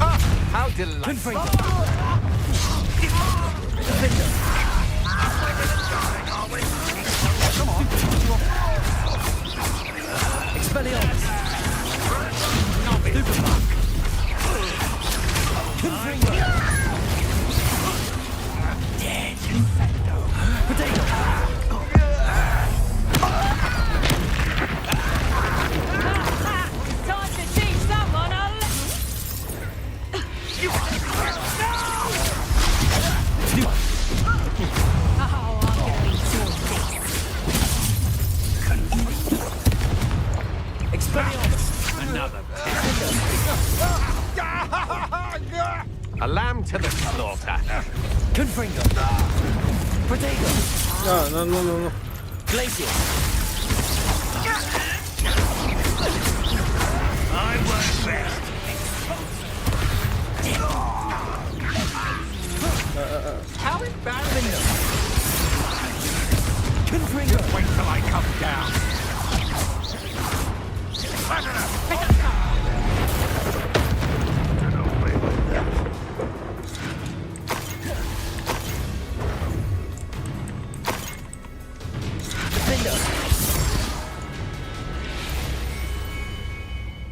Ah, how delightful! Confringo! Expelliarmus! Supermark! Confringo! Dead! Potato! Time to teach someone a Another. A lamb to the slaughter. Confringo! Potato! No. Glacier! I won't rest. How embarrassing! Confringo! Wait till I come down.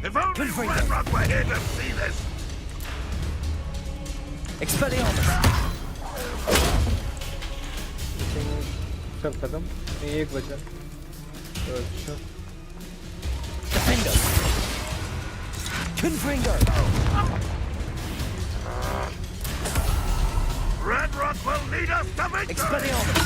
If only Ranrock were here to see this! Expelliarmus! सब खत्म एक बचा अच्छा Defender! Confringo! Ranrock will lead us to victory! Expelliarmus!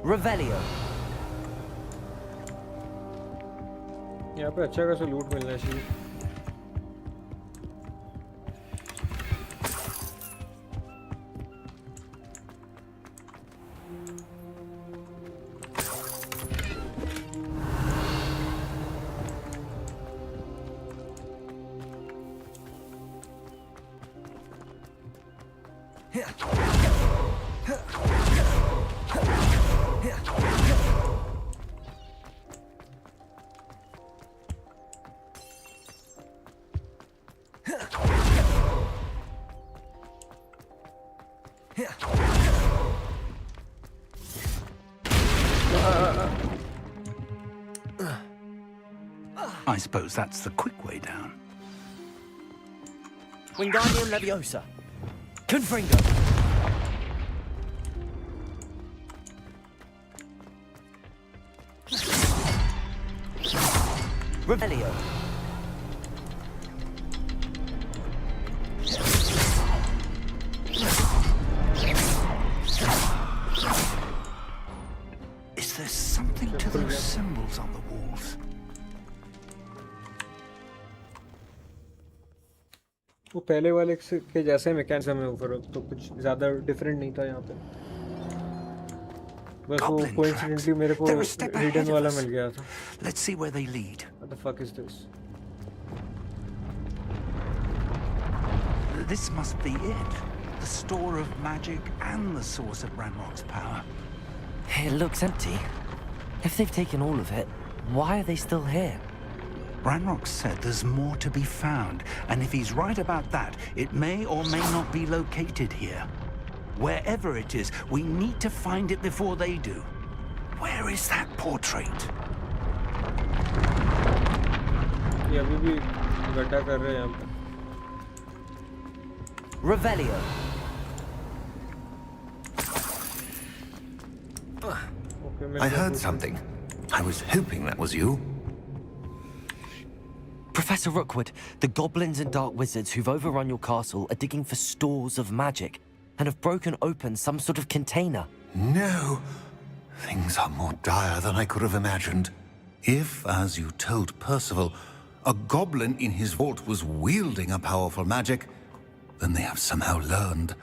Revelio. यहाँ पे अच्छा खासा लूट मिलना चाहिए I suppose that's the quick way down. Wingardium Leviosa. Confringo. Revelio. Is there something to those symbols on the walls? वो पहले वाले के जैसे मैकेनिज्म है ओवरऑल तो कुछ ज़्यादा डिफरेंट नहीं था यहाँ पे बस वो कोइंसिडेंटली मेरे को हिडन वाला मिल गया था Let's see where they lead. What the fuck is this? This must be it. The store of magic and the source of Ranrock's power. It looks empty. If they've taken all of it, why are they still here? Ranrock said there's more to be found, and if he's right about that, it may or may not be located here. Wherever it is, we need to find it before they do. Where is that portrait? ये अभी भी गड्ढा कर रहे हैं यहाँ पे Revelio. Okay, I heard something. I was hoping that was you. Professor Rookwood, the goblins and dark wizards who've overrun your castle are digging for stores of magic and have broken open some sort of container. No. Things are more dire than I could have imagined. If, as you told Percival, a goblin in his vault was wielding a powerful magic, then they have somehow learned.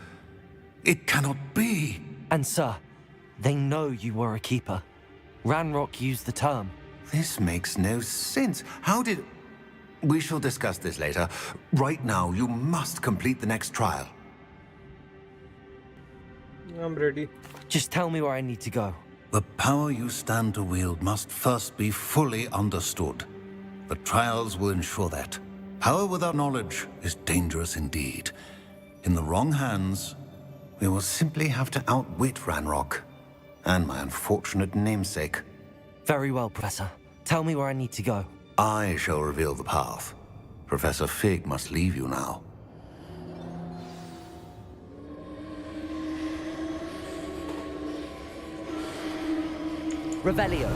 It cannot be. And sir, they know you were a keeper. Ranrock used the term. This makes no sense. How did... We shall discuss this later. Right now, you must complete the next trial. I'm ready. Just tell me where I need to go. The power you stand to wield must first be fully understood. The trials will ensure that. Power without knowledge is dangerous indeed. In the wrong hands, we will simply have to outwit Ranrock and my unfortunate namesake. Very well, Professor. Tell me where I need to go. I shall reveal the path. Professor Fig must leave you now. Revelio.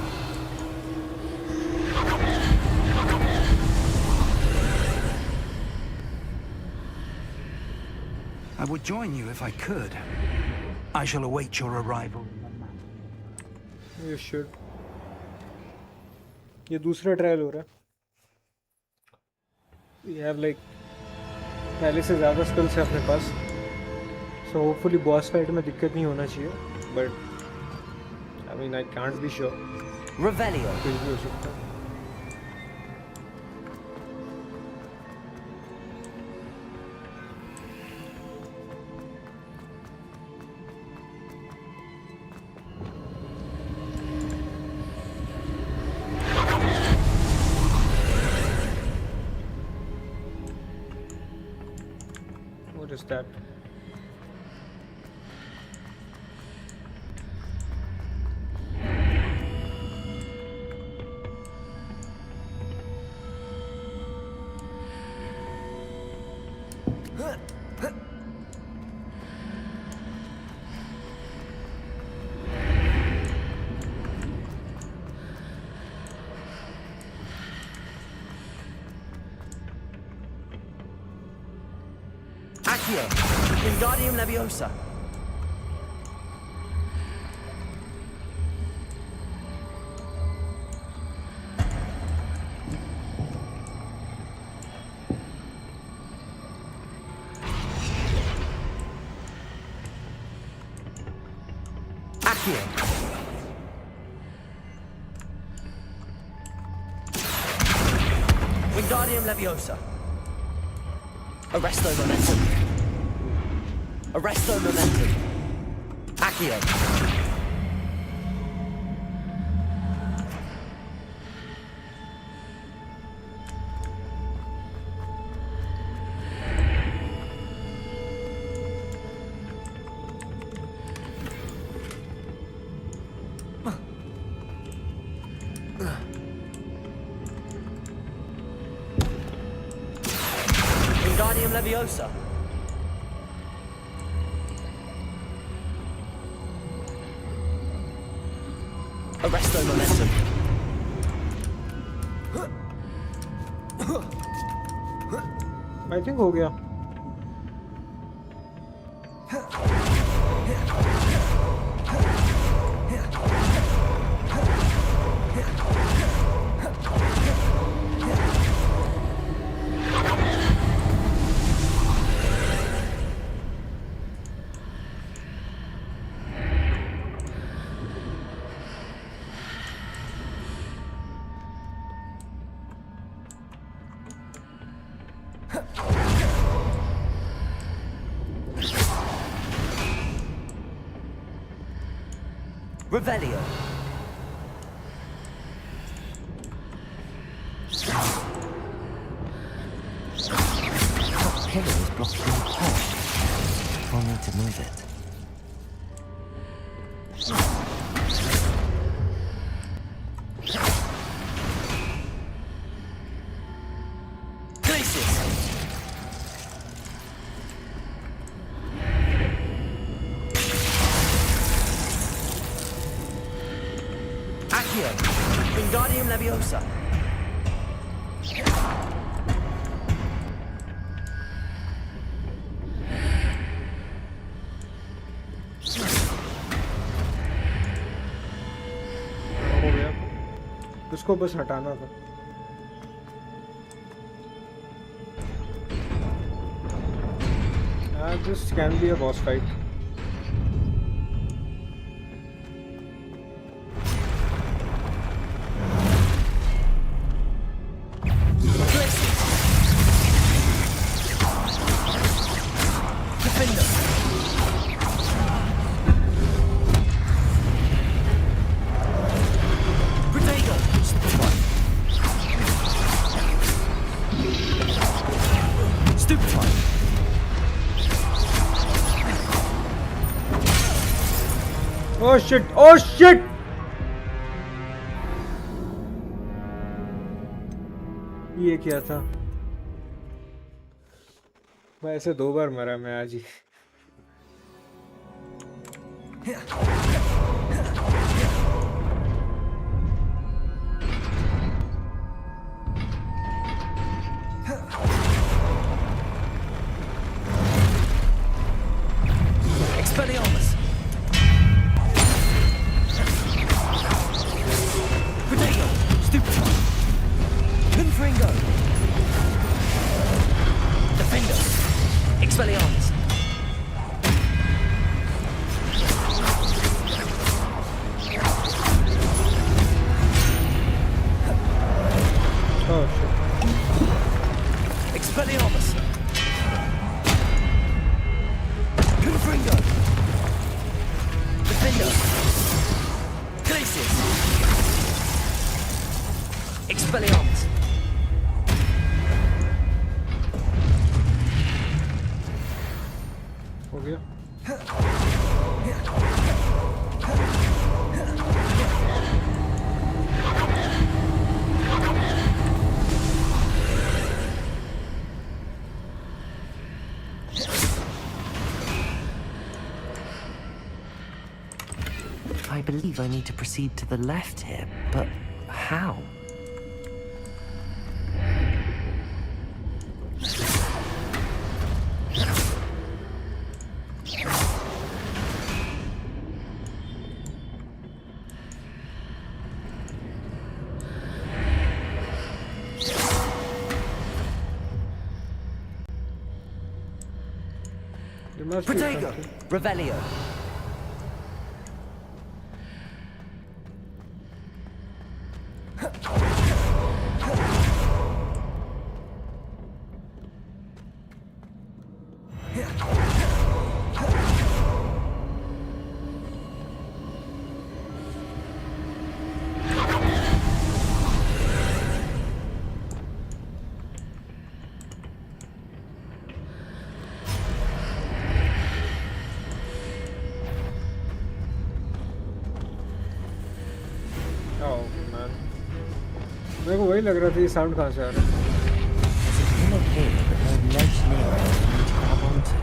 I would join you if I could. I shall await your arrival. You should. ये दूसरा trial हो रहा है. We have like पहले से ज़्यादा skills है अपने पास. So hopefully boss fight में दिक्कत नहीं होना चाहिए. But I mean I can't be sure. Revelio. कुछ भी हो सकता है. What is that? Accio. Wingardium Leviosa. Accio. Wingardium Leviosa. Arresto Momentum. Arresto Momentum. Accio. Wingardium Leviosa. Arresto Momentum. I think हो गया. Revelio. That pillar is blocking the path. I'll need to move it. Glacis. Accio! Wingardium Leviosa! हो गया उसको बस हटाना था this can be a boss fight Oh shit! Oh shit! ये क्या था? मैं ऐसे 2 बार मरा मैं आज ही। Expelliarmus! Protego! Stupefy! Confringo! Defender! Expelliarmus! Oh shit! Expelliarmus! Confringo! Defender! Glacius! Expelliarmus! हो गया I believe I need to proceed to the left here, but how? There must be Protego! something. Revelio! Oh man, मेरे को वही लग रहा था ये sound कहाँ से आ रहा है? There's a pillar here, but no ledge near it for me to grab onto.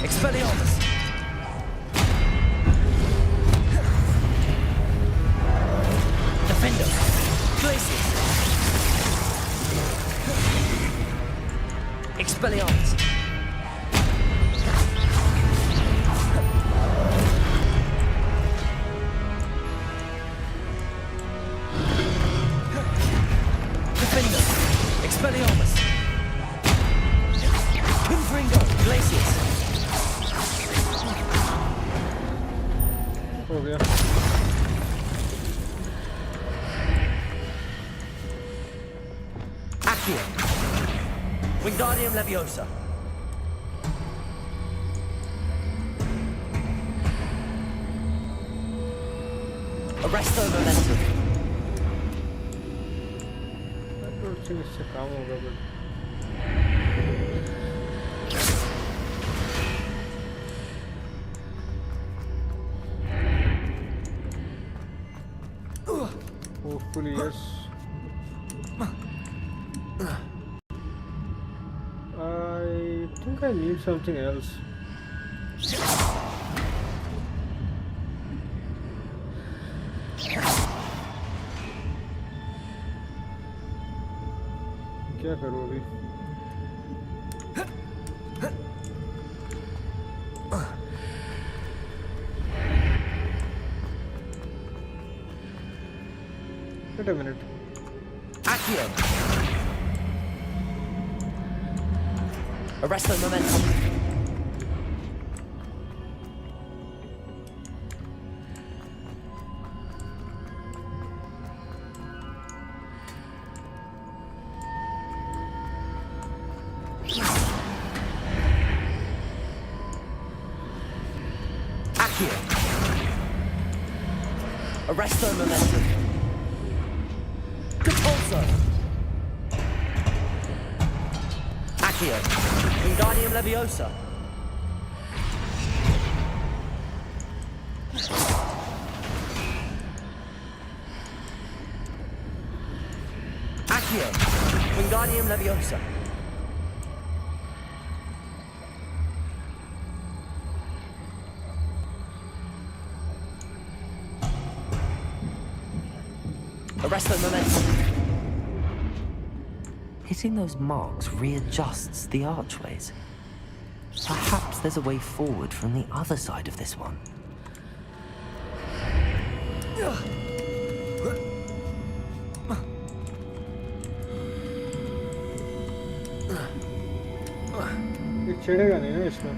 Expelliarmus! Defender! Glacius! Expelliarmus! Defender! Expelliarmus! Confringo! Glacius! हो गया Accio! Wingardium Leviosa! Arresto Momentum! I don't think इससे काम होगा but Hopefully, yes. I think I need something else. क्या करूँ अभी? Wait a minute. Accio! Arrest the momentum. Accio! Arrest the momentum. Repulsor! Accio! Wingardium Leviosa! Accio! Wingardium Leviosa! Arrest the momentum. Hitting those marks readjusts the archways. Perhaps there's a way forward from the other side of this one. ये चढ़ेगा नहीं ना इसमें?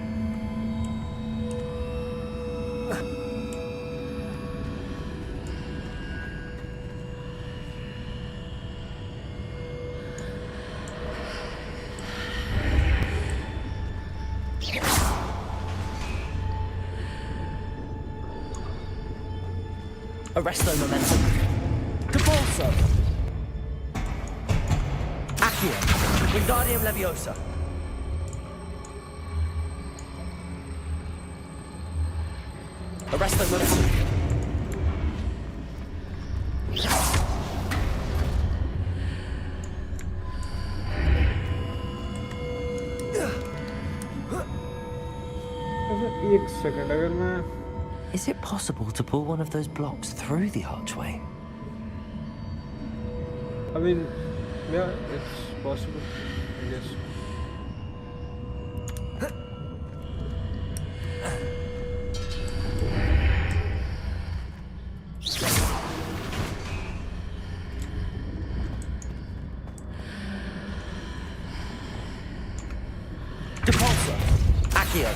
Arrest the momentum. Capulso! Accio! Wingardium Leviosa! Arrest the momentum. एक second अगर मैं Is it possible to pull one of those blocks through the archway? I mean, yeah, it's possible, I guess. Depulso! Accio!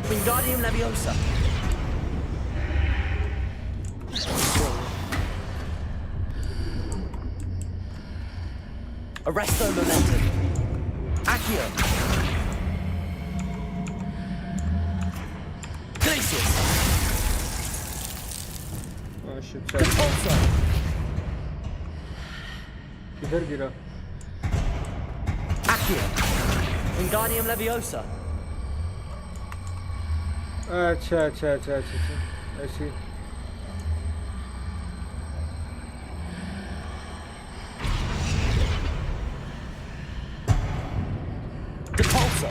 Wingardium Leviosa! Arrest the momentum! Accio! Glacius! Oh shit, Depulso! किधर गिरा? Accio! Wingardium Leviosa! अच्छा अच्छा अच्छा अच्छा अच्छा ऐसी Depulso!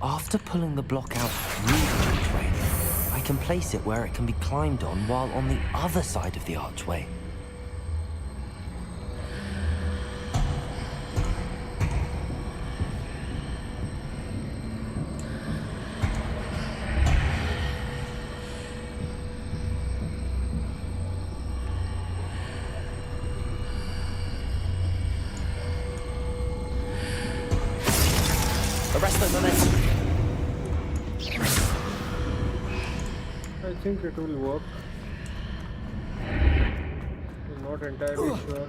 After pulling the block out through the archway, I can place it where it can be climbed on while on the other side of the archway. Arrest the momentum. I think it will work. I'm not entirely sure.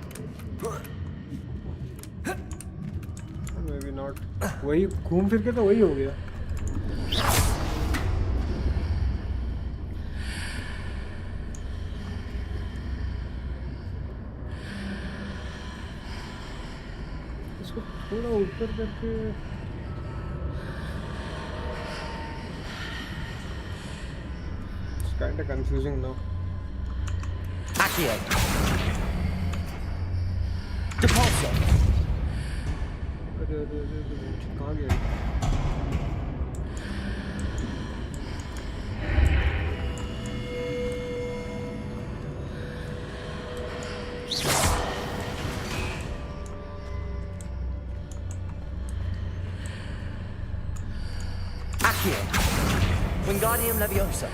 Maybe not. वही घूम फिर के तो वही हो गया. इसको थोड़ा ऊपर करके kind of confusing now. Accio. Depulso. कहाँ गया? Accio. Wingardium Leviosa.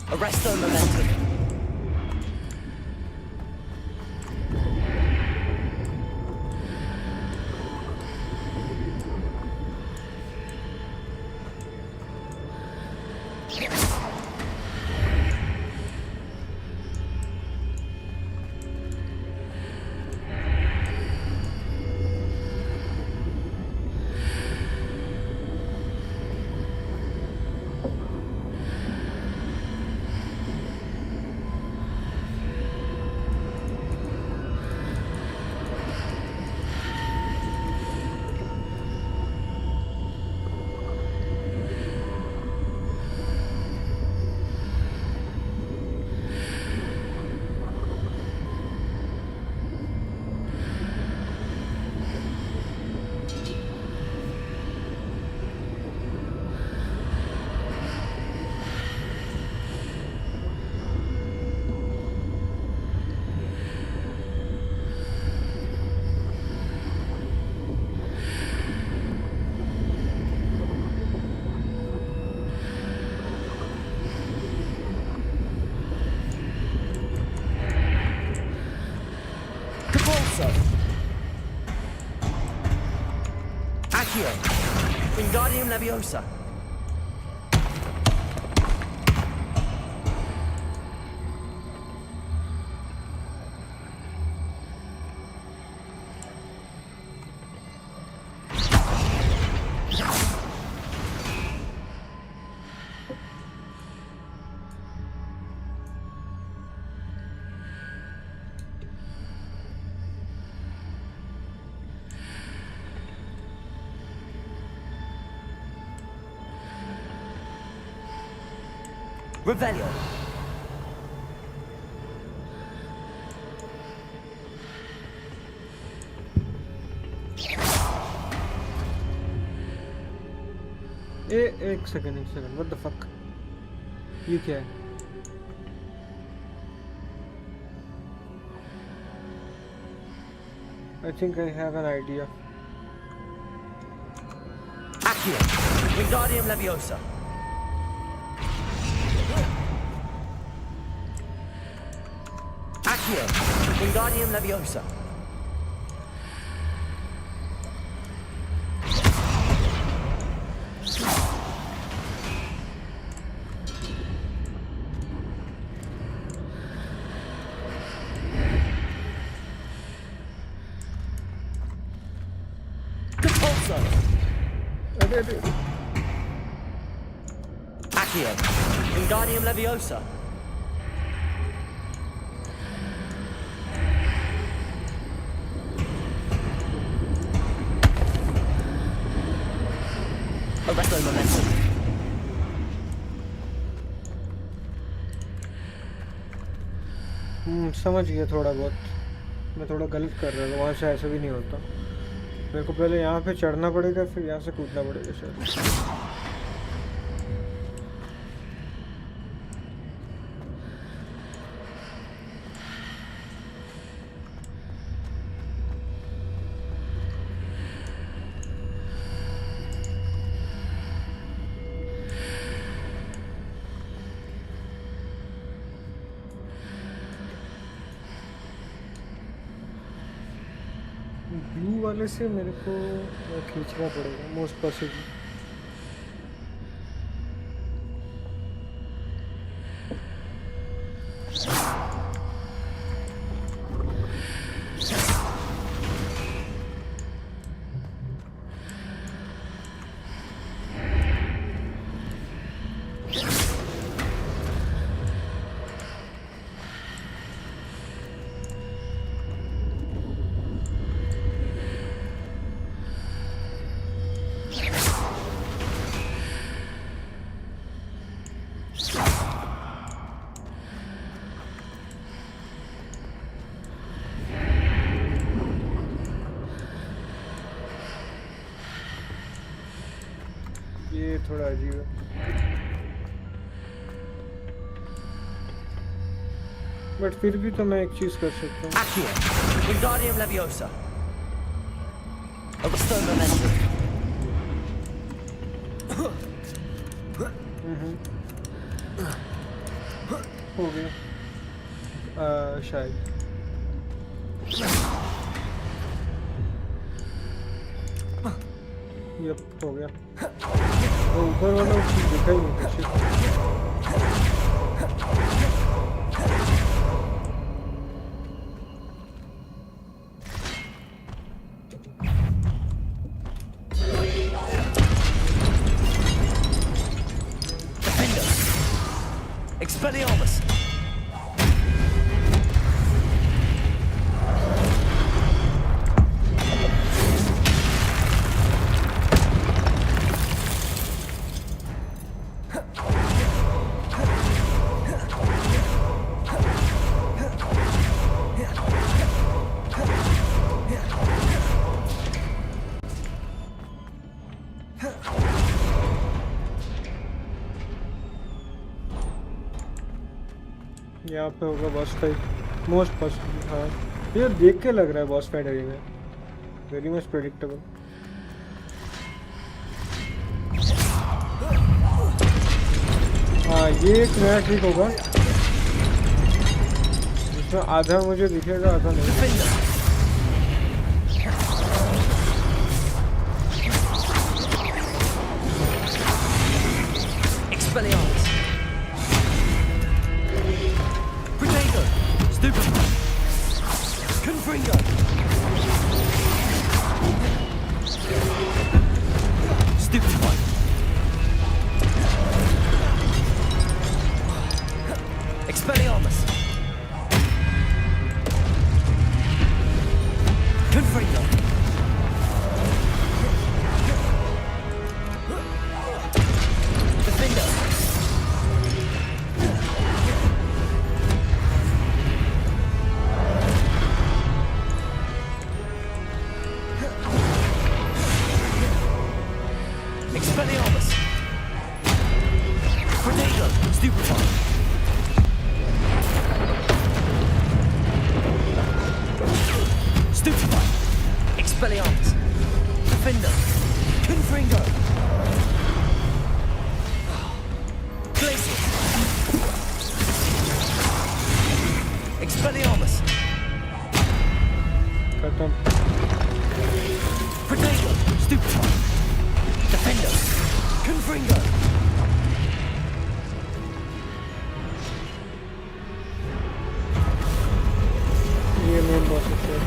Arresto Momentum. Accio. Wingardium Leviosa. Revelio. एक सेकंड व्हाट द फक ये क्या है I think I have an idea. Accio. Wingardium Leviosa. Accio. Wingardium Leviosa. Accio. Wingardium Leviosa. Arresto Momentum. समझ गया थोड़ा बहुत मैं थोड़ा गलत कर रहा था वहाँ से ऐसा भी नहीं होता मेरे को पहले यहाँ पे चढ़ना पड़ेगा फिर यहाँ से कूदना पड़ेगा शायद ब्लू वाले से मेरे को खींचना पड़ेगा मोस्ट पॉसिबल ये थोड़ा अजीब है। बट फिर भी तो मैं एक चीज कर सकता हूँ। Accio, Wingardium Leviosa. Bestow momentum. हो गया शायद। यप हो गया। वो ऊपर वाला चीज दिखा ही नहीं कुछ। Expelliarmus. यहाँ पे होगा बॉस फाइट मोस्ट पॉसिबल। हाँ ये देख के लग रहा है boss fight Arena very much predictable. हाँ ये एक नया ट्रिक होगा जिसमें आधा मुझे दिखेगा आधा नहीं। Expelliarmus. Potato. Stupefy. Confringo. Stupefy. Expelliarmus. Confringo. Defender. Expelliarmus. Potato. Stupefy. Stupefy. Expelliarmus. Defender. Confringo. Glacier. Expelliarmus. खत्म। Potato. Stupefy. Defender. Confringo. ये मेन बॉस है।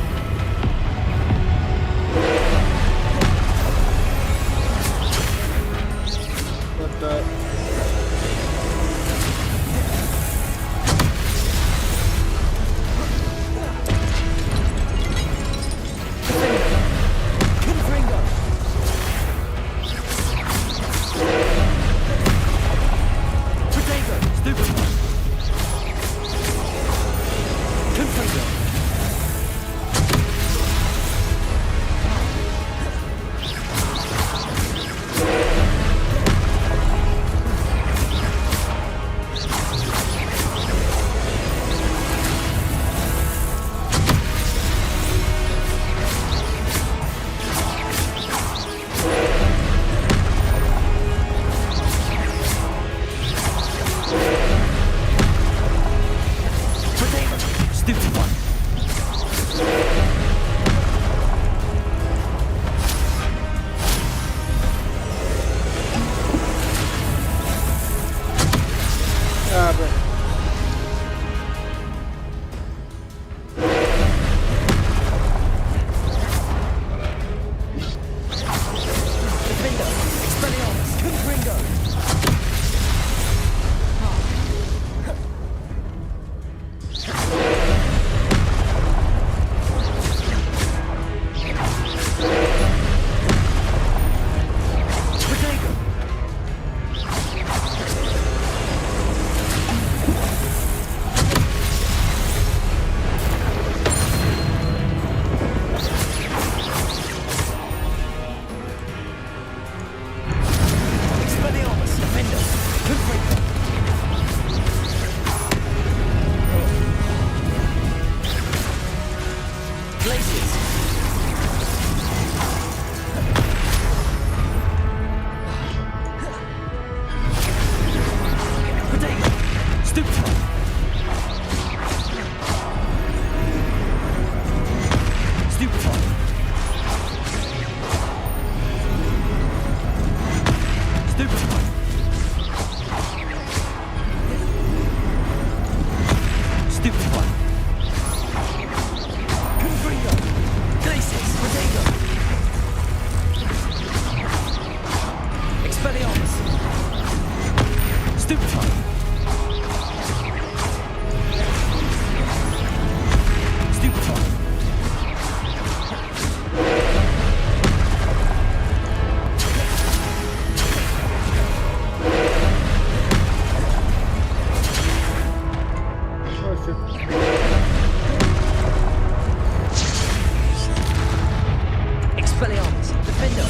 Expelliarmus, Defender,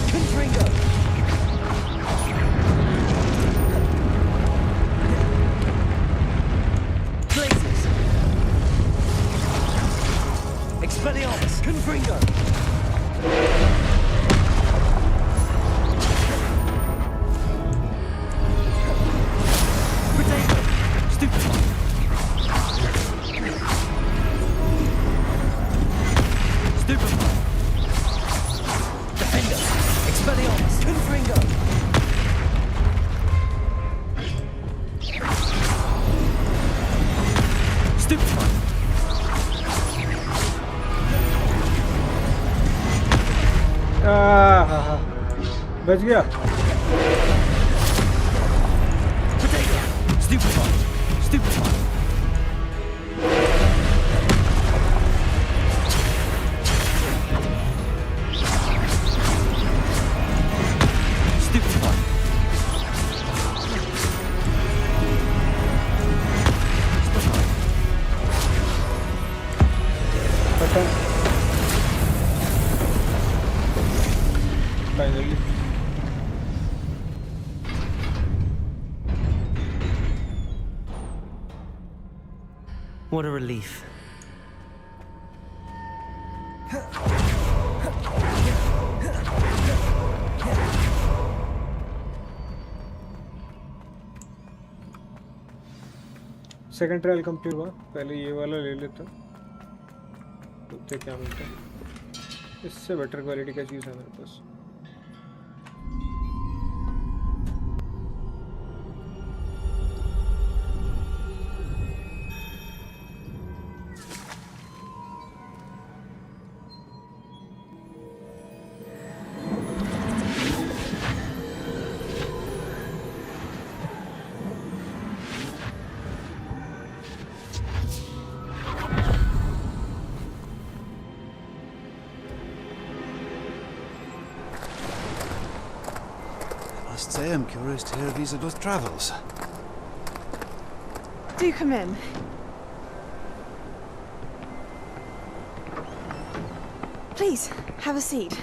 Confringo. Blazes. Expelliarmus, Confringo. Potato, Stupefy. Stupefy. Defender, Expelliarmus, Confringo. Stupefy. बच गया. Potato, Stupefy, Stupefy. Stupefy. Finally. What a relief. Second trial complete हुआ. पहले ये वाला ले लेता. देखते क्या मिलता है. इससे बेटर क्वालिटी का चीज़ है मेरे पास. I am curious to hear of Isidora's travels. Do come in. Please, have a seat.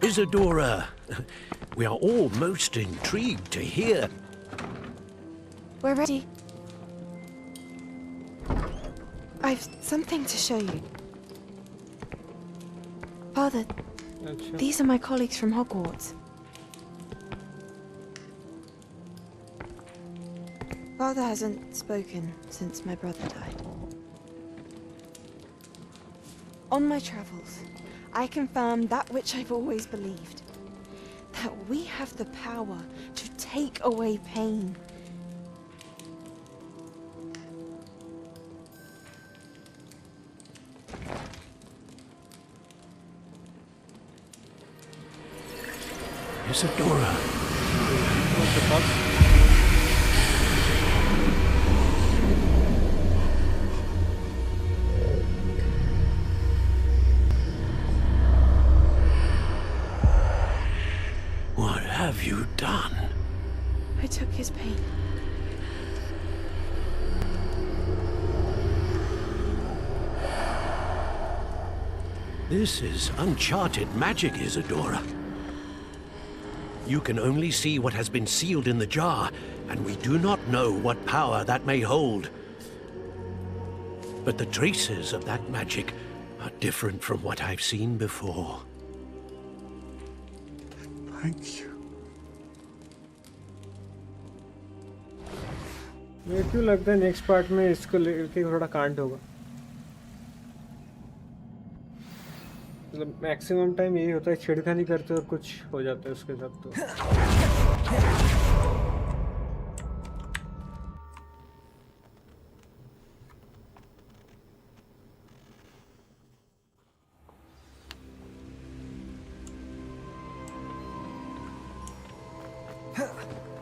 Isidora, we are all most intrigued to hear. We're ready. I've something to show you. Father, these are my colleagues from Hogwarts. Father hasn't spoken since my brother died. On my travels, I confirmed that which I've always believed. That we have the power to take away pain. Isidora. What the fuck? What have you done? I took his pain. This is uncharted magic, Isidora. You can only see what has been sealed in the jar, and we do not know what power that may hold. But the traces of that magic are different from what I've seen before. Thank you. मेरे क्यों लगता है next part में इसको लेके थोड़ा कांड होगा. मतलब मैक्सिमम टाइम यही होता है, छिड़खानी करते और कुछ हो जाता है उसके साथ. तो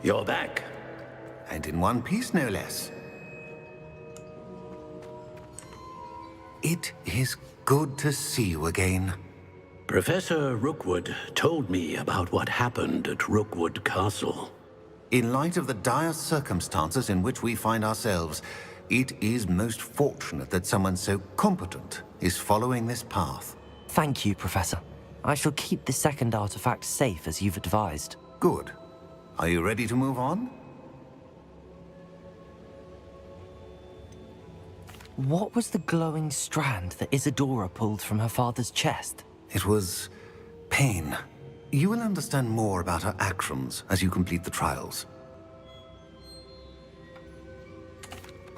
You're back. And in one piece, no less. It is good to see you again. Professor Rookwood told me about what happened at Rookwood Castle. In light of the dire circumstances in which we find ourselves, It is most fortunate that someone so competent is following this path. Thank you, Professor. I shall keep the second artifact safe as you've advised. Good. Are you ready to move on? What was the glowing strand that Isidora pulled from her father's chest? It was pain. You will understand more about her actions as you complete the trials.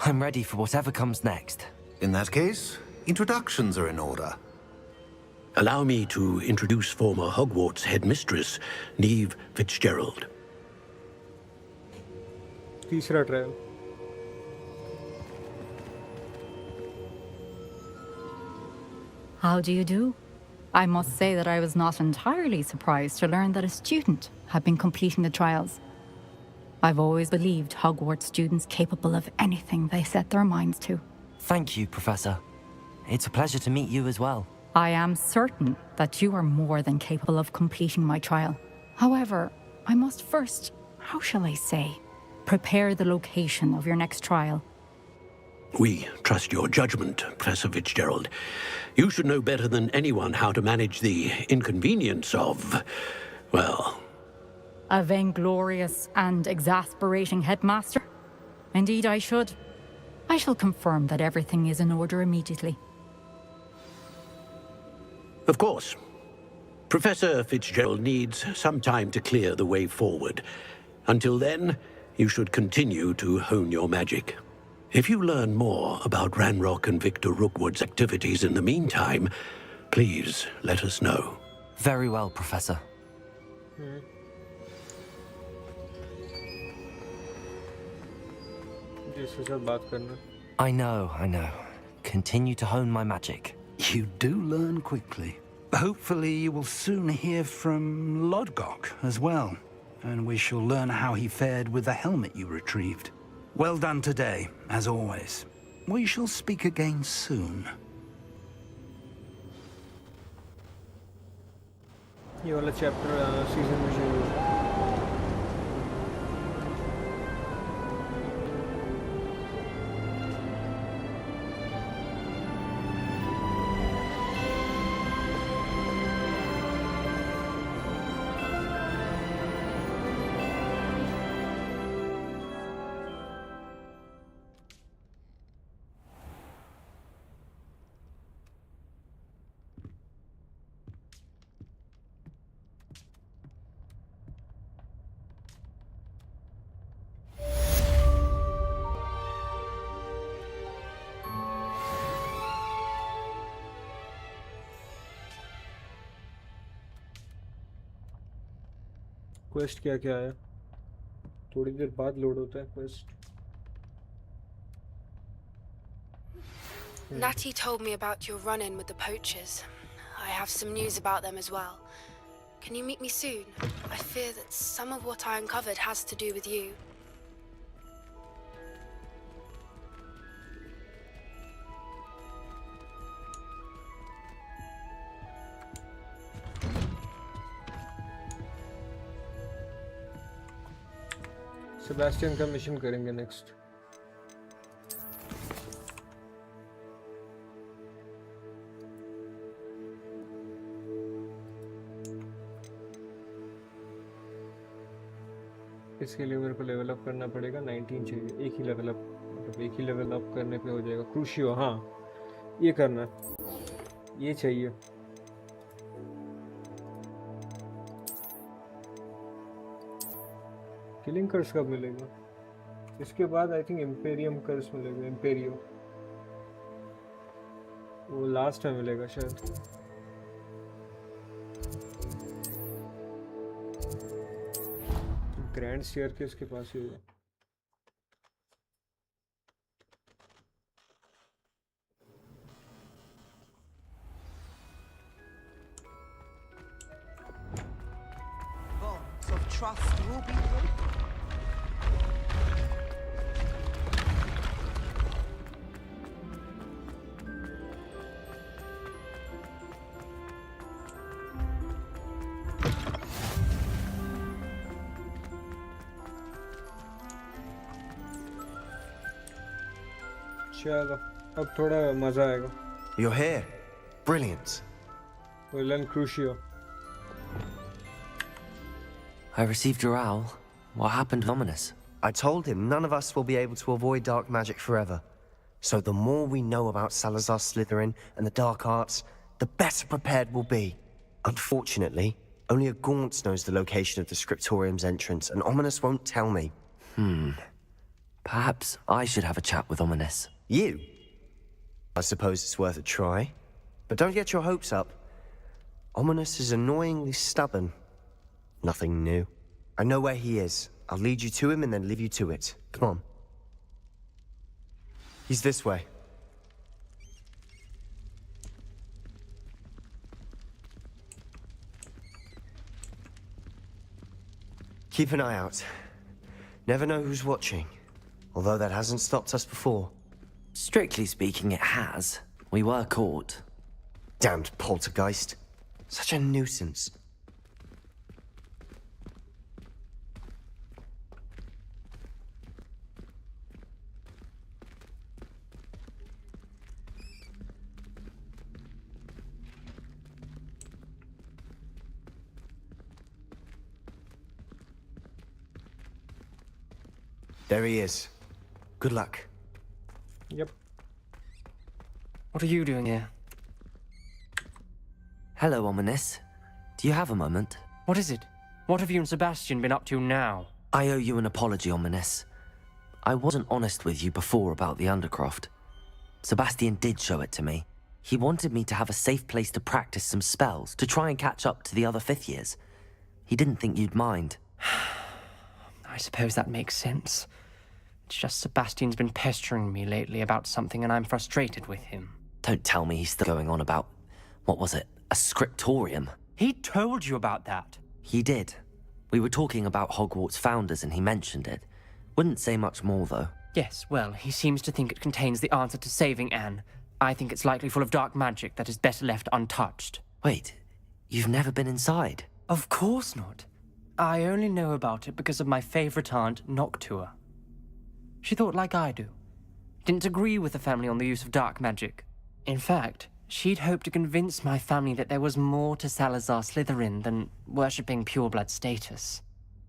I'm ready for whatever comes next. In that case, introductions are in order. Allow me to introduce former Hogwarts headmistress, Neve Fitzgerald. तीसरा trial. How do you do? I must say that I was not entirely surprised to learn that a student had been completing the trials. I've always believed Hogwarts students capable of anything they set their minds to. Thank you, Professor. It's a pleasure to meet you as well. I am certain that you are more than capable of completing my trial. However, I must first, how shall I say, prepare the location of your next trial. We trust your judgment, Professor Fitzgerald. You should know better than anyone how to manage the inconvenience of, well... A vainglorious and exasperating headmaster? Indeed I should. I shall confirm that everything is in order immediately. Of course. Professor Fitzgerald needs some time to clear the way forward. Until then, you should continue to hone your magic. If you learn more about Ranrock and Victor Rookwood's activities in the meantime, please let us know. Very well, Professor. I know. Continue to hone my magic. You do learn quickly. Hopefully you will soon hear from Lodgok as well, and we shall learn how he fared with the helmet you retrieved. Well done today, as always. We shall speak again soon. ये वाला chapter season में शुरू हुआ. Quest क्या क्या आया? थोड़ी देर बाद लोड होता है quest. Natty told me about your run-in with the poachers. I have some news about them as well. Can you meet me soon? I fear that some of what I uncovered has to do with you. Sebastian का mission करेंगे next. इसके लिए मेरे को level up करना पड़ेगा. 19 चाहिए. एक ही लेवल अप, मतलब एक ही लेवल अप करने पे हो जाएगा. क्रूशियो, हाँ ये करना है, ये चाहिए. किलिंग कर्स कब मिलेगा? इसके बाद आई थिंक इम्पेरियम कर्स मिलेगा. इम्पेरियो वो लास्ट में मिलेगा शायद. ग्रैंड स्टेयरकेस के पास ही होगा. Bonds of trust will be broken. चलो अब थोड़ा मजा आएगा. You're here. Brilliant. Villain Crucio. I received your owl. What happened to Ominous? I told him none of us will be able to avoid dark magic forever. So the more we know about Salazar Slytherin and the dark arts, the better prepared we'll be. Unfortunately, only a Gaunt knows the location of the Scriptorium's entrance, and Ominous won't tell me. Perhaps I should have a chat with Ominous. You? I suppose it's worth a try. But don't get your hopes up. Ominous is annoyingly stubborn. Nothing new. I know where he is. I'll lead you to him and then leave you to it. Come on. He's this way. Keep an eye out. Never know who's watching. Although that hasn't stopped us before. Strictly speaking, it has. We were caught. Damned poltergeist. Such a nuisance. There he is. Good luck. Yep. What are you doing here? Hello, Ominous. Do you have a moment? What is it? What have you and Sebastian been up to now? I owe you an apology, Ominous. I wasn't honest with you before about the Undercroft. Sebastian did show it to me. He wanted me to have a safe place to practice some spells, to try and catch up to the other fifth years. He didn't think you'd mind. I suppose that makes sense. It's just Sebastian's been pestering me lately about something and I'm frustrated with him. Don't tell me he's still going on about, what was it, a scriptorium? He told you about that. He did. We were talking about Hogwarts founders and he mentioned it. Wouldn't say much more, though. Yes, well, he seems to think it contains the answer to saving Anne. I think it's likely full of dark magic that is better left untouched. Wait, you've never been inside? Of course not. I only know about it because of my favorite aunt, Noctua. She thought like I do. Didn't agree with the family on the use of dark magic. In fact, she'd hoped to convince my family that there was more to Salazar Slytherin than worshipping pureblood status.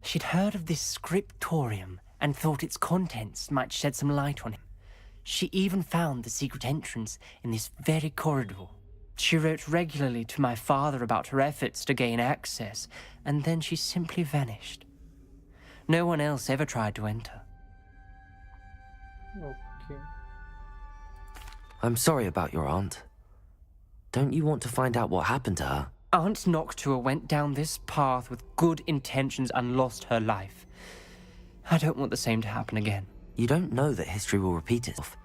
She'd heard of this scriptorium and thought its contents might shed some light on him. She even found the secret entrance in this very corridor. She wrote regularly to my father about her efforts to gain access, and then she simply vanished. No one else ever tried to enter. Okay. I'm sorry about your aunt. Don't you want to find out what happened to her? Aunt Noctua went down this path with good intentions and lost her life. I don't want the same to happen again. You don't know that history will repeat itself.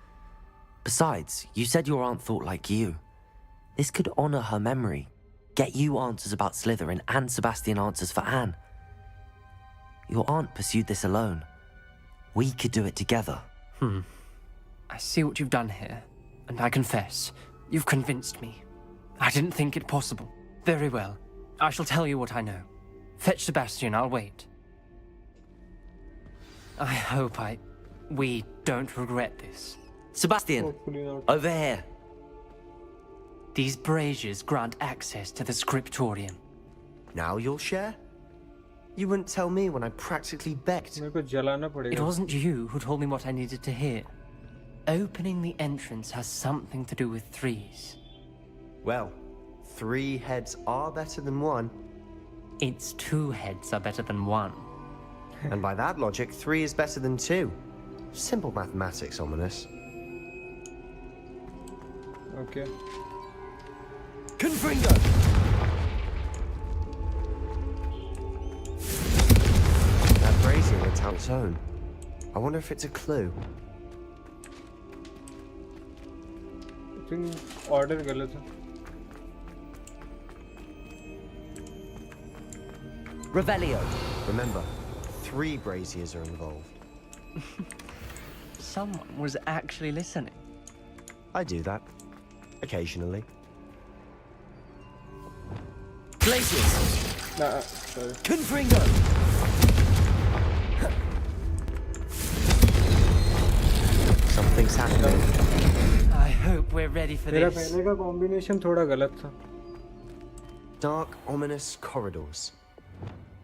Besides, you said your aunt thought like you. This could honor her memory, get you answers about Slytherin and Sebastian answers for Anne. Your aunt pursued this alone. We could do it together. I see what you've done here, and I confess, you've convinced me. I didn't think it possible. Very well. I shall tell you what I know. Fetch Sebastian, I'll wait. I hope we don't regret this. Sebastian, Hopefully not. over here. These braziers grant access to the scriptorium. Now you'll share? You wouldn't tell me when I practically begged. मेरे को जलाना पड़ेगा. It wasn't you who told me what I needed to hear. Opening the entrance has something to do with threes. Well, 3 heads are better than 1. It's 2 heads are better than 1. And by that logic, 3 is better than 2. Simple mathematics, Ominous. Okay. Confringo! That brazier went out its own. I wonder if it's a clue. I think order गलत है. Revelio. Remember, 3 braziers are involved. Someone was actually listening. I do that. Occasionally. Glaciers! Nah, sorry. Confringo! Something's happening. I hope we're ready for मेरा this. पहले का combination थोड़ा गलत था. Dark, ominous corridors.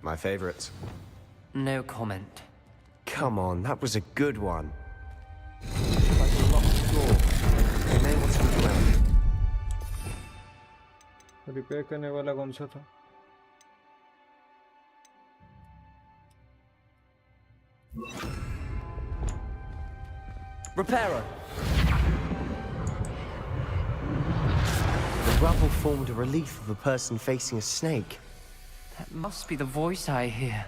My favorite. No comment. Come on, that was a good one. Like a locked door. Unable to move around. Repair करने वाला कौन सा था? Repairer. The rubble formed a relief of a person facing a snake. That must be the voice I hear.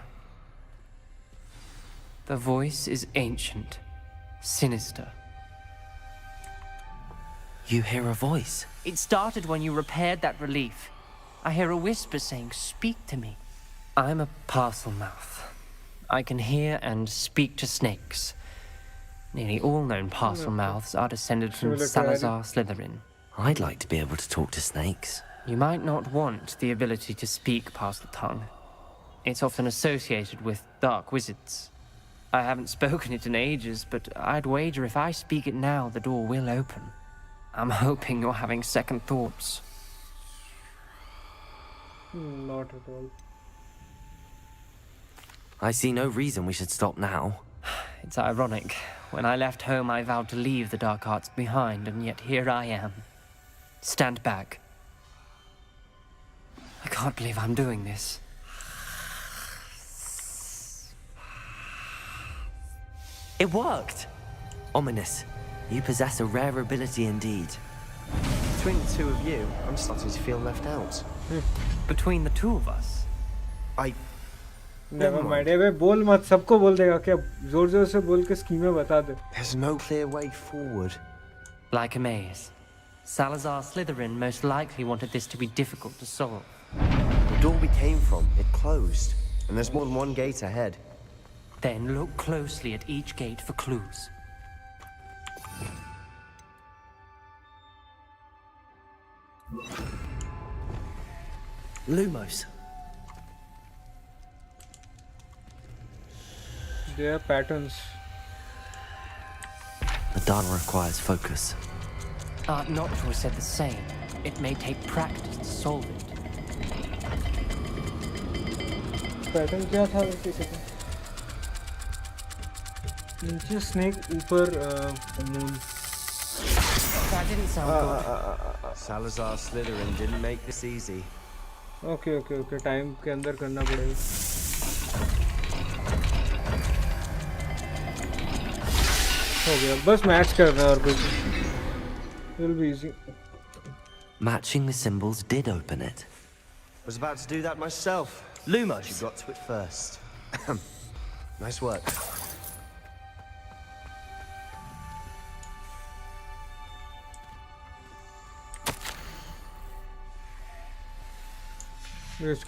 The voice is ancient, sinister. You hear a voice? It started when you repaired that relief. I hear a whisper saying, "Speak to me." I'm a parcel mouth. I can hear and speak to snakes. Nearly all known parcel mouths are descended from Salazar Slytherin. I'd like to be able to talk to snakes. You might not want the ability to speak past the tongue. It's often associated with dark wizards. I haven't spoken it in ages, but I'd wager if I speak it now, the door will open. I'm hoping you're having second thoughts. Not at all. I see no reason we should stop now. It's ironic. When I left home, I vowed to leave the dark arts behind, and yet here I am. Stand back. I can't believe I'm doing this. It worked! Ominous. You possess a rare ability indeed. Between the two of you, I'm starting to feel left out. Between the two of us? Never mind. अबे बोल मत, सबको बोल देगा क्या? जोर जोर से बोल के स्कीमें बता दे. There's no clear way forward. Like a maze. Salazar Slytherin most likely wanted this to be difficult to solve. The door we came from, it closed. And there's more than one gate ahead. Then look closely at each gate for clues. Lumos. There are patterns. The data requires focus. Art Noctua said the same. It may take practice to solve it. Pattern क्या था वैसे इसका? नीचे snake, ऊपर moon. That didn't sound good. Salazar Slytherin didn't make this easy. Okay. Time के अंदर करना पड़ेगा. हो गया. बस match करना है और कुछ. It'll be easy. Matching the symbols did open it. Was about to do that myself. Lumos. You got to it first. Nice work.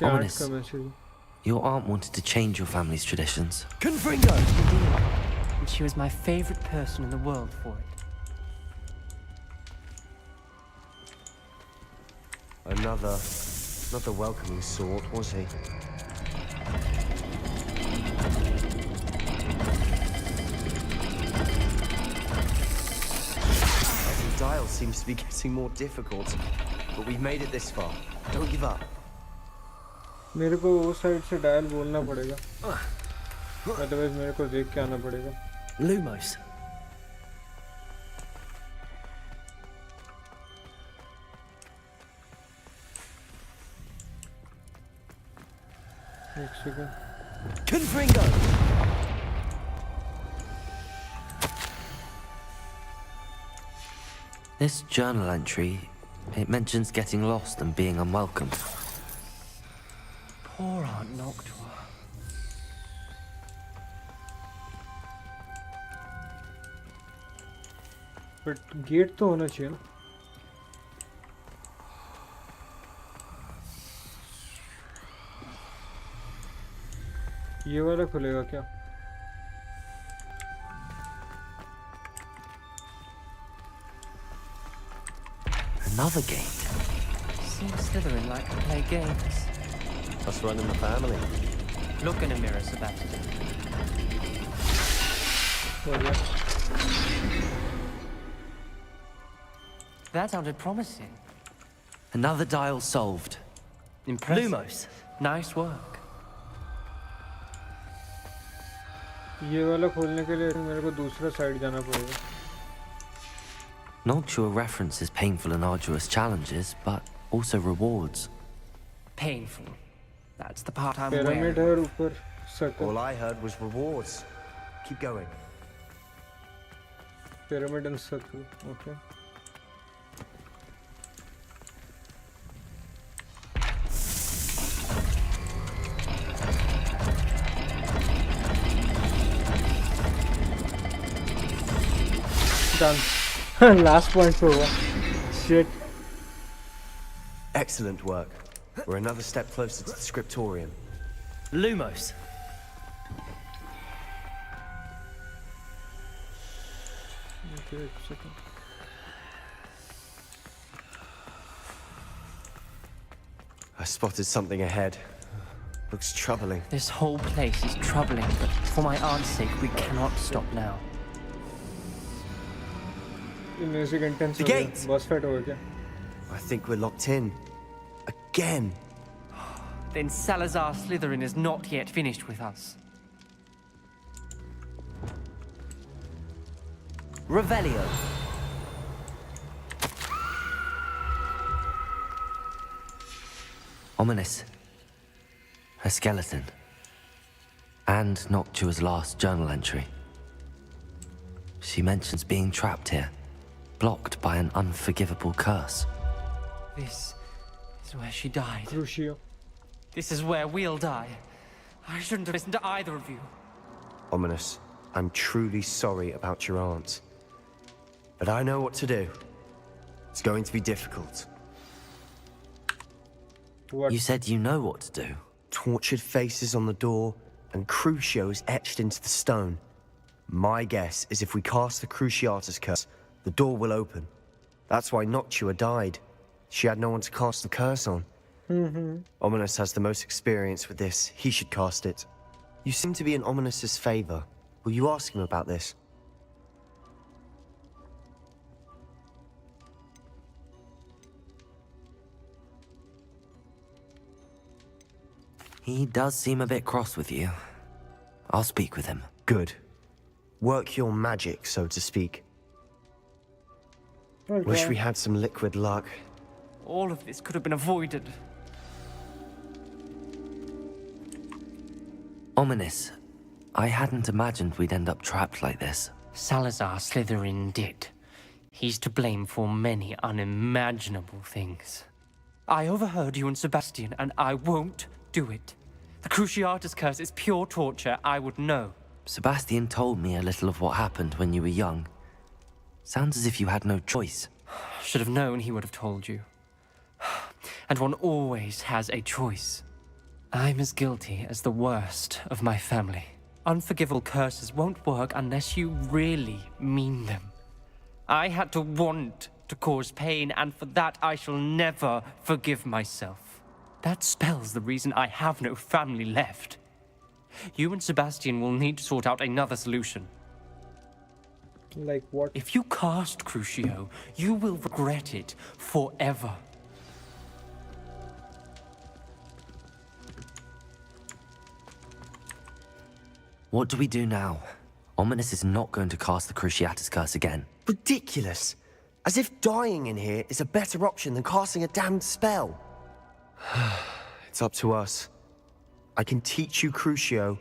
Ominous. Your aunt wanted to change your family's traditions. Confringo! And she was my favorite person in the world for it. Another welcoming sort, was he? Every dial seems to be getting more difficult, but we've made it this far. Don't give up. मेरे को वो side से dial बोलना पड़ेगा. Otherwise मेरे को देख के आना पड़ेगा. Lumos. एक second. Confringo. This journal entry, it mentions getting lost and being unwelcome. Poor Aunt Noctua. But gate तो होना चाहिए ना. ये वाला खुलेगा क्या? Another gate. Seems Slytherin like to play games. Us running the family. Look in a mirror, Sebastian. हो गया. That sounded promising. Another dial solved. Impressive. Lumos. Nice work. ये वाला खोलने के लिए मेरे को दूसरा साइड जाना पड़ेगा. Noctua references painful and arduous challenges, but also rewards. Painful. That's the part I'm Pyramid wearing. है ऊपर circle. All I heard was rewards. Keep going. Pyramid and circle. Okay. Done. Last point for one. Shit. Excellent work. We're another step closer to the scriptorium. Lumos. Okay, second. I spotted something ahead. Looks troubling. This whole place is troubling, but for my aunt's sake, we cannot stop now. Music intense. The gate! Boss fight over क्या? I think we're locked in. Again. Then Salazar Slytherin is not yet finished with us. Revelio. Ominous. A skeleton. And Noctua's last journal entry. She mentions being trapped here, blocked by an unforgivable curse. This is where she died. Crucio. This is where we'll die. I shouldn't have listened to either of you. Ominous, I'm truly sorry about your aunt. But I know what to do. It's going to be difficult. What? You said you know what to do. Tortured faces on the door, and Crucios etched into the stone. My guess is if we cast the Cruciatus curse, the door will open. That's why Noctua died. She had no one to cast the curse on. Ominous has the most experience with this. He should cast it. You seem to be in Ominous's favor. Will you ask him about this? He does seem a bit cross with you. I'll speak with him. Good. Work your magic, so to speak. Okay. Wish we had some liquid luck. All of this could have been avoided. Ominous. I hadn't imagined we'd end up trapped like this. Salazar Slytherin did. He's to blame for many unimaginable things. I overheard you and Sebastian, and I won't do it. The Cruciatus curse is pure torture, I would know. Sebastian told me a little of what happened when you were young. Sounds as if you had no choice. Should have known he would have told you. And one always has a choice. I'm as guilty as the worst of my family. Unforgivable curses won't work unless you really mean them. I had to want to cause pain, and for that I shall never forgive myself. That spells the reason I have no family left. You and Sebastian will need to sort out another solution. Like what? If you cast Crucio, you will regret it forever. What do we do now? Ominous is not going to cast the Cruciatus curse again. Ridiculous. As if dying in here is a better option than casting a damned spell. It's up to us. I can teach you Crucio,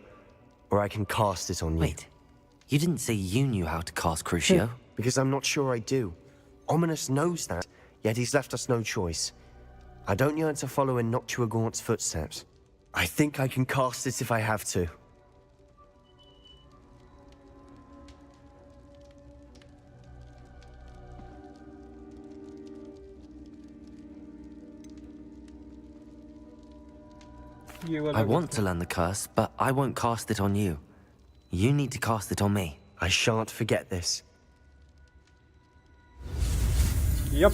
or I can cast it on you. Wait, you didn't say you knew how to cast Crucio? Because I'm not sure I do. Ominous knows that, yet he's left us no choice. I don't yearn to follow in Noctua Gaunt's footsteps. I think I can cast it if I have to. I want to learn the curse, but I won't cast it on you. You need to cast it on me. I shan't forget this. Yep.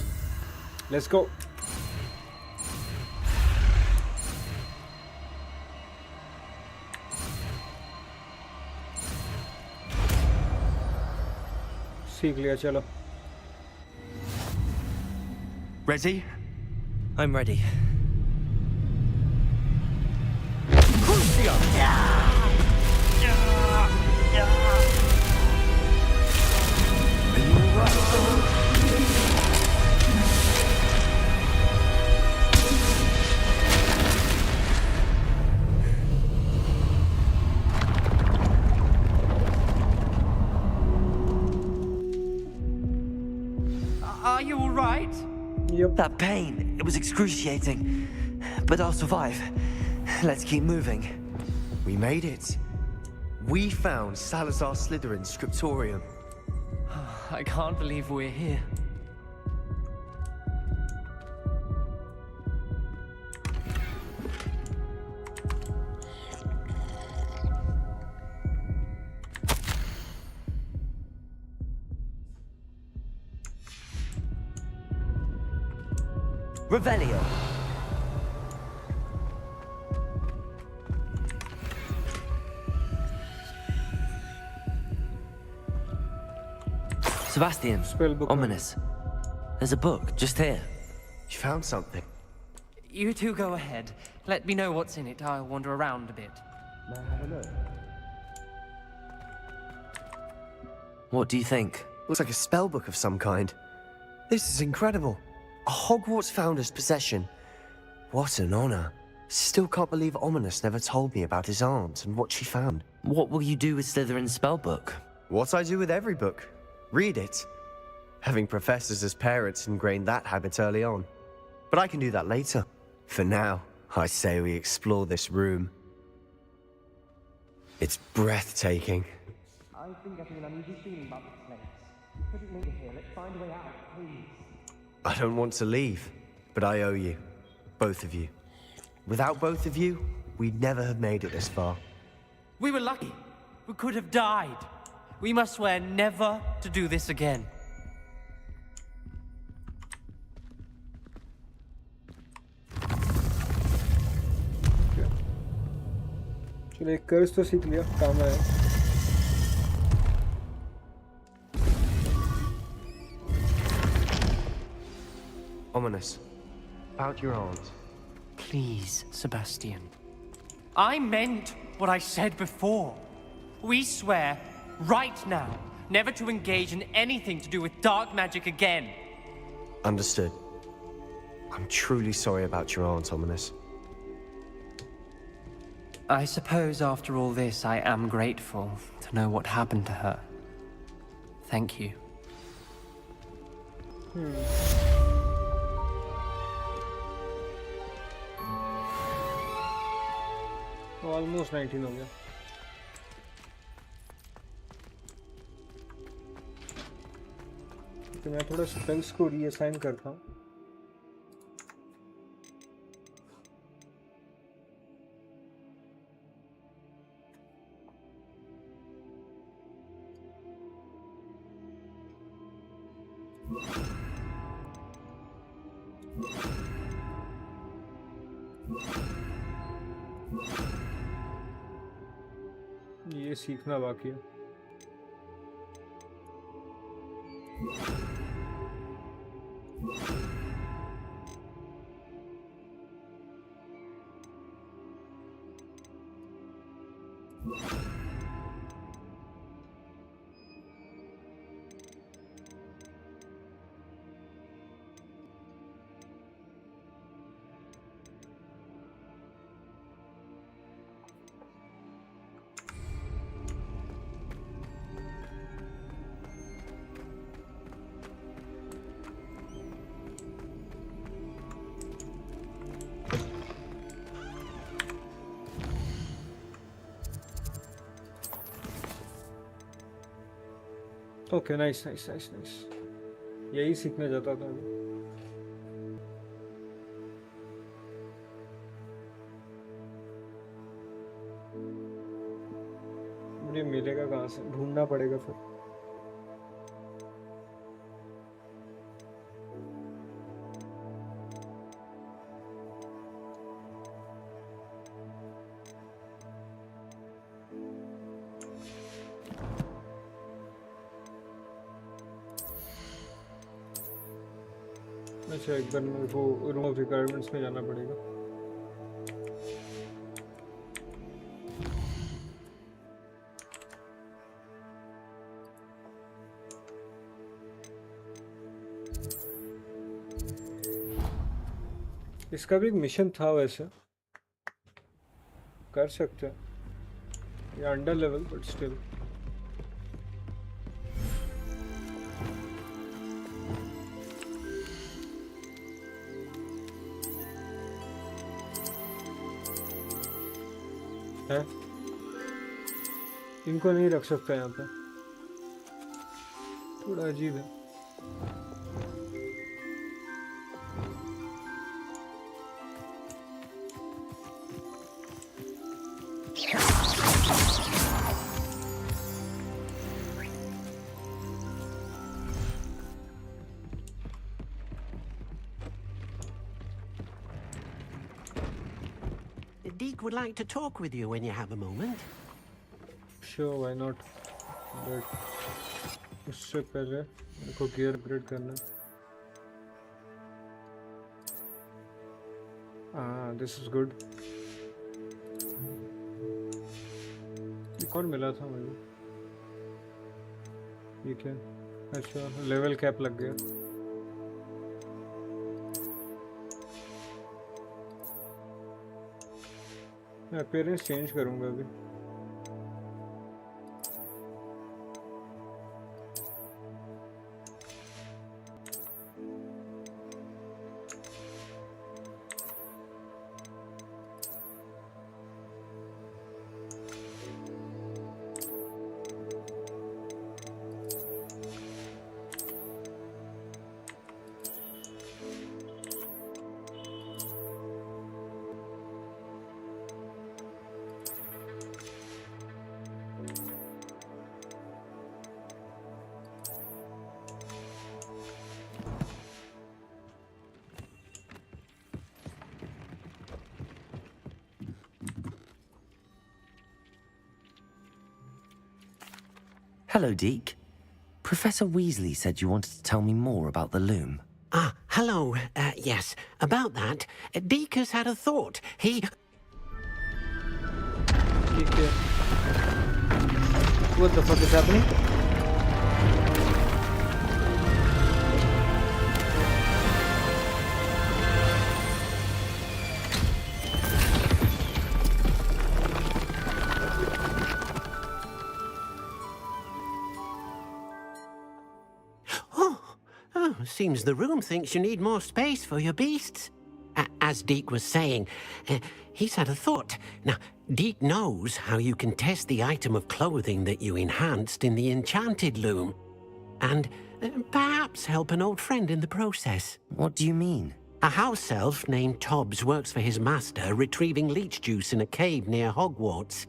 Let's go. सीख लिया चलो. Ready? I'm ready. Are you all right? Yep. That pain, it was excruciating. But I'll survive. Let's keep moving. We made it. We found Salazar Slytherin's scriptorium. I can't believe we're here. Revelio. Sebastian, Spellbook. ominous. There's a book just here. You found something. You two go ahead. Let me know what's in it. I'll wander around a bit. May I have a look? What do you think? Looks like a spellbook of some kind. This is incredible. A Hogwarts founder's possession. What an honor. Still can't believe Ominous never told me about his aunt and what she found. What will you do with Slytherin's spellbook? What I do with every book. Read it. Having professors as parents ingrained that habit early on. But I can do that later. For now, I say we explore this room. It's breathtaking. I think getting an uneasy feeling about this place. Couldn't make it here. Let's find a way out, please. I don't want to leave, but I owe you. Both of you. Without both of you, we'd never have made it this far. We were lucky. We could have died. We must swear never to do this again. चलो एक कर्ज तो सीख लिया, काम आया. Ominous. About your aunt. Please, Sebastian. I meant what I said before. We swear, right now, never to engage in anything to do with dark magic again. Understood. I'm truly sorry about your aunt, Ominous. I suppose after all this, I am grateful to know what happened to her. Thank you. Almost 19 हो गया. तो मैं थोड़ा spells को reassign करता हूँ. ये सीखना बाकी है. Okay, nice nice nice nice. यही सीखने जाता था मैं. मुझे मिलेगा कहाँ से? ढूंढना पड़ेगा फिर. अच्छा एक बार मेरे को रूम ऑफ रिक्वायरमेंट्स में जाना पड़ेगा। इसका भी एक मिशन था वैसे, कर सकते हैं, ये अंडर लेवल बट स्टिल। है इनको नहीं रख सकता यहाँ पे, थोड़ा अजीब है। Deke would like to talk with you when you have a moment. Sure, why not? But उससे पहले मेरे को गियर अपग्रेड करना है। This is good. ये कौन मिला था मुझे? ये क्या? अच्छा, लेवल कैप लग गया। मैं अपीयरेंस चेंज करूंगा अभी। Hello, Deke. Professor Weasley said you wanted to tell me more about the loom. Ah, hello. Yes, about that. Deke has had a thought. What the fuck is happening? Seems the room thinks you need more space for your beasts. As Deke was saying, he's had a thought. Now, Deke knows how you can test the item of clothing that you enhanced in the enchanted loom. And perhaps help an old friend in the process. What do you mean? A house elf named Tobbs works for his master, retrieving leech juice in a cave near Hogwarts.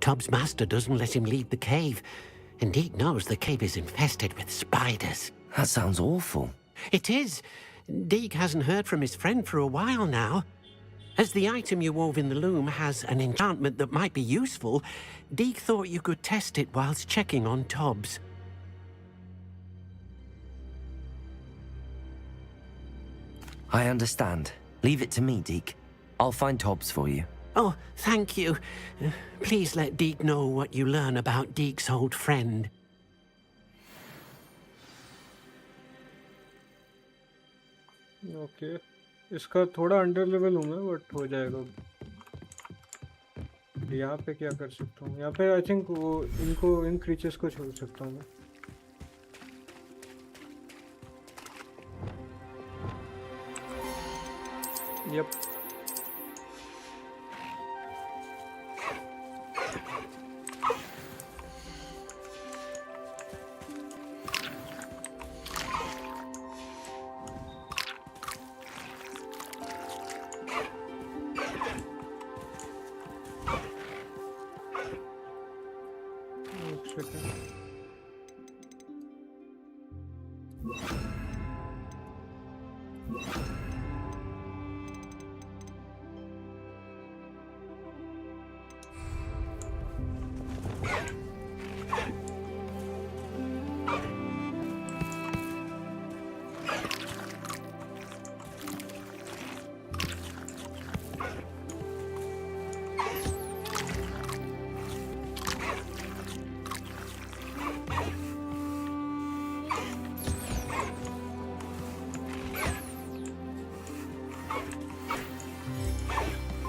Tobbs' master doesn't let him leave the cave, and Deke knows the cave is infested with spiders. That sounds awful. It is. Deke hasn't heard from his friend for a while now. As the item you wove in the loom has an enchantment that might be useful, Deke thought you could test it whilst checking on Tobbs. I understand. Leave it to me, Deke. I'll find Tobbs for you. Oh, thank you. Please let Deke know what you learn about Deke's old friend. Okay इसका थोड़ा under level हूँ मैं, but हो जाएगा। यहाँ पे क्या कर सकता हूँ? यहाँ पे आई थिंक वो इन क्रीचर्स को छोड़ सकता हूँ मैं। यप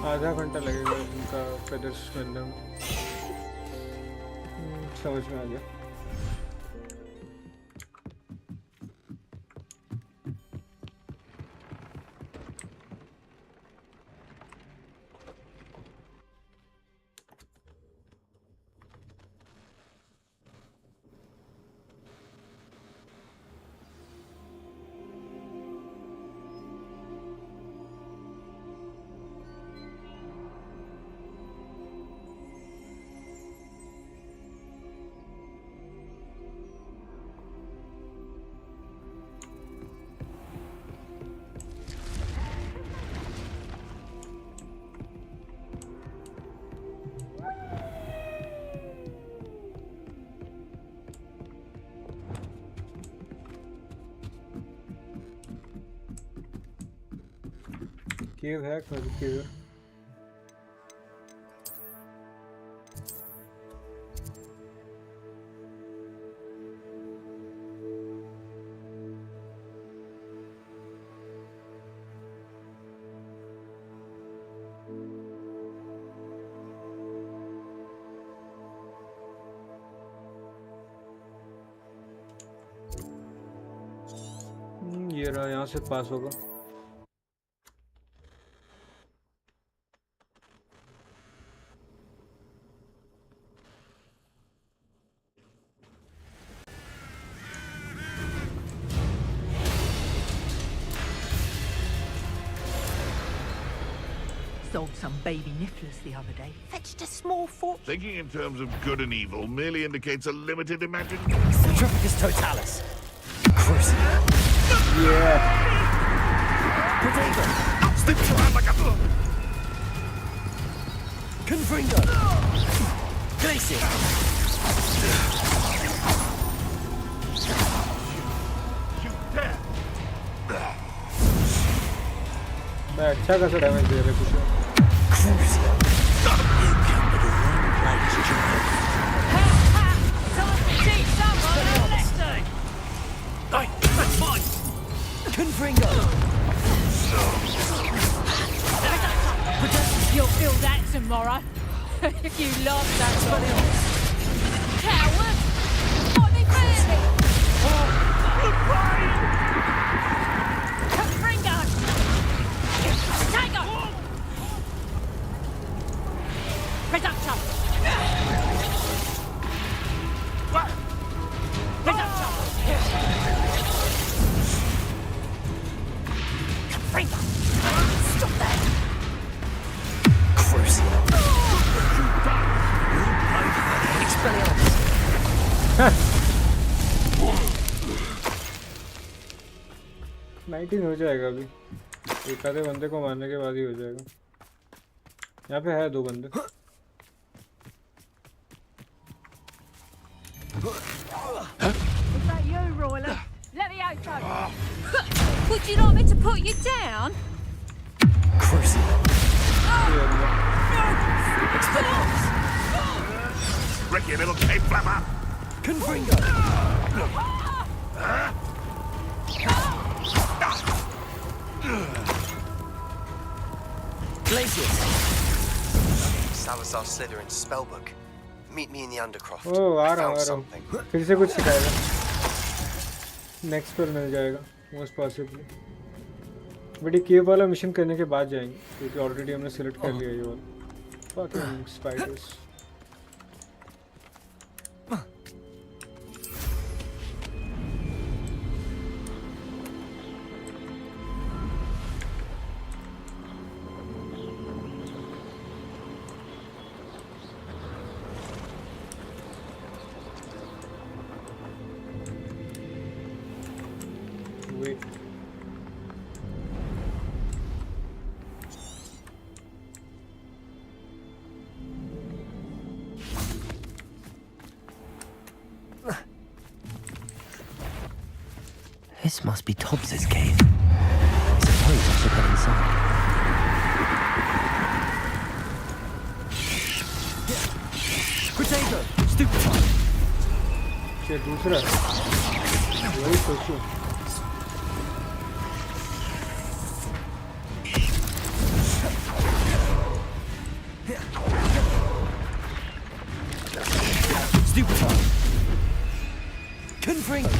आधा घंटा लगेगा इनका फेदर्स बनने में। समझ में आ गया। केव है केव ये रहा, यहाँ से पास होगा। Sold some baby nifflers the other day. Fetched a small fortune. Thinking in terms of good and evil merely indicates a limited imagination. Centrifugus totalis. Crucial. Yeah. Potato. Slips around like a... Confringo. Glacier. मैं अच्छा खासा damage दे रहा कुछ। You'll feel that tomorrow. If you lost that one. Coward! What they feeling? Confringo! Tiger! Reductor! Reductor! Confringo! Stop that! Crucial. Expelliarmus. 19 हो जाएगा अभी। एक आधे बंदे को मारने के बाद ही हो जाएगा। यहाँ पे है 2 बंदे। Is that you, Royler? Levioso! Would you like me to put you down? Crucial. Expelliarmus! Ricky, little cave flapper! Confringo! Glaciers! Salazar Slytherin's spellbook. Meet me in the Undercroft. Oh, आ रहा Found हूँ। something. फिर से कुछ सिखाएगा। Next पर मिल जाएगा most possibly. But ये केव वाला मिशन करने के बाद जाएंगे क्योंकि ऑलरेडी हमने सिलेक्ट कर लिया ये वाला। Fucking spiders. This must be Tobbs's cave. I suppose I should head inside. Potato! Stupefy! ये दूसरा वही सोचो। Confringo!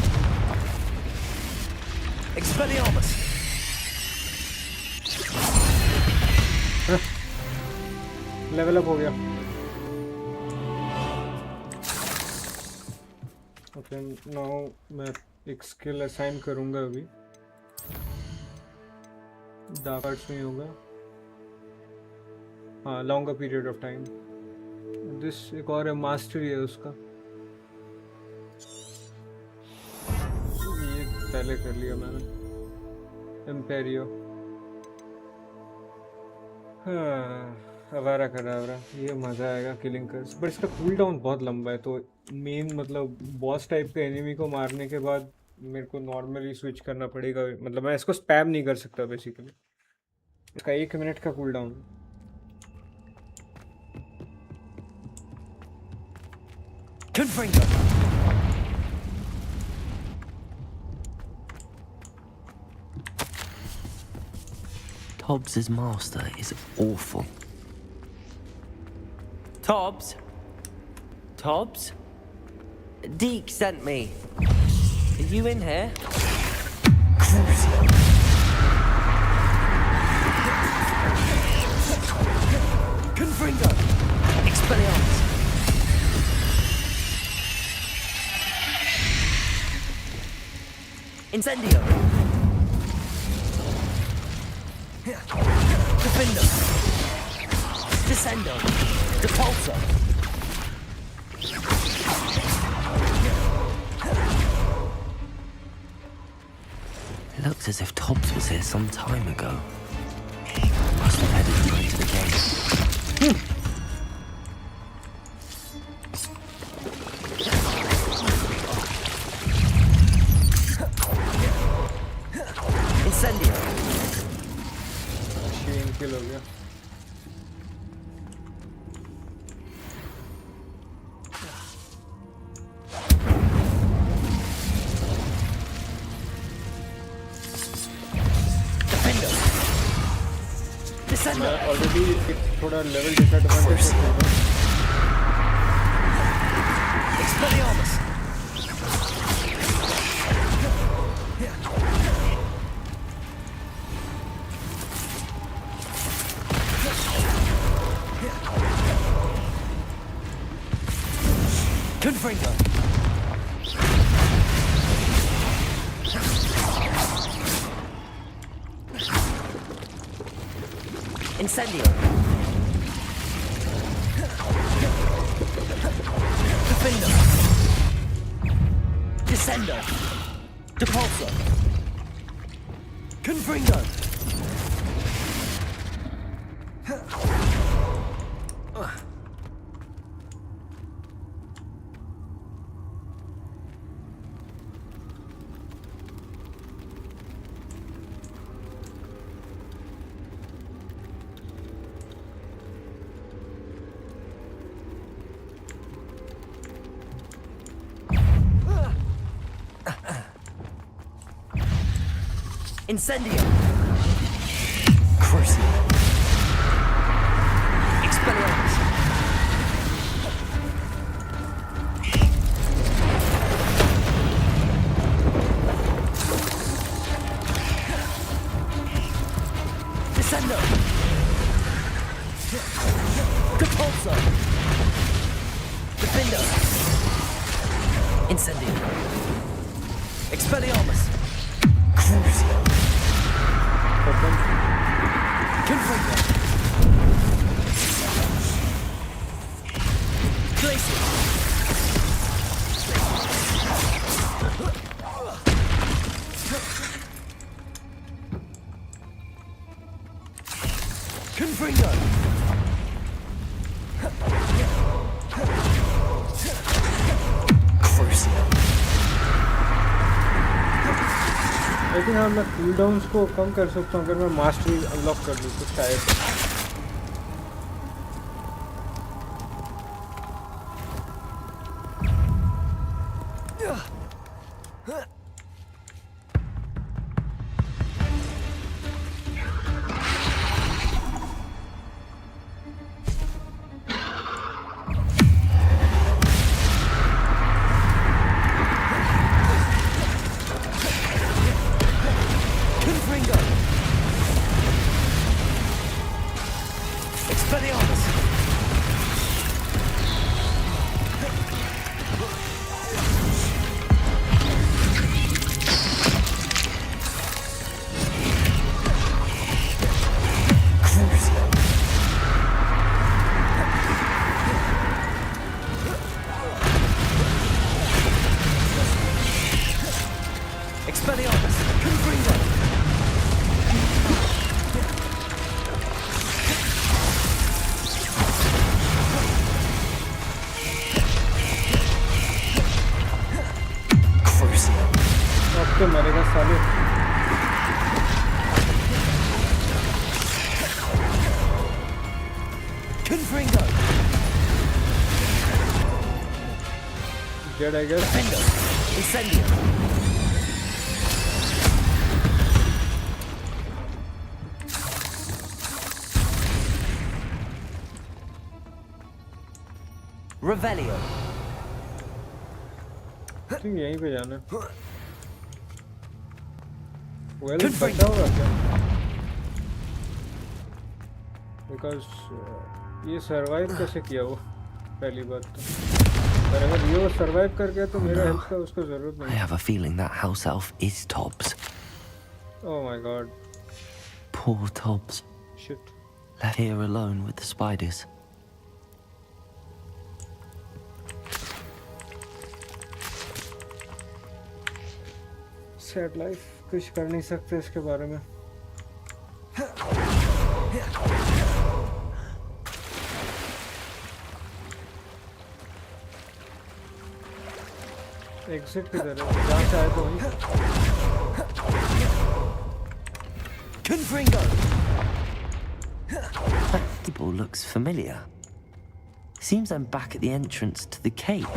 Expelliarmus! लेवल अप हो गया। ओके नाउ मैं एक स्किल असाइन करूंगा अभी। डार्क आर्ट्स में होगा। हाँ longer period of time. This एक और है मास्टरी है उसका। ये पहले कर लिया मैंने। एम्पेरियो। हाँ अवारा कडावरा ये मज़ा आएगा किलिंग कर्स। बट इसका कूल डाउन बहुत लंबा है तो मेन मतलब बॉस टाइप के एनिमी को मारने के बाद मेरे को नॉर्मली स्विच करना पड़ेगा। मतलब मैं इसको स्पैम नहीं कर सकता बेसिकली। इसका 1 मिनट का cool down. Confringo! Tobbs' master is awful. Tobbs? Tobbs? Deke sent me. Are you in here? Confringo! Expelliarmus! Incendio! Defendo! Descendo! Depulso! It looks as if Tobbs was here some time ago. Must have headed through into the gate. Incendio! Chain kill हो गया। मैं already थोड़ा level disadvantage है। Expelliarmus! Confringo! Incendio! Defendo! Descendo! Depulso! Confringo! Incendio! Crucio! Expelliarmus! Descendo! Depulso! Defendo! Incendio! Expelliarmus! Crucio! Confringo! Glacier! Confringo! Crucio! I think हाँ मैं cool downs को कम कर सकता हूँ अगर मैं मास्टरी अनलॉक कर लूँ तो शायद। Expelliarmus! Expelliarmus! Confringo! अब तो मरेगा साले। Confringo! Dead, I guess. Incendio! Revelio! तुम यहीं पे जाना। Well, बचा हुआ क्या? Because ये survive कैसे किया वो? पहली बात तो। पर अगर ये survive कर गया तो मेरा हेल्थ का उसको जरूरत I नहीं। have a feeling that house elf is Tobbs. Oh my god. Poor Tobbs. Shit. Left here alone with the spiders. Sad life. कुछ कर नहीं सकते इसके बारे में। एग्जिट किधर है? जहाँ से आए तो वहीं। Confringo! That table looks familiar. Seems I'm back at the entrance to the cave.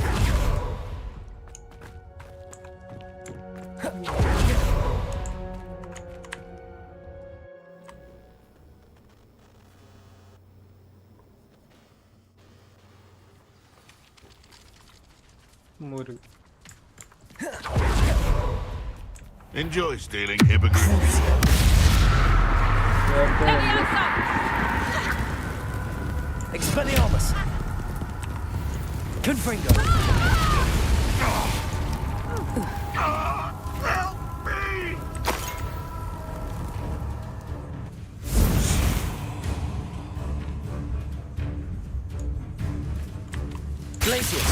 मुर्ग। Enjoy stealing, hippogriff. Expelliarmus! Confringo! Help me! Glacius!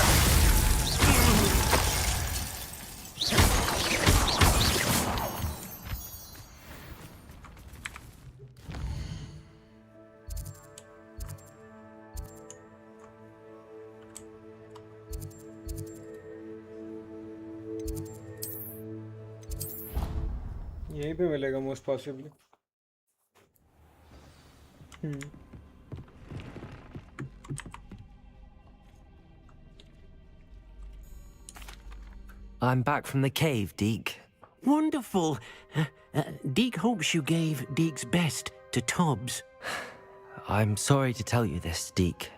यहीं पे मिलेगा most possibly. I'm back from the cave, Deke. Wonderful. Deke hopes you gave Deke's best to Tobbs. I'm sorry to tell you this, Deke.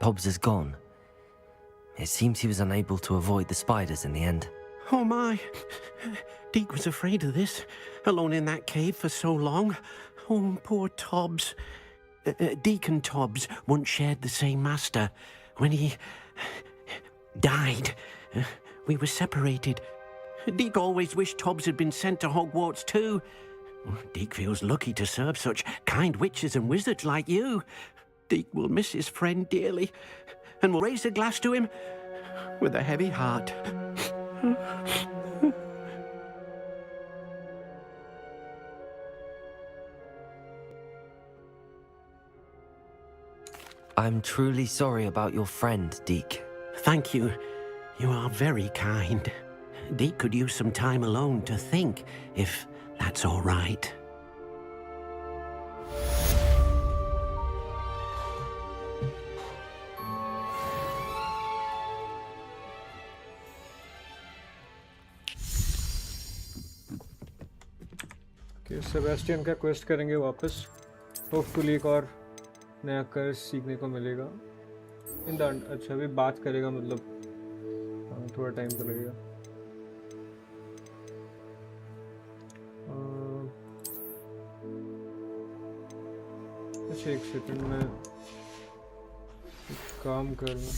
Tobbs is gone. It seems he was unable to avoid the spiders in the end. Oh my. Deke was afraid of this, alone in that cave for so long. Oh, poor Tobbs. Deke and Tobbs once shared the same master. When he died, we were separated. Deke always wished Tobbs had been sent to Hogwarts too. Deke feels lucky to serve such kind witches and wizards like you. Deke will miss his friend dearly, and will raise a glass to him with a heavy heart. I'm truly sorry about your friend, Deke. Thank you. You are very kind. Deke could use some time alone to think, if that's all right. Sebastian का quest करेंगे वापस। Hopefully एक और नया कर्स सीखने को मिलेगा। अच्छा अभी बात करेगा, मतलब थोड़ा टाइम तो लगेगा। अच्छा एक सेकंड में काम करना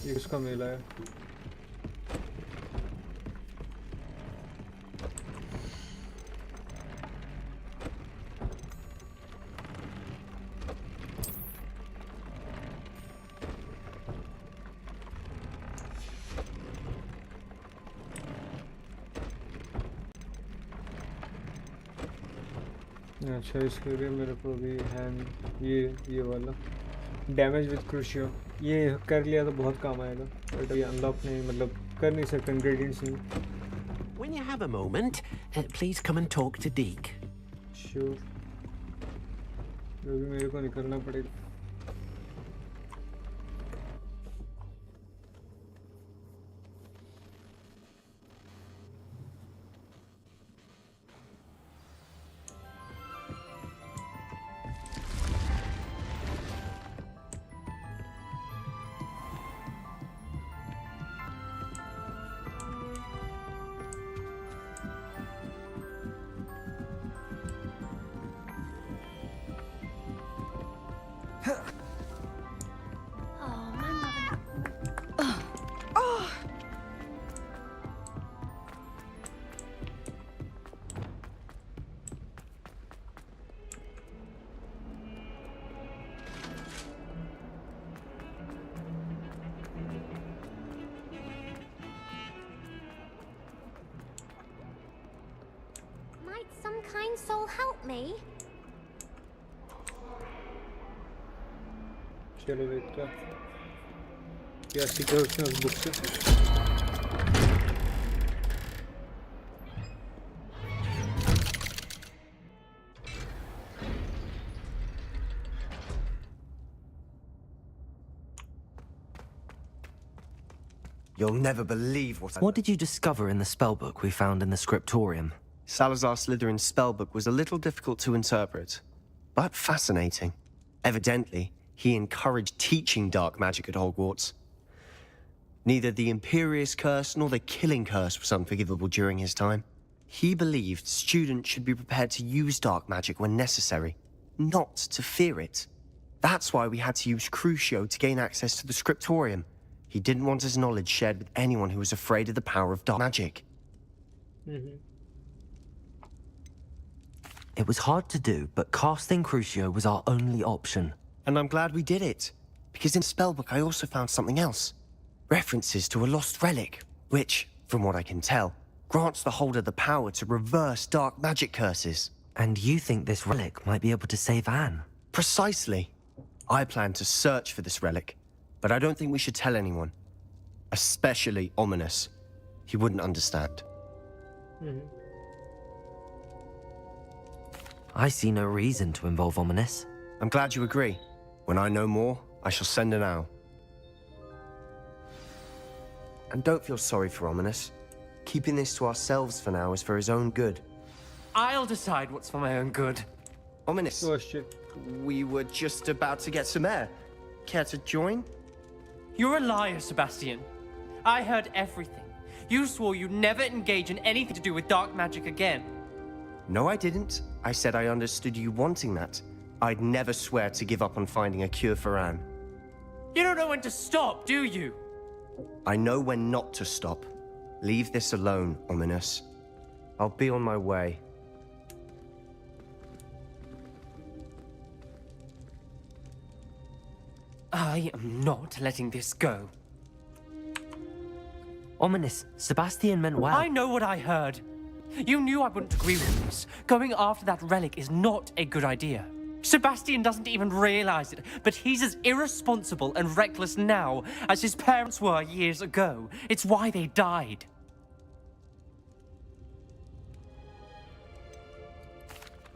ये किसका मेला है अच्छा इसके लिए मेरे को भी हैंड ये वाला डैमेज विद क्रूशियो ये कर लिया तो बहुत काम आएगा बट ये अनलॉक नहीं मतलब कर नहीं सकते इंग्रेडिएंट्स नहीं When you have a moment, please come and talk to Deke. Sure अभी मेरे को निकलना पड़ेगा Some kind soul help me? चलो देखते हैं क्या सीखा उसने उस बुक से You'll never believe What did you discover in the spellbook we found in the scriptorium? Salazar Slytherin's spellbook was a little difficult to interpret, but fascinating. Evidently, he encouraged teaching dark magic at Hogwarts. Neither the Imperious Curse nor the Killing Curse was unforgivable during his time. He believed students should be prepared to use dark magic when necessary, not to fear it. That's why we had to use Crucio to gain access to the scriptorium. He didn't want his knowledge shared with anyone who was afraid of the power of dark magic. It was hard to do, but casting Crucio was our only option. And I'm glad we did it, because in Spellbook I also found something else. References to a lost relic, which, from what I can tell, grants the holder the power to reverse dark magic curses. And you think this relic might be able to save Anne? Precisely. I plan to search for this relic, but I don't think we should tell anyone. Especially Ominous. He wouldn't understand. I see no reason to involve Ominous. I'm glad you agree. When I know more, I shall send an owl. And don't feel sorry for Ominous. Keeping this to ourselves for now is for his own good. I'll decide what's for my own good. Ominous. Oh shit. We were just about to get some air. Care to join? You're a liar, Sebastian. I heard everything. You swore you'd never engage in anything to do with dark magic again. No, I didn't. I said I understood you wanting that. I'd never swear to give up on finding a cure for Anne. You don't know when to stop, do you? I know when not to stop. Leave this alone, Ominous. I'll be on my way. I am not letting this go. Ominous, Sebastian meant well. I know what I heard. You knew I wouldn't agree with this. Going after that relic is not a good idea. Sebastian doesn't even realize it, but he's as irresponsible and reckless now as his parents were years ago. It's why they died.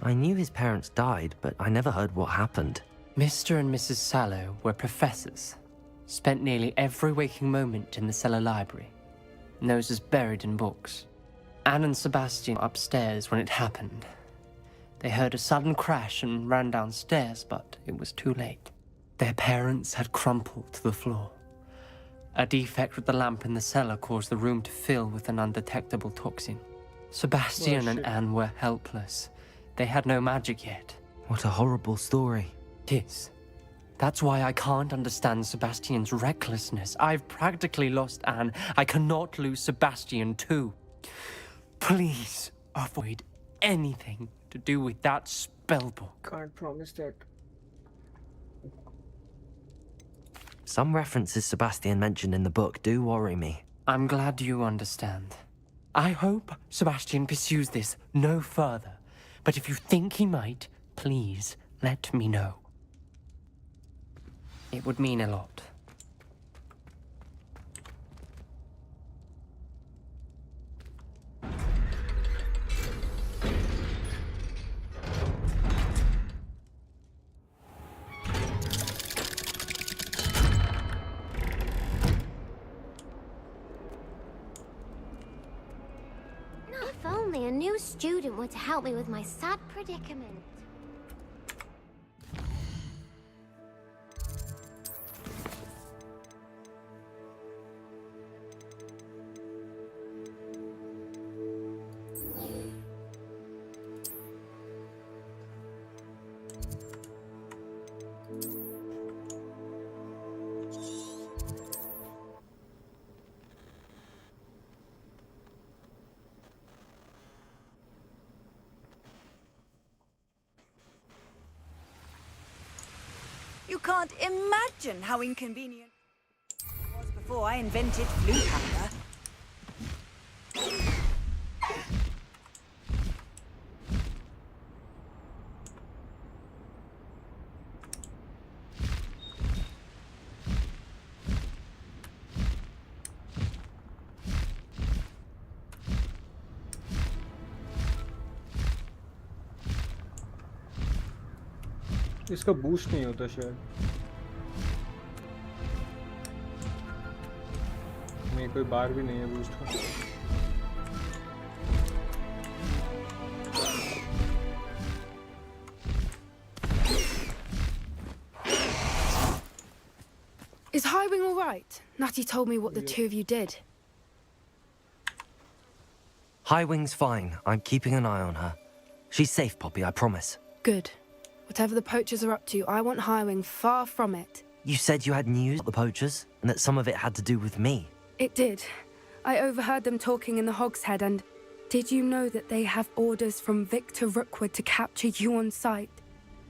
I knew his parents died, but I never heard what happened. Mr. and Mrs. Sallow were professors. Spent nearly every waking moment in the cellar library. Noses buried in books. Anne and Sebastian were upstairs when it happened. They heard a sudden crash and ran downstairs, but it was too late. Their parents had crumpled to the floor. A defect with the lamp in the cellar caused the room to fill with an undetectable toxin. Sebastian and Anne were helpless. They had no magic yet. What a horrible story. It is. That's why I can't understand Sebastian's recklessness. I've practically lost Anne. I cannot lose Sebastian too. Please avoid anything to do with that spellbook. Can't promise that. Some references Sebastian mentioned in the book do worry me. I'm glad you understand. I hope Sebastian pursues this no further. But if you think he might, please let me know. It would mean a lot. If only a new student were to help me with my sad predicament. You can't imagine how inconvenient it was before I invented blue powder. इसका boost नहीं होता शायद नहीं कोई बार भी नहीं है boost का Is Highwing all right? Natty told me what the two of you did. Highwing's fine. I'm keeping an eye on her. She's safe, Poppy, I promise. Good. Whatever the poachers are up to, I want Highwing far from it. You said you had news about the poachers, and that some of it had to do with me. It did. I overheard them talking in the Hogshead, and did you know that they have orders from Victor Rookwood to capture you on sight?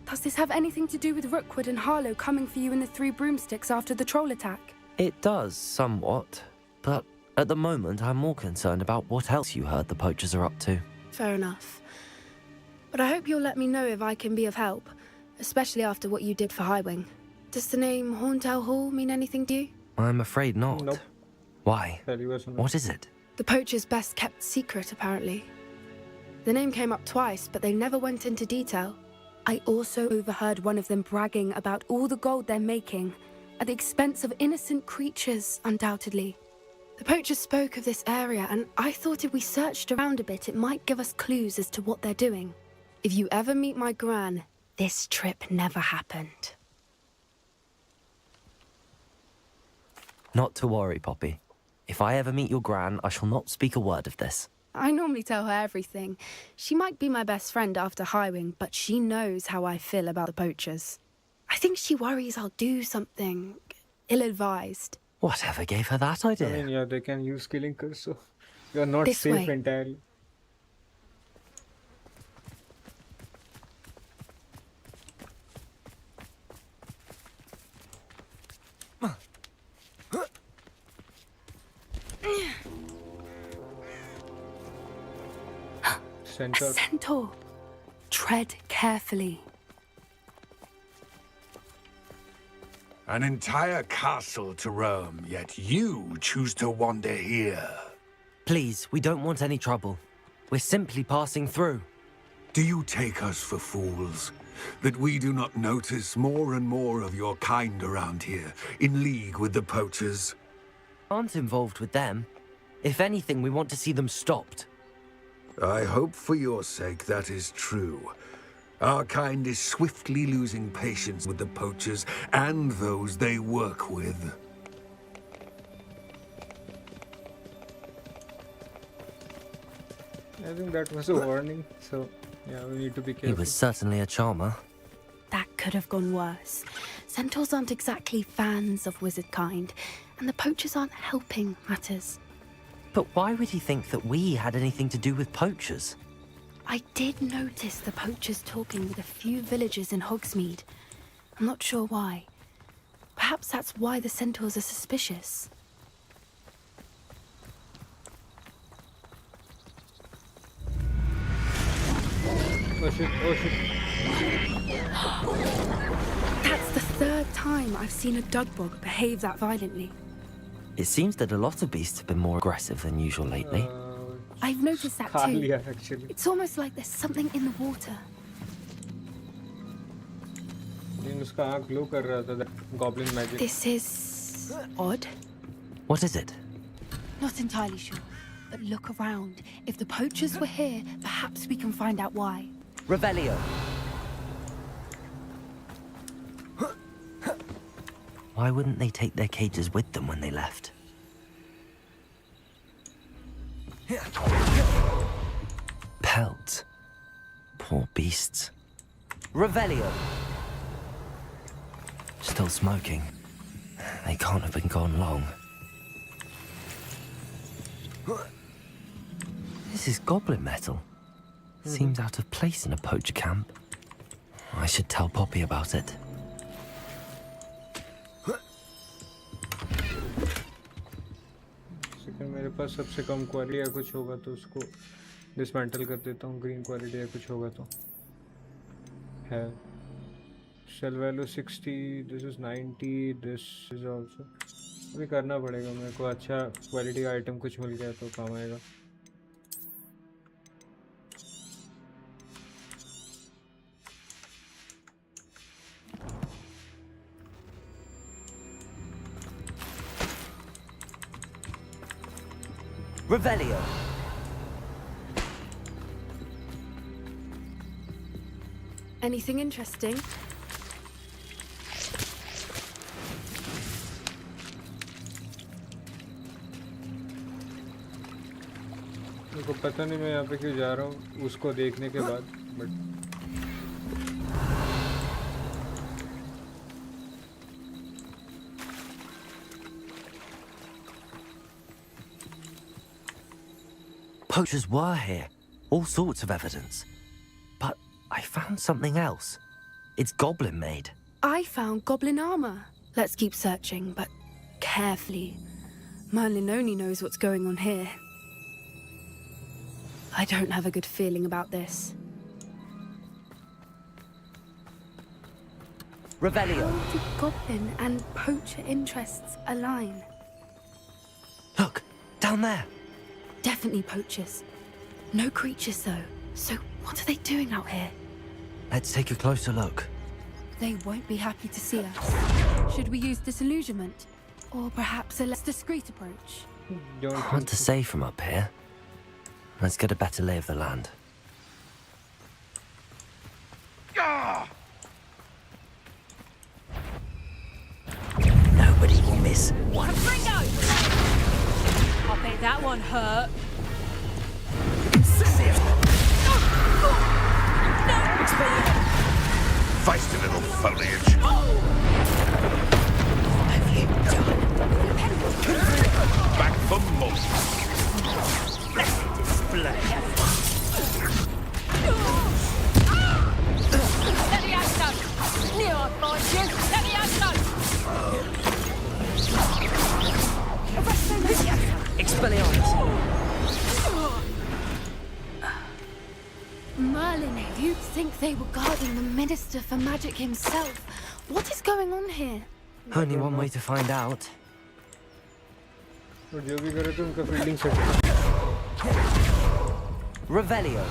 Does this have anything to do with Rookwood and Harlow coming for you in the Three Broomsticks after the troll attack? It does, somewhat. But at the moment, I'm more concerned about what else you heard the poachers are up to. Fair enough. But I hope you'll let me know if I can be of help, especially after what you did for Highwing. Does the name Horndale Hall mean anything to you? I'm afraid not. Nope. Why? What is it? The poacher's best kept secret, apparently. The name came up twice, but they never went into detail. I also overheard one of them bragging about all the gold they're making, at the expense of innocent creatures, undoubtedly. The poachers spoke of this area, and I thought if we searched around a bit, it might give us clues as to what they're doing. If you ever meet my gran, this trip never happened. Not to worry, Poppy. If I ever meet your gran, I shall not speak a word of this. I normally tell her everything. She might be my best friend after Highwing, but she knows how I feel about the poachers. I think she worries I'll do something ill-advised. Whatever gave her that idea? I mean, yeah, they can use killing curse, so you're not This safe way. entirely. A centaur. Tread carefully. An entire castle to roam, yet you choose to wander here. Please, we don't want any trouble. We're simply passing through. Do you take us for fools? That we do not notice more and more of your kind around here, in league with the poachers? Aren't involved with them. If anything, we want to see them stopped. I hope for your sake that is true. Our kind is swiftly losing patience with the poachers and those they work with. I think that was a warning, so yeah, we need to be careful. He was certainly a charmer. That could have gone worse. Centaurs aren't exactly fans of wizard kind, and the poachers aren't helping matters. But why would he think that we had anything to do with poachers? I did notice the poachers talking with a few villagers in Hogsmeade. I'm not sure why. Perhaps that's why the Centaurs are suspicious. Oh shit, oh shit. That's the third time I've seen a Dugbog behave that violently. It seems that a lot of beasts have been more aggressive than usual lately. I've noticed that खा too. लिया actually. It's almost like there's something in the water. लेकिन उसका आँख glow कर रहा था, that goblin magic. This is odd. What is it? Not entirely sure, but look around. If the poachers were here, perhaps we can find out why. Revelio. Why wouldn't they take their cages with them when they left? Pelts. Poor beasts. Revelio. Still smoking. They can't have been gone long. This is goblin metal. Seems out of place in a poacher camp. I should tell Poppy about it. मेरे पास सबसे कम quality या कुछ होगा तो उसको dismantle कर देता हूँ. ग्रीन क्वालिटी या कुछ होगा तो है. Sell value 60, this is 90, this is also. अभी करना पड़ेगा मेरे को. अच्छा क्वालिटी का आइटम कुछ मिल गया तो काम आएगा. Revelio. Anything interesting? मेरे को पता नहीं मैं यहाँ पे क्यों जा रहा हूँ उसको देखने के बाद, but Poachers were here. All sorts of evidence. But I found something else. It's goblin made. I found goblin armor. Let's keep searching, but carefully. Merlin only knows what's going on here. I don't have a good feeling about this. Revelio. How did goblin and poacher interests align? Look, down there. Definitely poachers. No creatures though. So what are they doing out here? Let's take a closer look. They won't be happy to see us. Should we use disillusionment? Or perhaps a less discreet approach? Hard to say from up here. Let's get a better lay of the land. Nobody will miss one. Ringo! I bet that one hurt. Feisty little foliage. Back for more. Display. Let me out go. Near I find you. Let me out go. Expelliarmus. Merlin, you'd think they were guarding the Minister for Magic himself. What is going on here? Only one way to find out. और जो भी करे तो उनका fielding set. Revelio.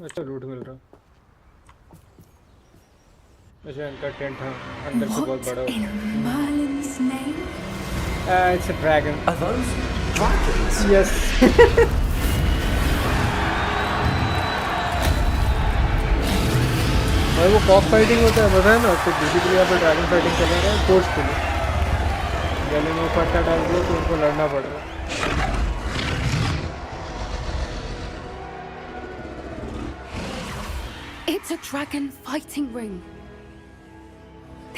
अच्छा लूट मिल रहा. अच्छा इनका टेंट हाँ अंदर से बहुत बड़ा होता है. Merlin's name? It's a dragon. Are those dragons? Yes. भाई वो कॉक फाइटिंग होता है पता है ना, तो बेसिकली यहाँ पे ड्रैगन फाइटिंग चला रहा है फोर्सफुली, गले में पट्टा डाल दिया तो उनको लड़ना पड़ रहा है। It's a dragon fighting ring.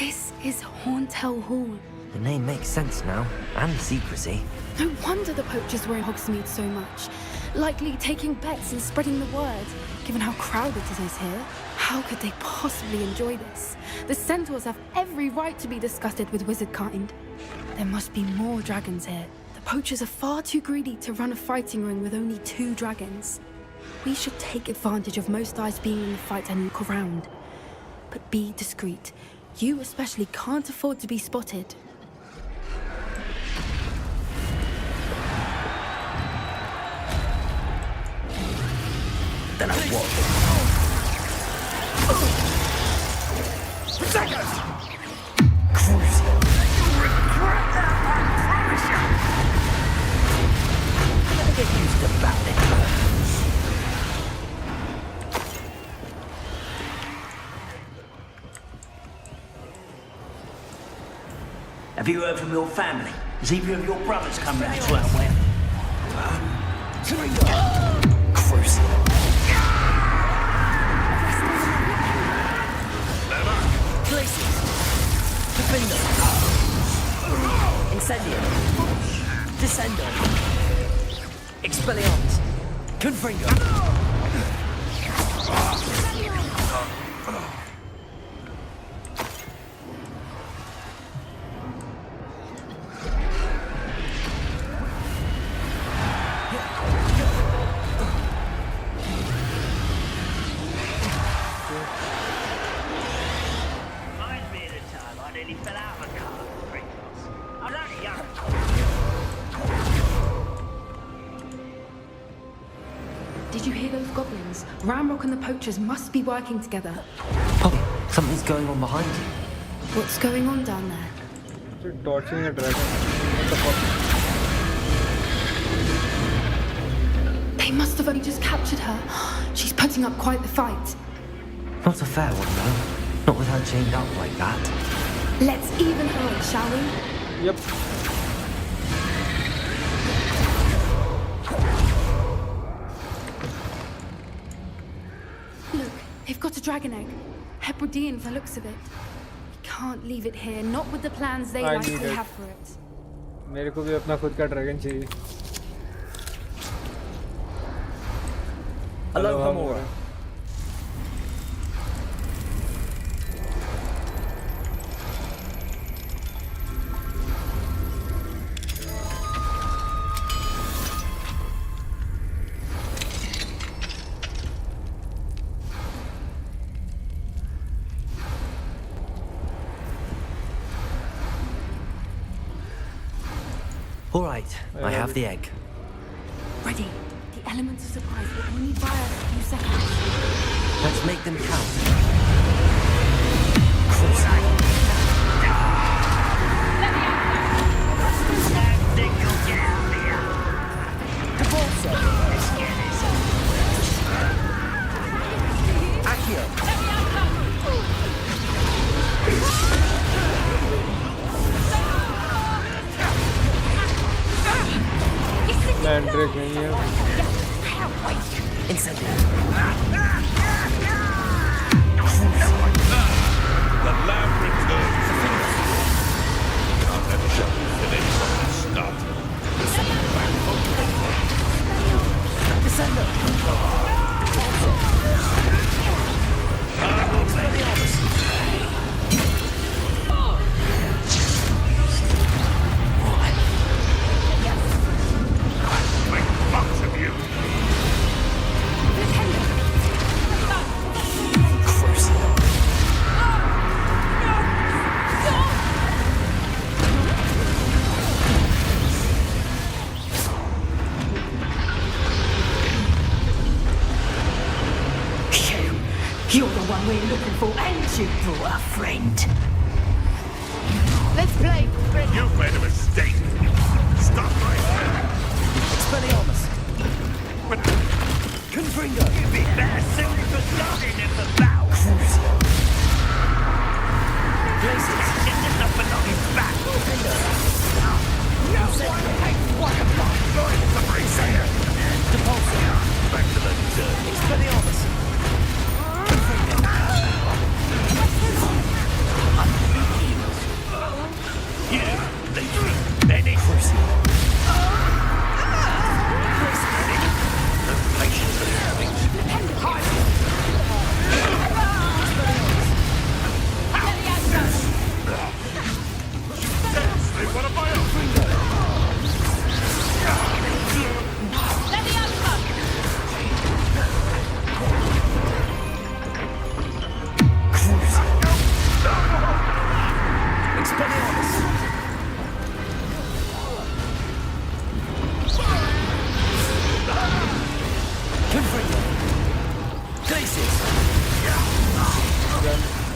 This is Hauntel Hall. The name makes sense now, and the secrecy. No wonder the poachers were in Hogsmeade so much. Likely taking bets and spreading the word, given how crowded it is here. How could they possibly enjoy this? The centaurs have every right to be disgusted with wizardkind. There must be more dragons here. The poachers are far too greedy to run a fighting ring with only 2 dragons. We should take advantage of most eyes being in the fight and look around. But be discreet. You especially can't afford to be spotted. Then I walk. Protect us! Crucial. You'll regret that, I promise you. Never get used to battling. Have you heard from your family? Has either of your brothers come round to our way? Crucial. Places. Defender. Incendio. Descendo. Expelliarmus. Confringo. Did you hear those goblins? Ramrock and the poachers must be working together. Poppy, something's going on behind you. What's going on down there? They're torching a dragon. What the fuck? They must have only just captured her. She's putting up quite the fight. Not a fair one, though. Not with her chained up like that. Let's even her, shall we? Yep. Look, they've got a dragon egg. Hebridean for looks of it. We can't leave it here, not with the plans they I likely need it. have for it. मेरे को भी अपना खुद का dragon चाहिए. Hello, Hamura. All right, I have the egg. Ready. The elements of surprise will only buy us a few seconds. Let's make them count. Mandrake नहीं है. The lab returns. Can't let the show finish from the start. You're the one we're looking for, and you brought a friend. Let's play. You've made a mistake. Stop right there. Expelliarmus. But Confringo. You'd be better suited for starting than for battle. Places. Get the stuff and knock him back. No one hates waterfall. Going to freeze here. Depulsor. Back to the dirt. Expelliarmus. You, leave me. Benny. Crucial. No patience for these things. They want to buy a Expelliarmus. Confringo. Places.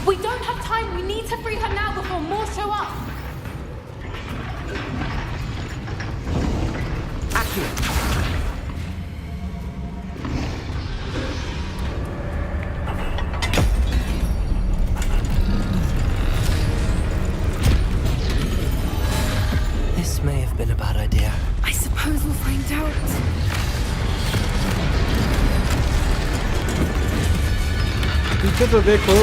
We don't have time. We need to free her now before more show up. Accurate. This may have been a bad idea. I suppose we'll find out. पीछे तो देखो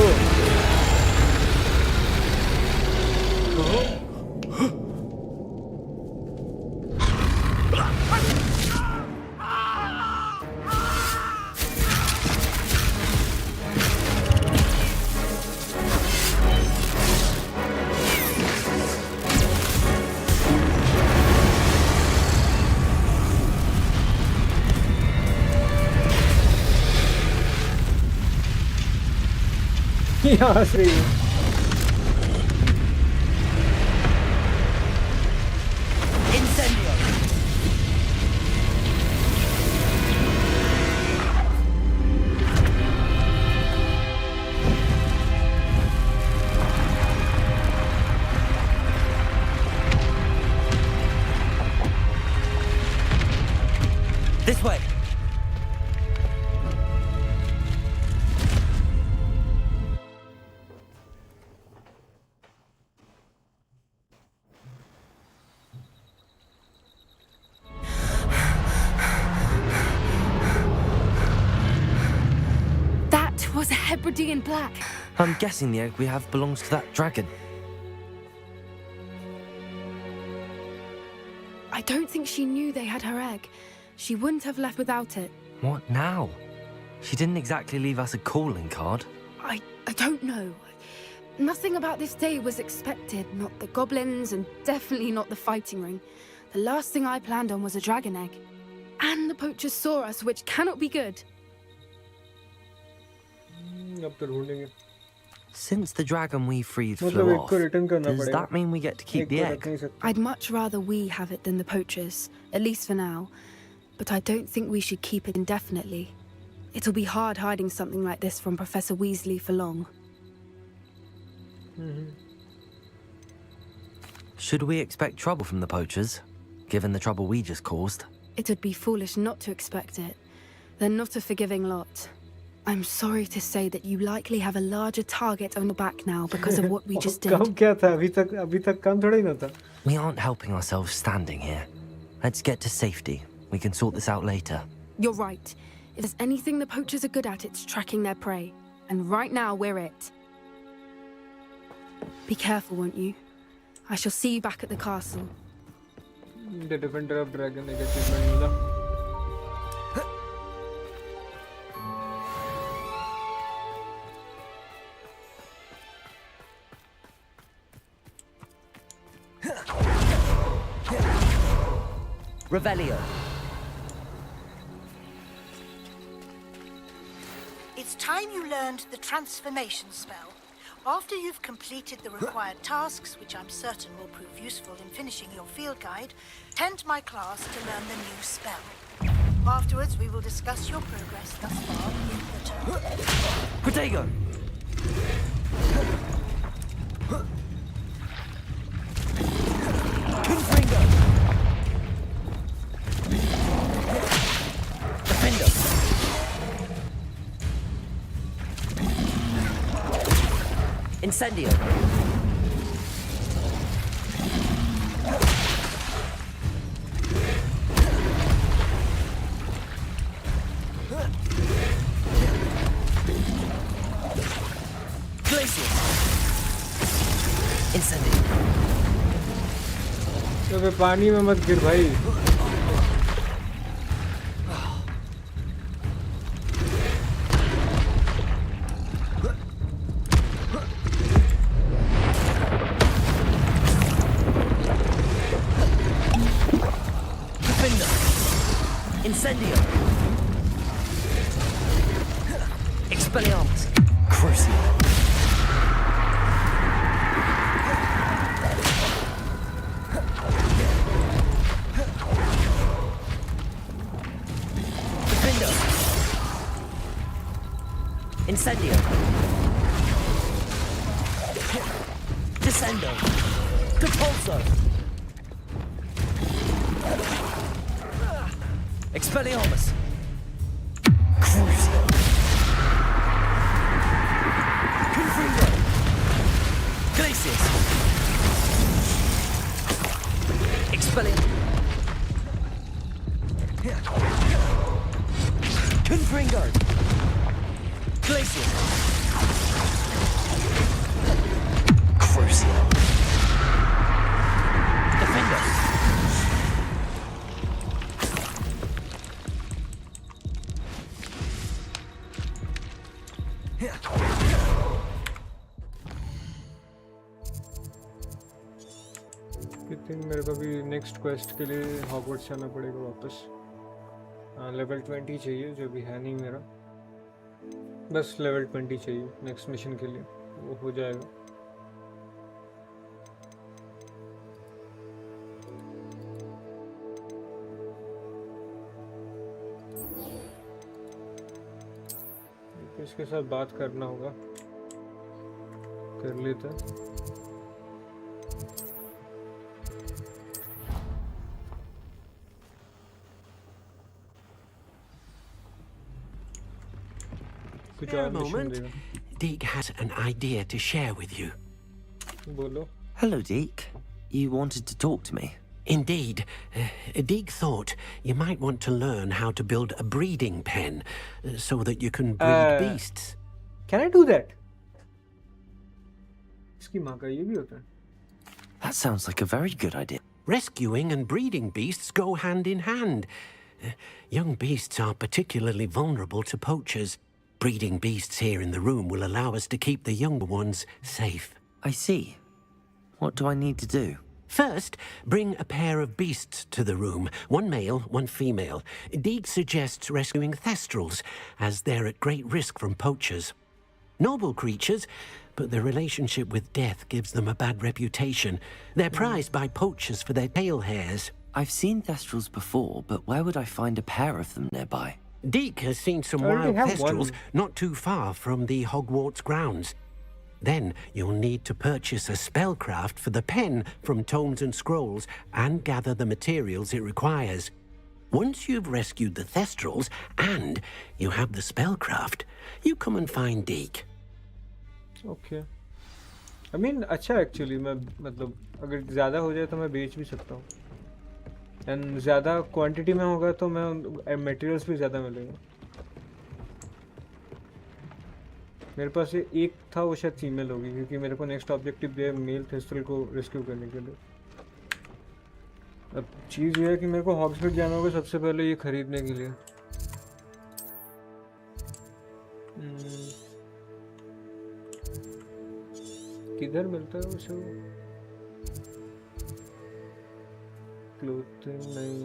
यहाँ से Incendio. This way. That was a Hebridean black. I'm guessing the egg we have belongs to that dragon. I don't think she knew they had her egg. She wouldn't have left without it. What now? She didn't exactly leave us a calling card. I don't know. Nothing about this day was expected. Not the goblins, and definitely not the fighting ring. The last thing I planned on was a dragon egg. And the poachers saw us, which cannot be good. अब तो ढूंढेंगे Since the dragon we freed मतलब flew एक off, को return करना does पड़ेगा that mean we get to keep एक the को egg? रख नहीं सकते I'd much rather we have it than the poachers, at least for now. But I don't think we should keep it indefinitely. It'll be hard hiding something like this from Professor Weasley for long. Should we expect trouble from the poachers, given the trouble we just caused? It would be foolish not to expect it. They're not a forgiving lot. I'm sorry to say that you likely have a larger target on your back now because of what we just did. काम क्या था अभी तक काम थोड़ा ही ना था We aren't helping ourselves standing here. Let's get to safety. We can sort this out later. You're right. If there's anything the poachers are good at, it's tracking their prey. And right now, we're it. Be careful, won't you? I shall see you back at the castle. The Defender of Dragon एक achievement मिला Revelio. It's time you learned the transformation spell. After you've completed the required tasks, which I'm certain will prove useful in finishing your field guide, attend my class to learn the new spell. Afterwards, we will discuss your progress thus far in the term. Protego. Confringo. Defender. Incendio. Incendio. अबे पानी में मत गिर भाई। Incendio. Expelliarmus. Crucial. Defendo. Incendio. Descendo. Depulso. Expelliarmus. Crucial. Confringo. Glacius. Expelliarmus. Confringo. Glacius. Crucial. Defender. मेरे को भी next quest के लिए हॉगवर्ट्स जाना पड़ेगा वापस। लेवल 20 चाहिए, जो भी है नहीं मेरा। बस लेवल 20 चाहिए नेक्स्ट मिशन के लिए, वो हो जाएगा। इसके साथ बात करना होगा, कर लेते हैं। Spare a moment. Deke has an idea to share with you. Bolo. Hello, Deke. You wanted to talk to me? Indeed. Deke thought you might want to learn how to build a breeding pen so that you can breed beasts. Can I do that? इसकी माँ का ये भी होता है। That sounds like a very good idea. Rescuing and breeding beasts go hand in hand. Young beasts are particularly vulnerable to poachers. Breeding beasts here in the room will allow us to keep the younger ones safe. I see. What do I need to do? First, bring a pair of beasts to the room. One male, one female. Deke suggests rescuing thestrals, as they're at great risk from poachers. Noble creatures, but their relationship with death gives them a bad reputation. They're prized by poachers for their tail hairs. I've seen thestrals before, but where would I find a pair of them nearby? Deke has seen some wild thestrals not too far from the Hogwarts grounds. Then you'll need to purchase a spellcraft for the pen from tomes and scrolls and gather the materials it requires. Once you've rescued the thestrals and you have the spellcraft, you come and find Deke. Okay. I mean, अच्छा actually मैं मतलब अगर ज़्यादा हो जाए तो मैं बेच भी सकता हूँ। एंड ज़्यादा क्वांटिटी में होगा तो मैं मटेरियल्स भी ज़्यादा मिलेगा। मेरे पास ये एक था, वो शायद फीमेल होगी क्योंकि मेरे को नेक्स्ट ऑब्जेक्टिव दिया है मेल थेस्ट्रल को रेस्क्यू करने के लिए। अब चीज़ ये है कि मेरे को हॉग्सफील्ड जाना होगा सबसे पहले ये खरीदने के लिए। किधर मिलता है उसे? क्लोथिंग नहीं,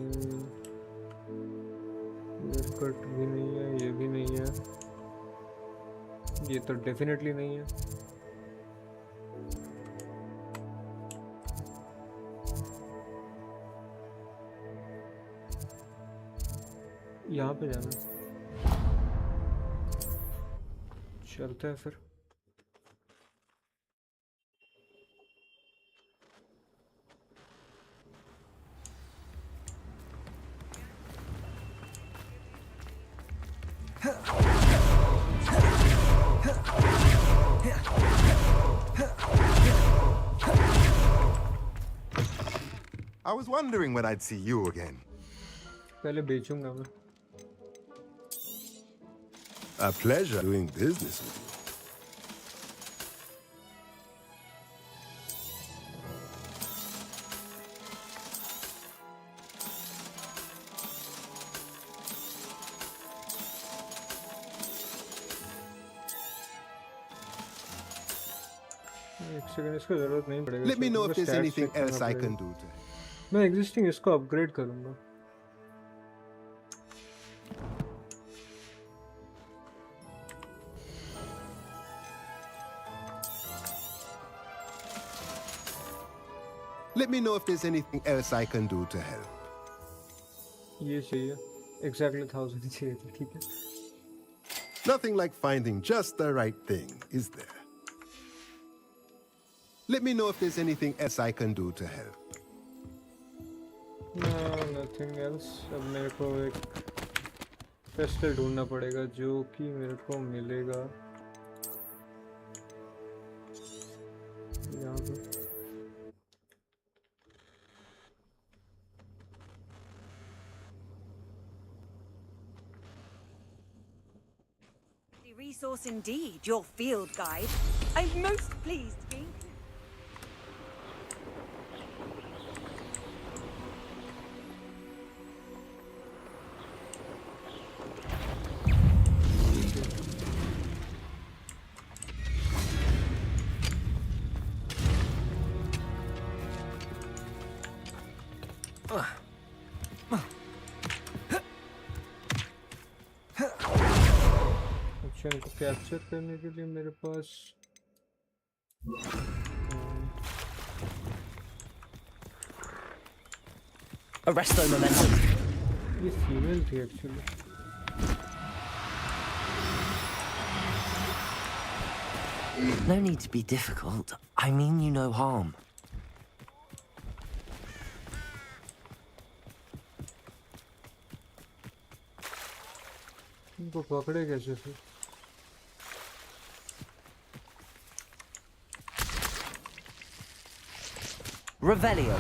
कट भी नहीं है, ये भी नहीं है, ये तो डेफिनेटली नहीं है। यहाँ पे जाना, चलते हैं फिर। I was wondering when I'd see you again. पहले बेचूंगा मैं। A pleasure doing business with एक सेकंड, इसको जरूरत नहीं पड़ेगा। Let me know if बस there's stats anything check करना else I पड़ेगा। can do to help. मैं एग्जिस्टिंग इसको अपग्रेड करूंगा। Let me know if there's anything else I can do to help. ये चाहिए, exactly 1000 चाहिए था, ठीक है। Nothing like finding just the right thing, is there? Let me know if there's anything else I can do to help. No, nothing else. अब मेरे को एक पेस्टल ढूंढना पड़ेगा जो कि मेरे को मिलेगा यहाँ पे। Resource indeed, your field guide. I'm most pleased to be included. Action को कैप्चर करने के लिए मेरे पास Arresto momentum. ये फीमेल थी actually. No need to be difficult. I mean you no harm. इनको पकड़े कैसे फिर? Revelio.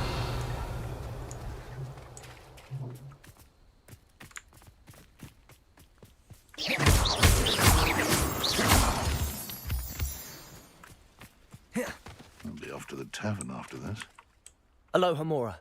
I'll be off to the tavern after this. Aloha Mora.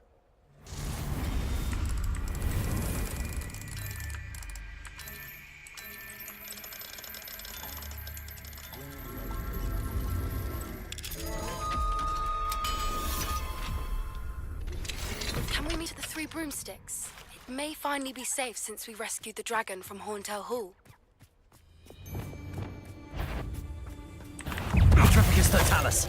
Can we meet at the Three Broomsticks? It may finally be safe since we rescued the dragon from Horntail Hall. Trafficus Totalis.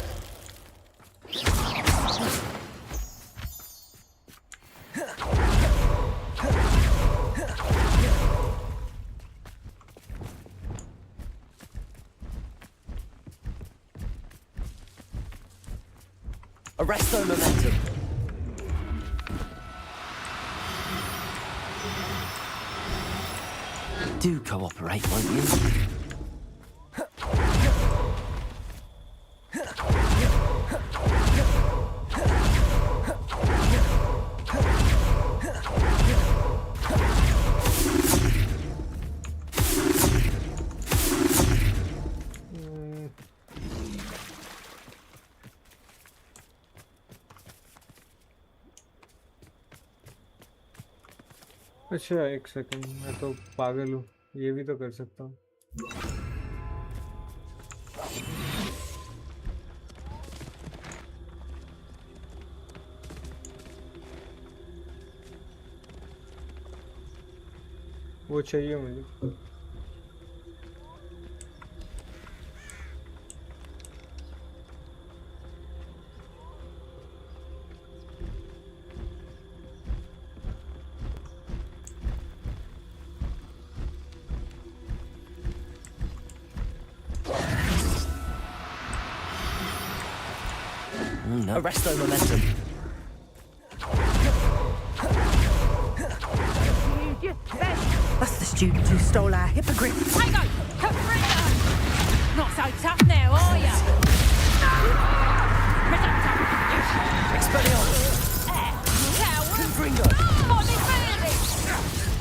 Arresto momentum. Do cooperate, won't you? अच्छा एक second, मैं तो पागल हूँ, ये भी तो कर सकता हूँ। वो चाहिए मुझे। No. Arresto momentum. That's the student who stole our hippogriff. Hey, go! Caprina! Not so tough now, are ya? Expelliarmus. Coward! Confringo. Not this early!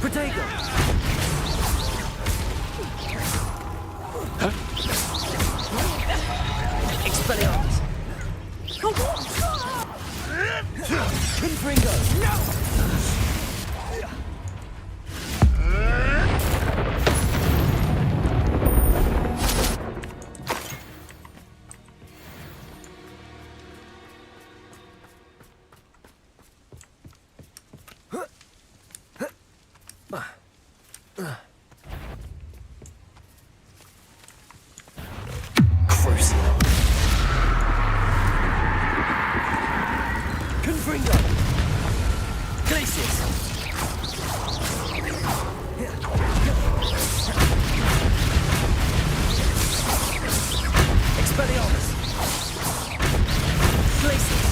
Protego. Expelliarmus. Confringo. No! Crucial. Confringo. Glacius. Expelliarmus. Glacius.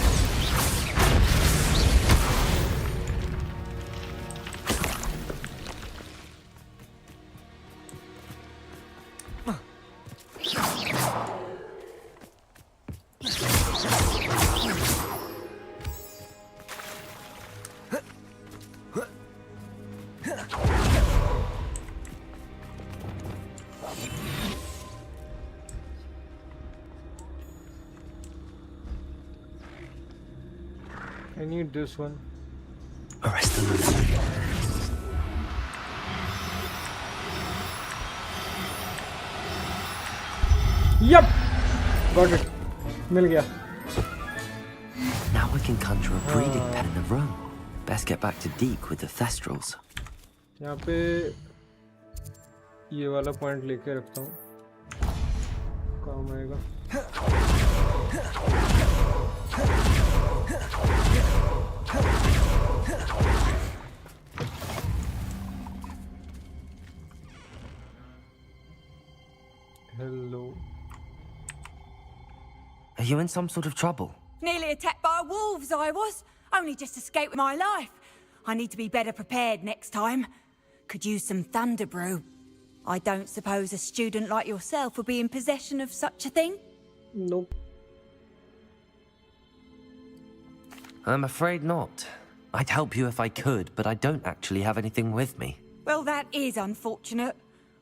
I need this one. Arrest the momentum. Yup! Got it. मिल गया. Now we can conjure a breeding pen in the room. Best get back to Deke with the thestrals. यहाँ पे ये वाला point लेके रखता हूँ. काम आएगा. Hello. Are you in some sort of trouble? Nearly attacked by wolves, I was. Only just escaped with my life. I need to be better prepared next time. Could use some thunder brew. I don't suppose a student like yourself would be in possession of such a thing? Nope. I'm afraid not. I'd help you if I could, but I don't actually have anything with me. Well, that is unfortunate.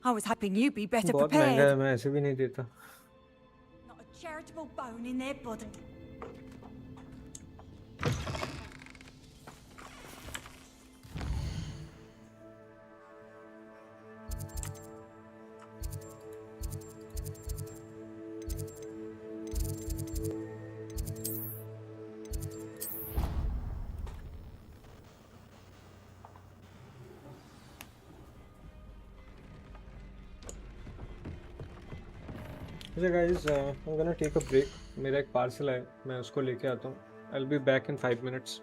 I was hoping you'd be better बहुत महंगा है, prepared. मैं ऐसे भी नहीं देता. Not a charitable bone in their body. अच्छा guys, I'm gonna take a break. मेरा एक पार्सल है, मैं उसको लेके आता हूँ. I'll be back in 5 minutes.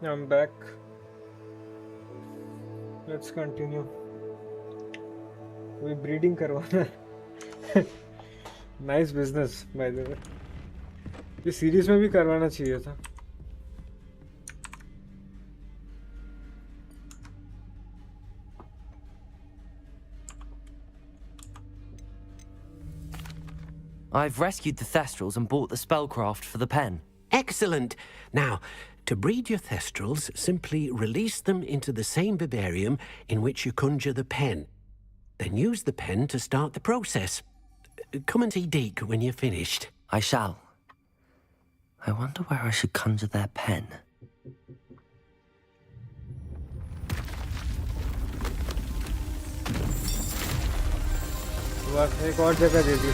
I'm back. Let's continue. We breeding करवाना है. Nice business by the way. ये सीरीज में भी करवाना चाहिए था. I've rescued the Thestrals and bought the spellcraft for the pen. Excellent. Now, to breed your Thestrals, simply release them into the same vivarium in which you conjure the pen. Then use the pen to start the process. Come and see Deke when you're finished. I shall. I wonder where I should conjure their pen. बस एक और जगह दे दी.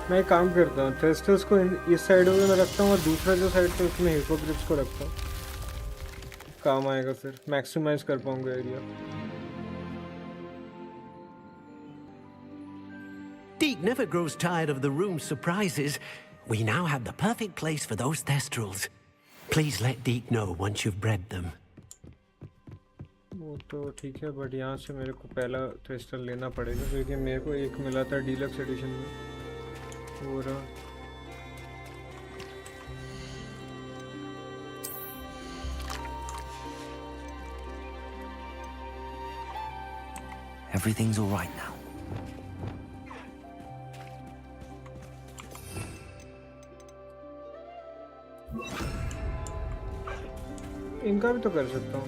मैं एक काम करता हूँ, थेस्टल्स को इस साइड में रखता हूँ और दूसरा जो साइड पे उसमें हिपोग्रिफ्स को रखता हूँ. काम आएगा फिर, मैक्सिमाइज कर पाऊंगा area. Deke never grows tired of the room's surprises. We now have the perfect place for those Thestrals. Please let Deke know once you've bred them. वो तो ठीक है, बट यहाँ से मेरे को पहला थेस्टल लेना पड़ेगा क्योंकि मेरे को एक मिला था डीलक्स एडिशन में. वो रहा. Everything's all right now. इनका भी तो कर सकता हूँ.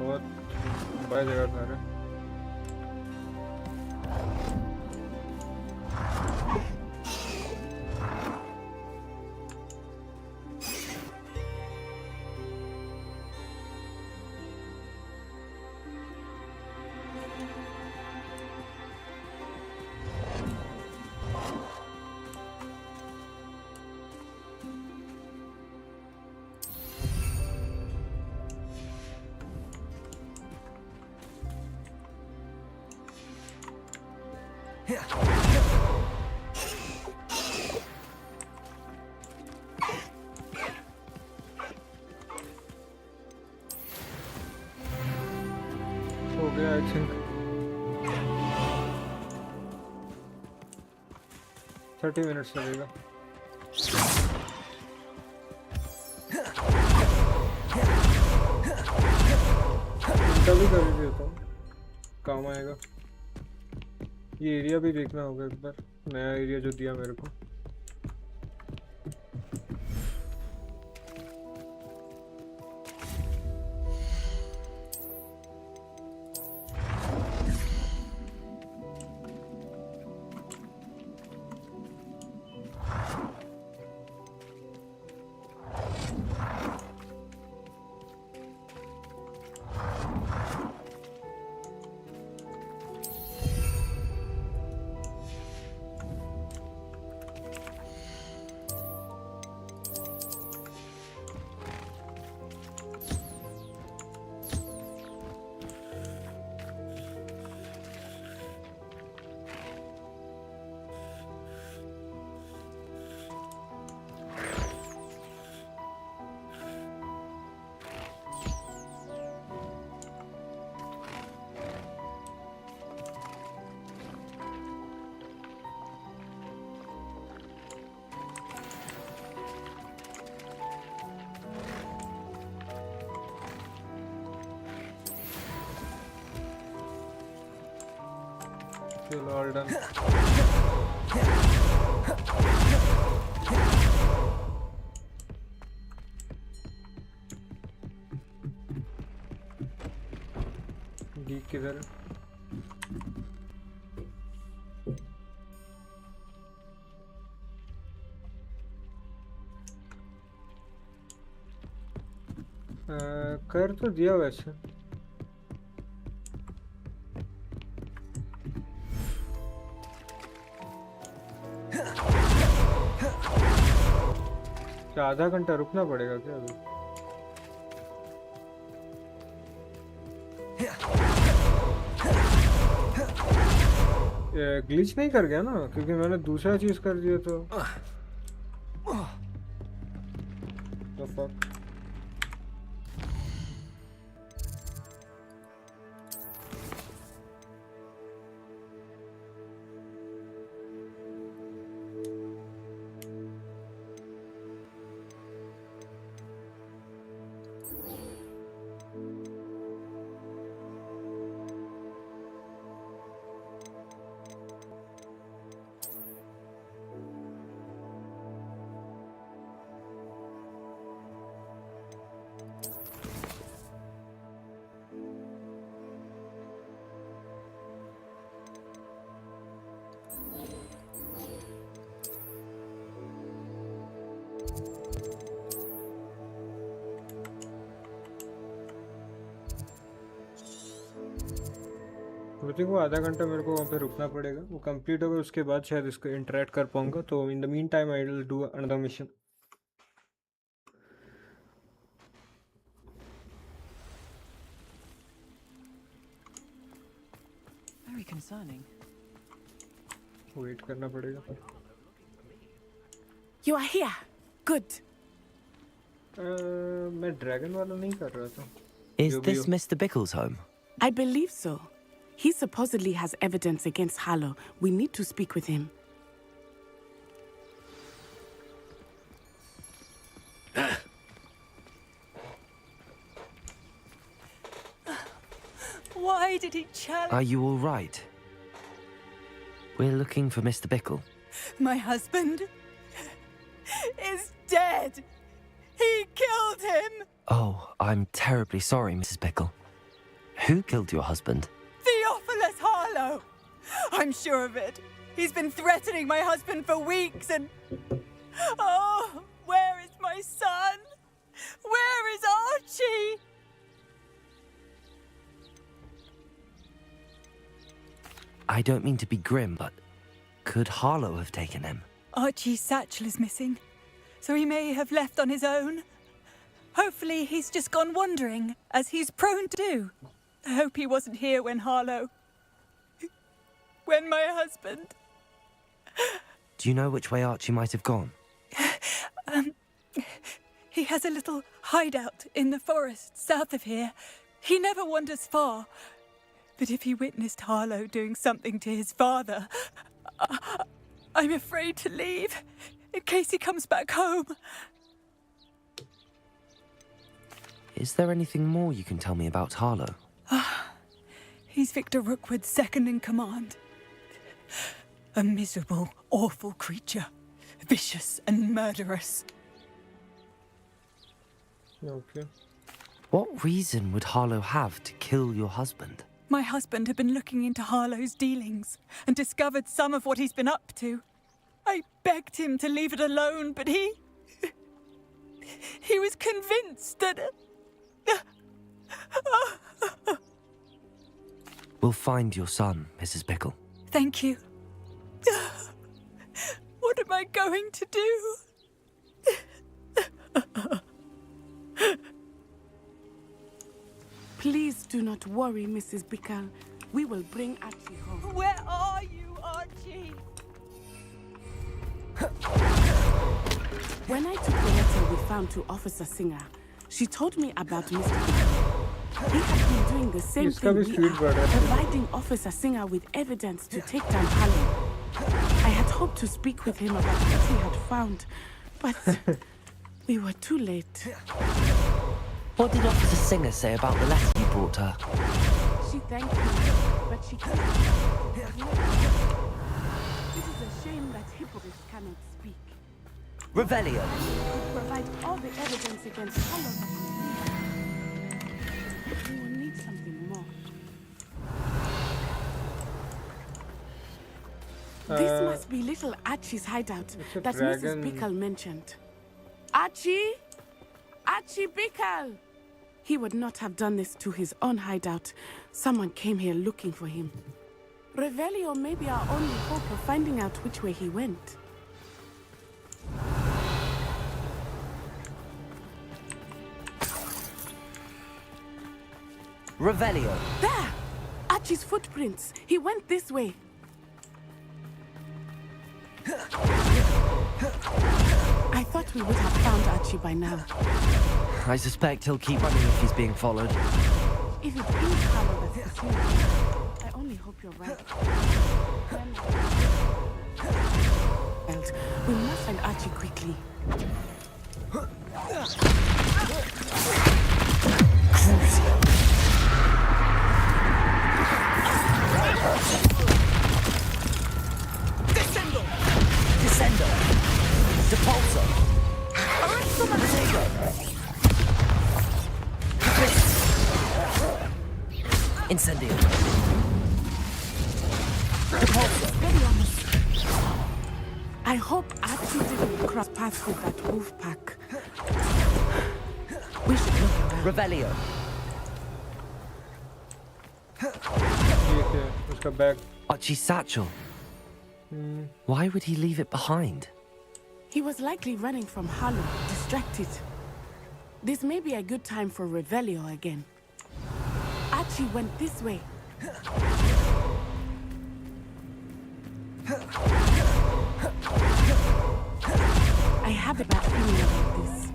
बहुत बड़ा जगह खा रहा है. हो गया आई थिंक. 30 मिनट्स लगेगा. इनका भी कर ही देता हूँ, काम आएगा. ये एरिया भी देखना होगा एक बार, नया एरिया जो दिया मेरे को. All done. Geek किधर है? कर तो दिया वैसे। क्या आधा घंटा रुकना पड़ेगा क्या अभी? ग्लिच नहीं कर गया ना, क्योंकि मैंने दूसरा चीज कर दिया तो। The fuck? आई थिंक वो आधा घंटा मेरे को वहाँ पे रुकना पड़ेगा। वो कंप्लीट होगा उसके बाद शायद इसको इंटरेक्ट कर पाऊंगा। तो in the mean time I will do another mission. Very concerning. Wait करना पड़ेगा। You are here. Good. मैं ड्रैगन वाला नहीं कर रहा था। Is this Mr. Bickle's home? I believe so. He supposedly has evidence against Harlow. We need to speak with him. Why did he challenge? Are you all right? We're looking for Mr. Bickle. My husband is dead. He killed him. Oh, I'm terribly sorry, Mrs. Bickle. Who killed your husband? Theophilus Harlow. I'm sure of it. He's been threatening my husband for weeks and... Oh, where is my son? Where is Archie? I don't mean to be grim, but could Harlow have taken him? Archie's satchel is missing, so he may have left on his own. Hopefully he's just gone wandering, as he's prone to do. I hope he wasn't here when Harlow... when my husband... Do you know which way Archie might have gone? He has a little hideout in the forest south of here. He never wanders far. But if he witnessed Harlow doing something to his father, I'm afraid to leave, in case he comes back home. Is there anything more you can tell me about Harlow? He's Victor Rookwood's second in command. A miserable, awful creature. Vicious and murderous. Okay. What reason would Harlow have to kill your husband? My husband had been looking into Harlow's dealings and discovered some of what he's been up to. I begged him to leave it alone, but he was convinced that... We'll find your son, Mrs. Bickle. Thank you. What am I going to do? Please do not worry, Mrs. Bickle. We will bring Archie home. Where are you, Archie? When I took the letter we found to Officer Singer, she told me about Mr. Bickle. He had been doing the same thing we are, providing Officer Singer with evidence to take down Harlow. I had hoped to speak with him about what he had found, but we were too late. What did Officer Singer say about the letter you brought her? She thanked me, but she couldn't. It is a shame that hypocrites cannot speak. Revelio. Provide all the evidence against Harlow. We will need something more. This must be little Archie's hideout that Mrs. Bickle mentioned. Archie? Archie Bickle! He would not have done this to his own hideout. Someone came here looking for him. Revelio may be our only hope of finding out which way he went. Revelio. There! Archie's footprints. He went this way. I thought we would have found Archie by now. I suspect he'll keep running if he's being followed. If it is Harlow that's pursuing him, I only hope you're right. We must find Archie quickly. Descendo! Descendo! Depulso! Incendio! Depulso! I hope Archie didn't cross paths with that wolf pack. We should look around. Revelio! उसका bag Archie's satchel. Why would he leave it behind? He was likely running from Harlow, distracted. This may be a good time for Revelio again. Archie went this way. I have a bad feeling about this.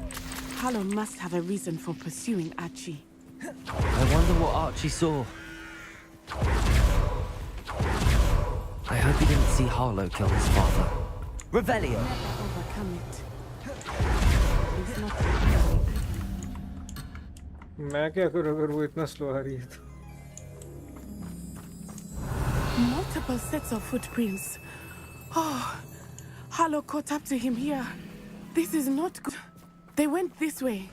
Harlow must have a reason for pursuing Archie. I wonder what Archie saw. I hope he didn't see Harlow kill his father. Revelio! Never overcome it. It's not मैं क्या करूँ अगर वो इतना slow आ रही है तो multiple sets of footprints. Oh, Harlow caught up to him here. This is not good. They went this way.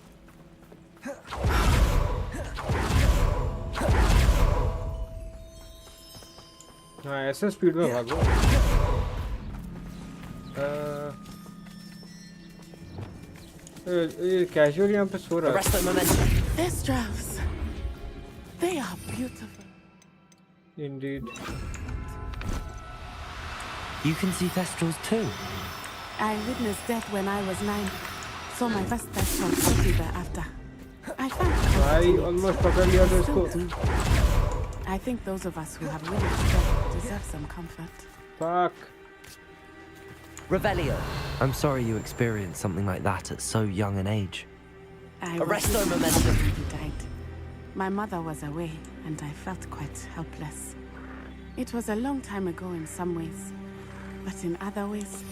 हाँ ऐसे स्पीड में भागो ये कैजुअल यहाँ पे सो रहा है Their straps. They are beautiful. Indeed. You can see Thestrals too. I witnessed death when I was 9. Saw my first Thestral shortly thereafter. I found I almost पकड़ लिया था इसको. I think those of us who have witnessed death deserve some comfort. Fuck. Revelio. I'm sorry you experienced something like that at so young an age. Arresto momentum. He died. My mother was away, and I felt quite helpless. It was a long time ago in some ways, but in other ways...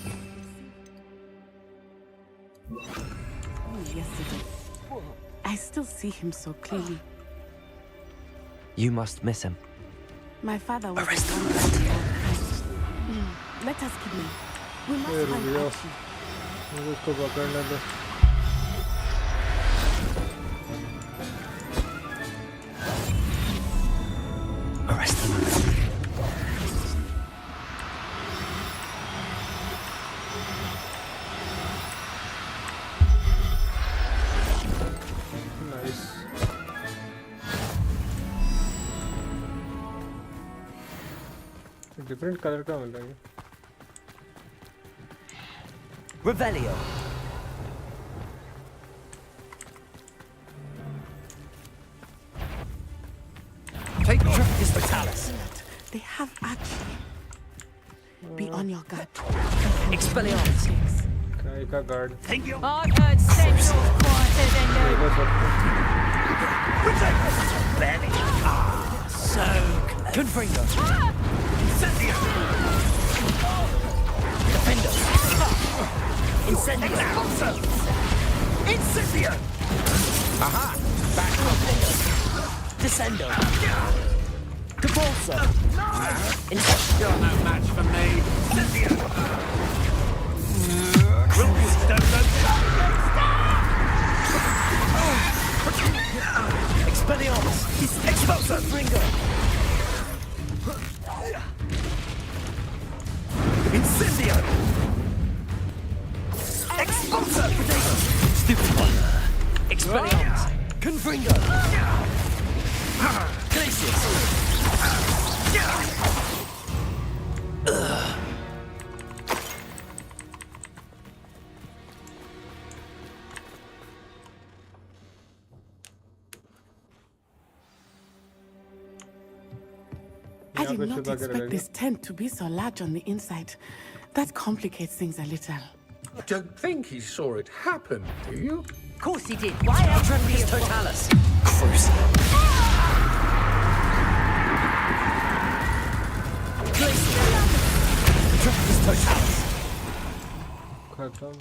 yesterday. I still see him so clearly. You must miss him. My father was Let us keep him. We must find Archie. मुझे उसको पकड़ने दो. Nice. Different color का मिल रहा है. Revelio. Take Triptis Vitalis. They have Archie. Be on your guard. Expelliarmus. काय का guard. Thank you. I've heard Sentinel's quieter than you. Benny. So close. Confringo. Incendio. Defendo. Incendio. Incendio. Aha. Back up. Descendo. Depulso. You're no match for me. Incendio. Expelliarmus! Expulso! Ringo! Incendio! Expulso! Potato! Stupid one! Expelliarmus! Confringo! Glacius! I did not expect this tent to be so large on the inside. That complicates things a little. I don't think he saw it happen, do you? Of course he did. Why else would he have... Totalis! Crucial! Trapus Totalis! खत्म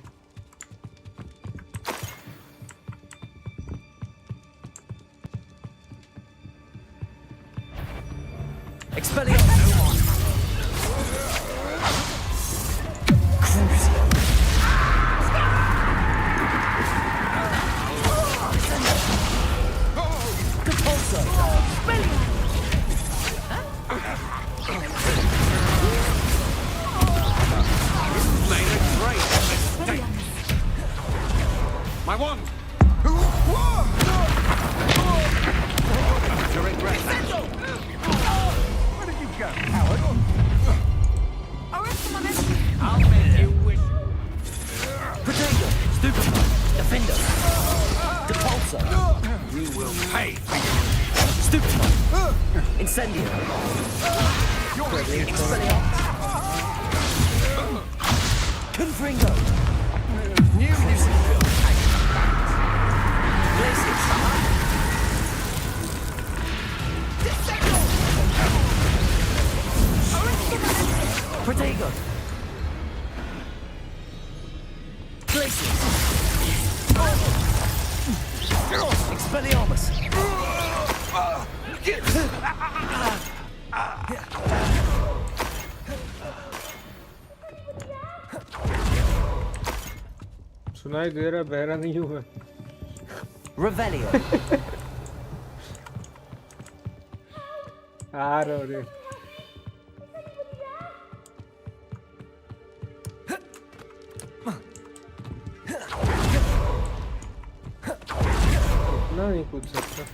Expelliarmus! Crucial! Compulsor! Made a great mistake. My wand! To regret that. Where did you go, coward? I'll make you wish. Protego! Stupefy! Defender! Compulsor! You will pay for your... Stupefy! Incendio! Expelliarmus! Confringo! New music bill. Glacius! Protego! Glacius! Expelliarmus! सुनाई दे रहा बहरा नहीं हूँ मैं Revelio! आ रहा रे इतना नहीं कूद सकता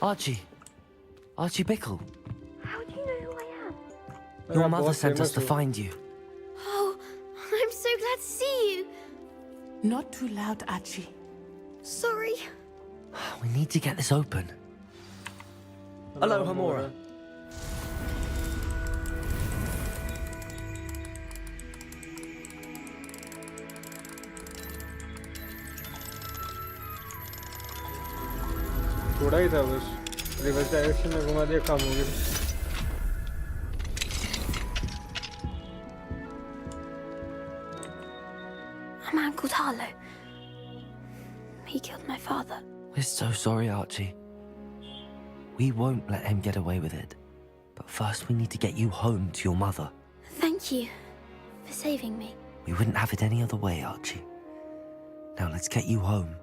Archie! Archie Bickle! How do you know who I am? Your mother sent us to find you. Oh, I'm so glad to see you. Not too loud, Archie. Sorry. We need to get this open. Hello, Hamora. थोड़ा ही था बस reverse direction में घुमा दिया काम हो गया A man called Harlow. He killed my father. We're so sorry, Archie. We won't let him get away with it. But first we need to get you home to your mother. Thank you for saving me. We wouldn't have it any other way, Archie. Now let's get you home.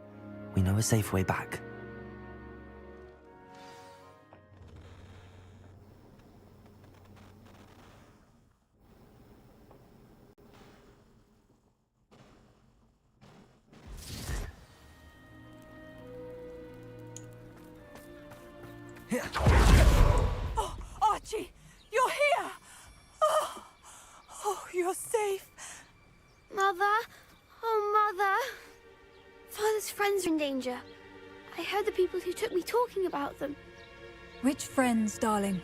We know a safe way back. Oh, Archie, you're here! Oh, you're safe. Mother? Oh, Mother. Father's friends are in danger. I heard the people who took me talking about them. Which friends, darling?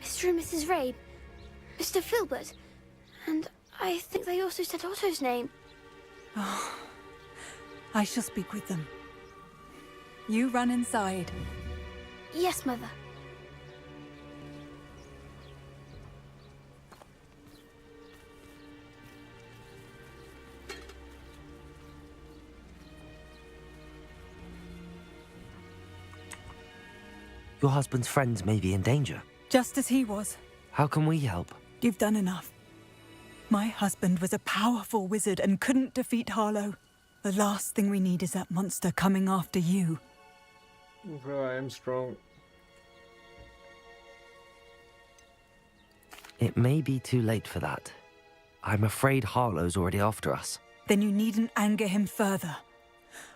Mr. and Mrs. Rabe. Mr. Filbert. And I think they also said Otto's name. Oh, I shall speak with them. You run inside. Yes, Mother. Your husband's friends may be in danger. Just as he was. How can we help? You've done enough. My husband was a powerful wizard and couldn't defeat Harlow. The last thing we need is that monster coming after you. Bro, I am strong. It may be too late for that. I'm afraid Harlow's already after us. Then you needn't anger him further.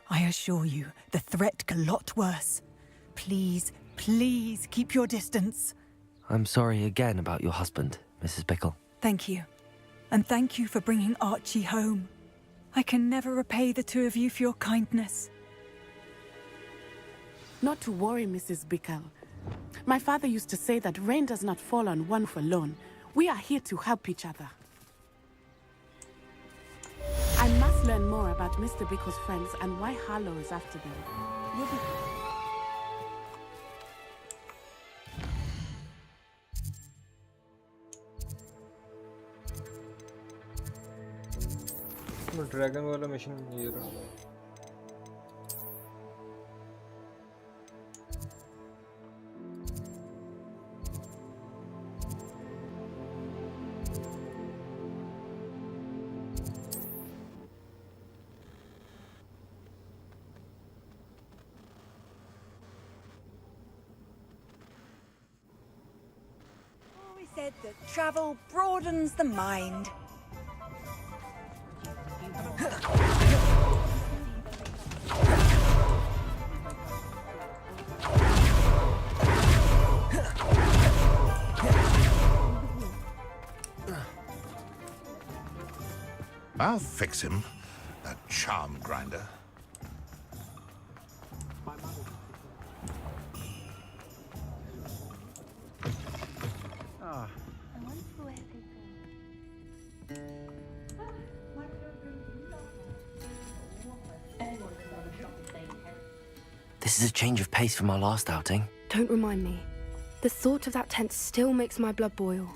I assure you, the threat could lot worse. Please, please keep your distance. I'm sorry again about your husband, Mrs. Bickle. Thank you. And thank you for bringing Archie home. I can never repay the two of you for your kindness. Not to worry, Mrs. Bickle. My father used to say that rain does not fall on one for alone. We are here to help each other. I must learn more about Mr. Bickle's friends and why Harlow is after them. You'll be... dragon वाला mission ये रहा. We said that travel broadens the mind. I'll fix him, that charm grinder. This is a change of pace from our last outing. Don't remind me. The thought of that tent still makes my blood boil.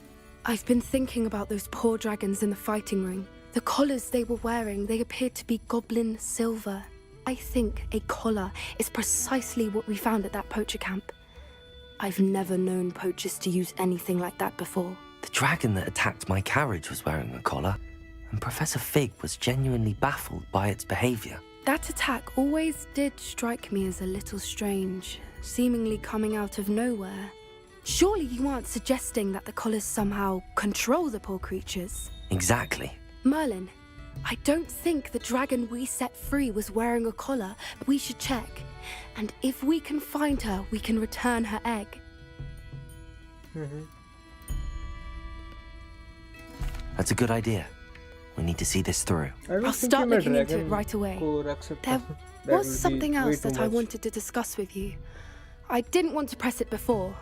I've been thinking about those poor dragons in the fighting ring. The collars they were wearing, they appeared to be goblin silver. I think a collar is precisely what we found at that poacher camp. I've never known poachers to use anything like that before. The dragon that attacked my carriage was wearing a collar, and Professor Fig was genuinely baffled by its behavior. That attack always did strike me as a little strange, seemingly coming out of nowhere. Surely you aren't suggesting that the collars somehow control the poor creatures? Exactly. Merlin, I don't think the dragon we set free was wearing a collar, but we should check. And if we can find her, we can return her egg. That's a good idea. We need to see this through. I'll start looking into it right away. There was something else that I wanted to discuss with you. I didn't want to press it before.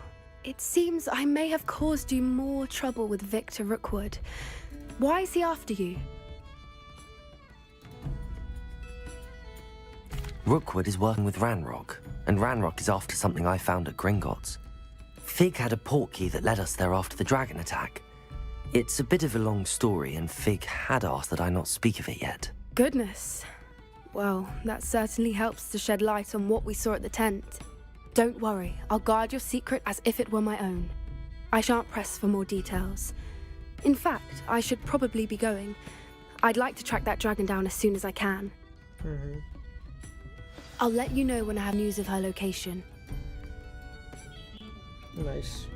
It seems I may have caused you more trouble with Victor Rookwood. Why is he after you? Rookwood is working with Ranrock, and Ranrock is after something I found at Gringotts. Fig had a portkey that led us there after the dragon attack. It's a bit of a long story, and Fig had asked that I not speak of it yet. Goodness. Well, that certainly helps to shed light on what we saw at the tent. Don't worry, I'll guard your secret as if it were my own. I shan't press for more details. In fact, I should probably be going. I'd like to track that dragon down as soon as I can. I'll let you know when I have news of her location. Nice.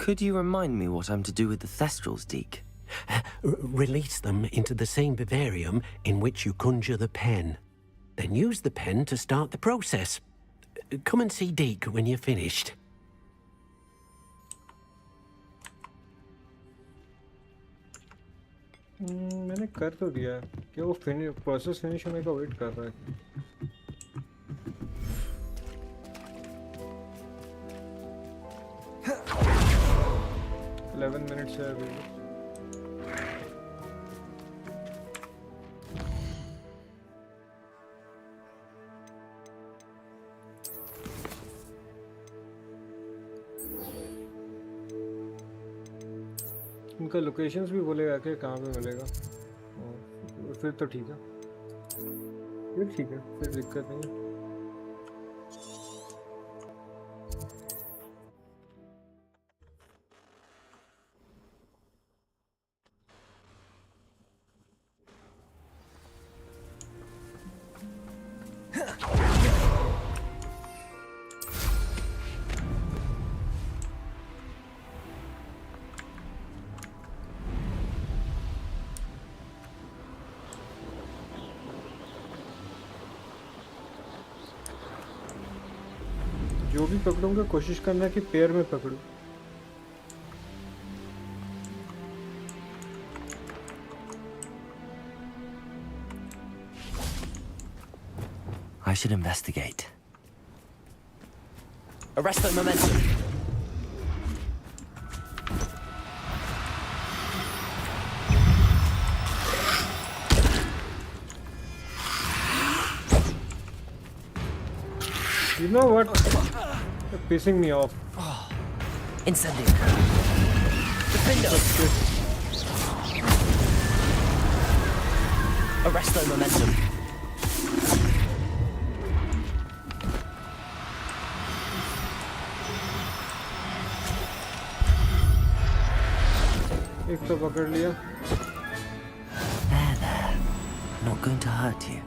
Could you remind me what I'm to do with the Thestrals, Deke? Release them into the same vivarium in which you conjure the pen. Then use the pen to start the process. Come and see Deke when you're finished. मैंने कर तो दिया है क्या वो process finish होने का wait कर रहा है 11 minutes है अभी इनका लोकेशंस भी बोलेगा कि कहाँ पे मिलेगा फिर तो ठीक है फिर दिक्कत नहीं है जो भी पकड़ूंगा कोशिश करना कि पैर में पकड़ूं I should investigate. Arrest the momentum. You know what? You're pissing me off. Incendio. Defender. Arrest the momentum. एक तो पकड़ लिया There. Not going to hurt you.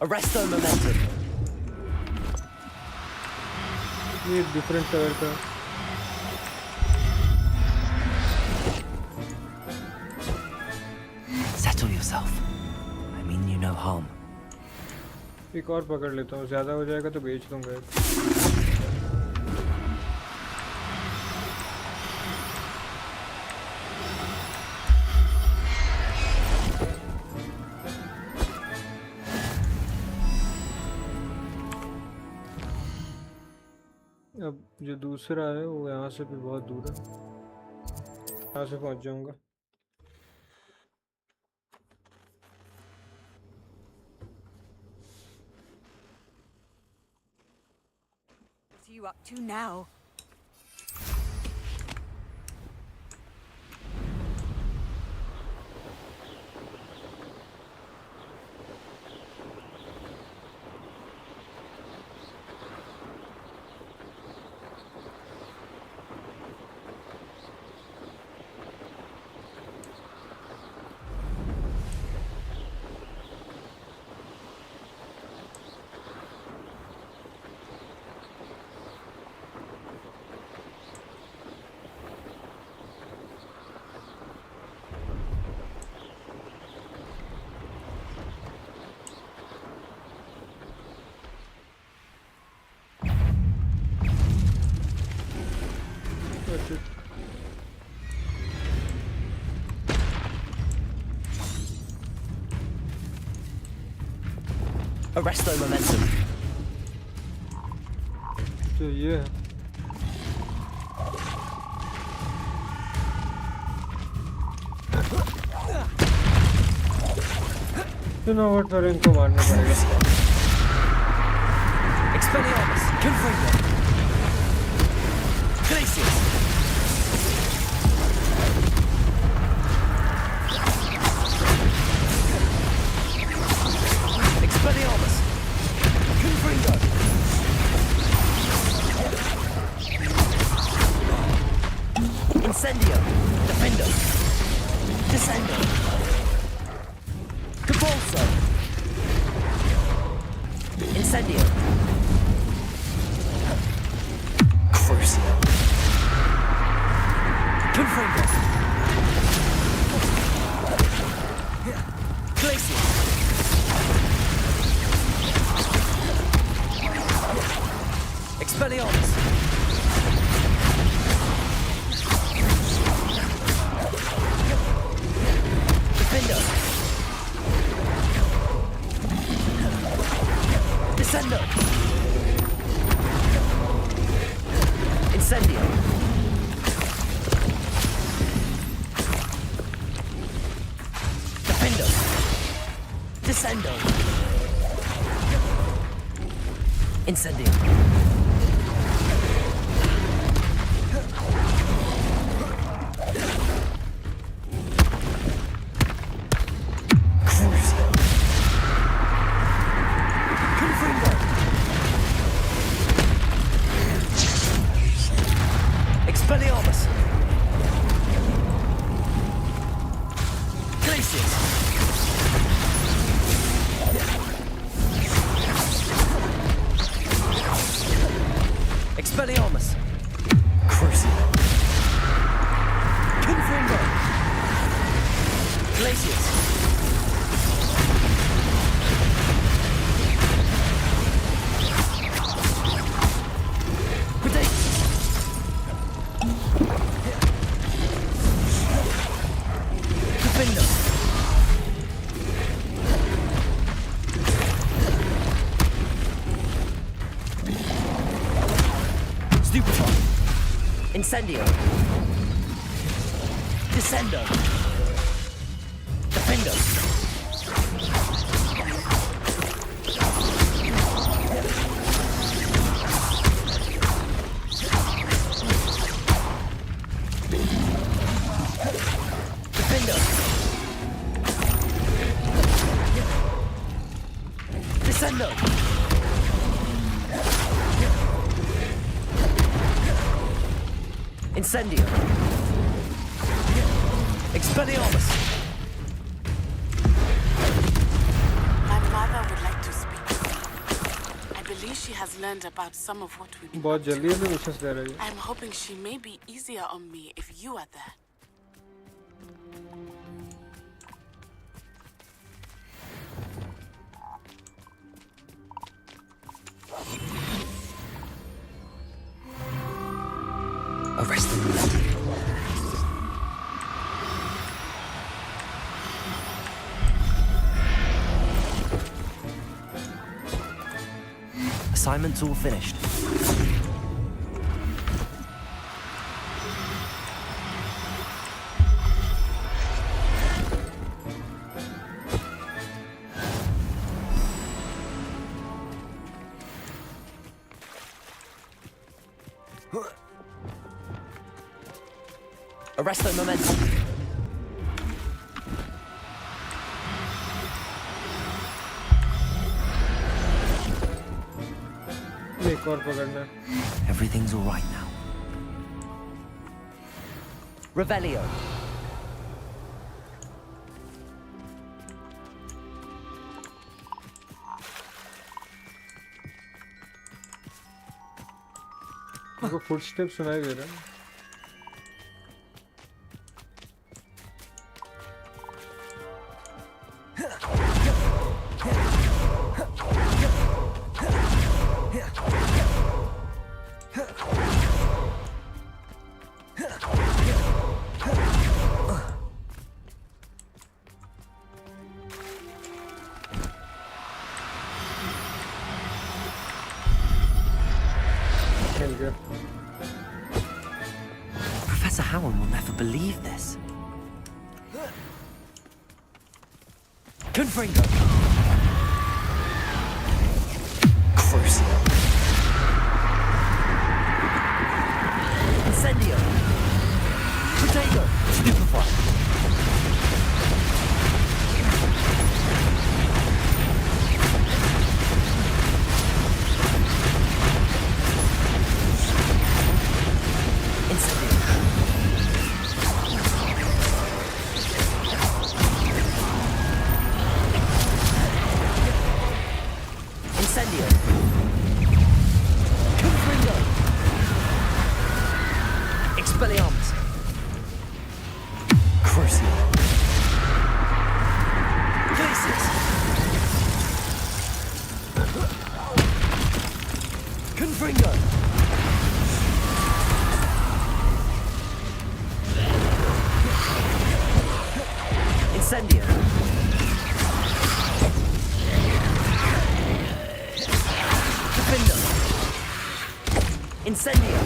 Arrest the momentum. ये डिफरेंट कलर का Settle yourself. I mean you no harm. एक और पकड़ लेता हूँ ज्यादा हो जाएगा तो बेच दूंगा अब जो दूसरा है वो यहाँ से भी बहुत दूर है यहाँ से पहुँच जाऊंगा What are you up to now? Arrest the momentum. तो ये है You know what, पर इनको मारना पड़ेगा Expelliarmus, Confringo. Glacius. Defender! Incendio! Defender! Descendo! Incendio! Expelliarmus! Crucible! Confringo! Glacius! Predator! Defender! Stupefy! Incendio! Descendo! Defender! Defender! Descendo! Incendio! Expelliarmus! My mother would like to speak to me. I believe she has learned about some of what we've been बहुत up to. जल्दी अभी विशेष दे रही है I'm hoping she may be easier on me if you are there. Arrest them. Assignment's all finished. Arresto momentum. एक और पकड़ना है Everything's all right now. Revelio. मेरे को फुटस्टेप सुनाई दे रहा है Professor Howard will never believe this. Confringo. Crucial. Incendio. Potato. Stupefy. Incendio. Confringo. Expelliarmus. Crucial. Glacius. Confringo. Incendio. Incendio.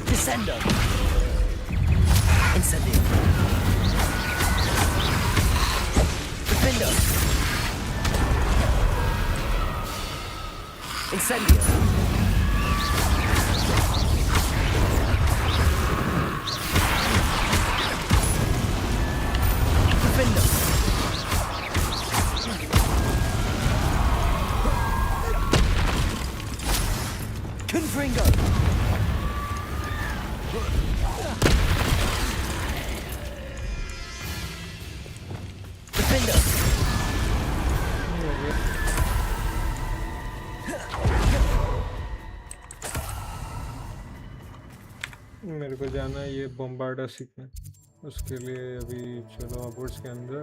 Descendo. Incendio. Defendo. Incendio. Defendo. Confringo. Defendo. मेरे को जाना है ये बम्बार्डा सीखने, उसके लिए अभी चलो हॉगवर्ट्स के अंदर।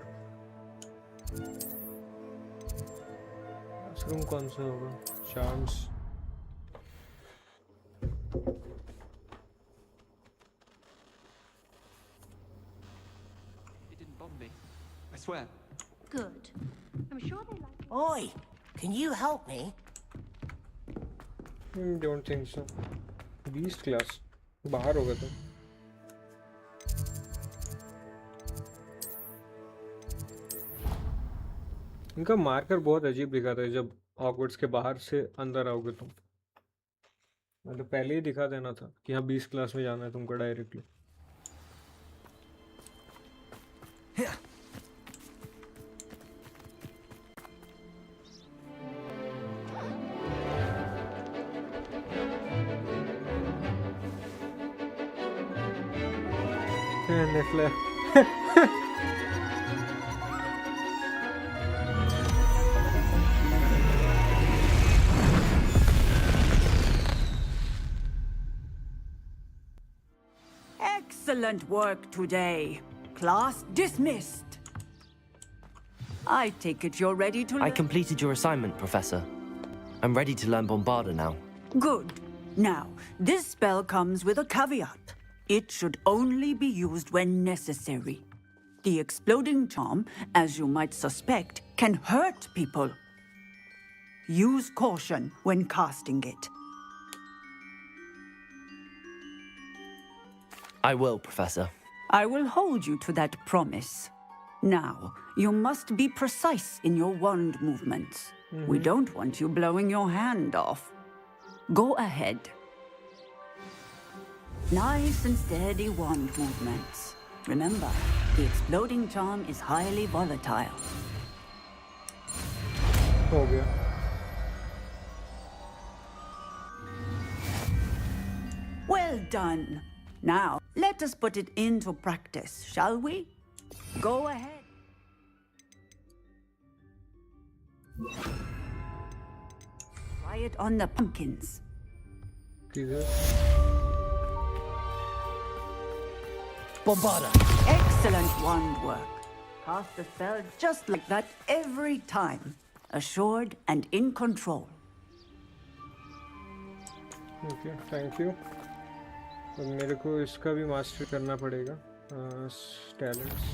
रूम कौन सा होगा? Charms. It didn't bother me. I swear. Good. I'm sure they like it. Oi, can you help me? Don't think so. Beast class बाहर होगा तो। इनका मार्कर बहुत अजीब दिखाता है जब हॉगवर्ट्स के बाहर से अंदर आओगे तुम। मतलब पहले ही दिखा देना था कि हाँ 20 क्लास में जाना है तुमको directly. Nefle. Excellent work today. Class dismissed. I take it you're ready to learn. I completed your assignment, Professor. I'm ready to learn Bombarda now. Good. Now, this spell comes with a caveat. It should only be used when necessary. The exploding charm, as you might suspect, can hurt people. Use caution when casting it. I will, Professor. I will hold you to that promise. Now, you must be precise in your wand movements. We don't want you blowing your hand off. Go ahead. Nice and steady wand movements. Remember, the exploding charm is highly volatile. हो गया। Well done. Now, let us put it into practice, shall we? Go ahead. Try it on the pumpkins. Bombarda. Excellent wand work. Cast the spell just like that every time. Assured and in control. Okay, thank you. अब मेरे को इसका भी master करना पड़ेगा। Talents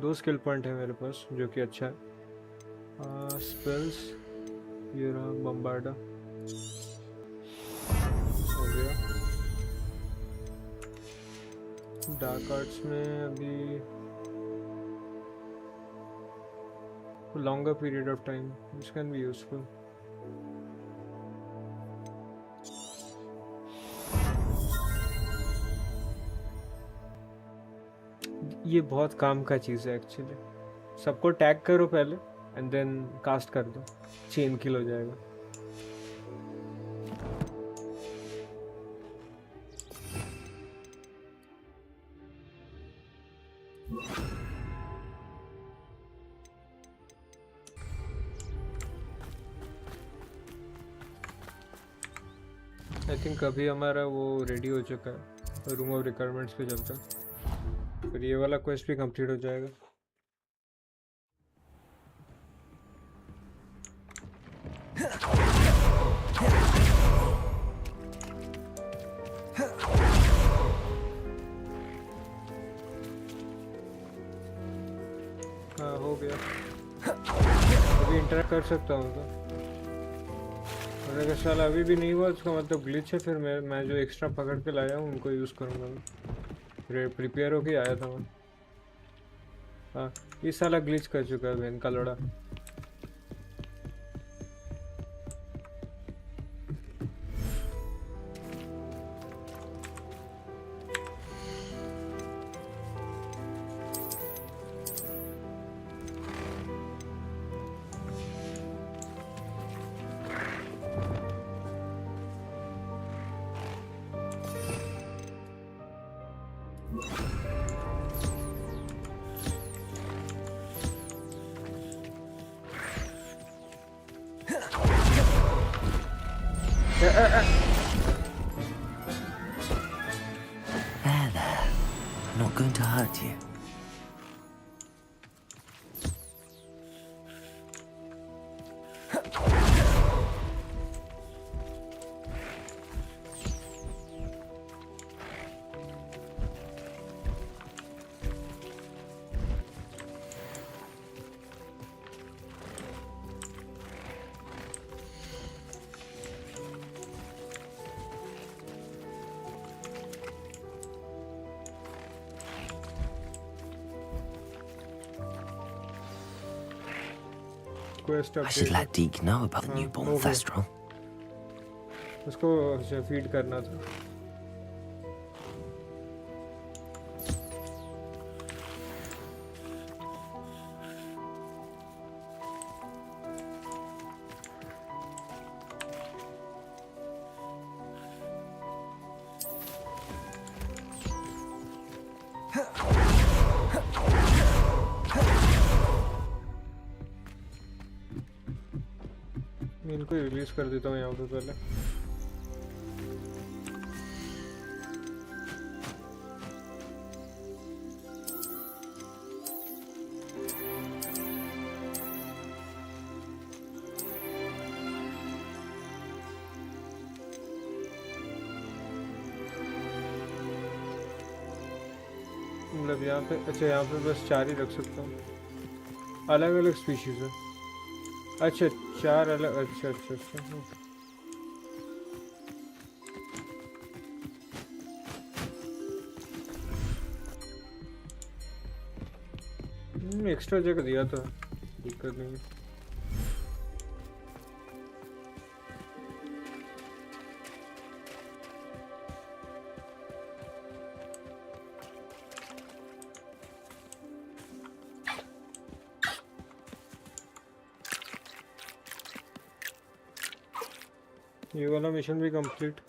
2 skill point है मेरे पास जो कि अच्छा है। स्पेल्स ये रहा बम्बार्डा हो गया। डार्क आर्ट्स में अभी longer period of time this can be useful. ये बहुत काम का चीज़ है एक्चुअली। सबको टैग करो पहले एंड देन कास्ट कर दो, चेन किल हो जाएगा। आई थिंक अभी हमारा वो रेडी हो चुका है, रूम ऑफ रिक्वायरमेंट्स पे चलता है, फिर ये वाला क्वेस्ट भी कंप्लीट हो जाएगा। हाँ हो गया, अभी इंटरेक्ट कर सकता हूँ तो। और अगर साला अभी भी नहीं हुआ उसका मतलब ग्लिच है। फिर मैं जो एक्स्ट्रा पकड़ के लाया हूँ उनको यूज़ करूँगा मैं। प्रिपेयर होके आया था मैं। हाँ ये साला ग्लिच कर चुका है बहन का लड़ा। There. I'm not going to hurt you. I should let Deke know about the newborn Thestral. उसको फीड करना था। इनको रिलीज कर देता हूँ यहाँ पे पहले। मतलब यहाँ पे अच्छा यहाँ पे बस 4 ही रख सकता हूँ। अलग अलग स्पीशीज है। अच्छा 4 अलग। अच्छा अच्छा अच्छा एक्स्ट्रा जगह दिया था, दिक्कत नहीं है। ये वाला मिशन भी कंप्लीट।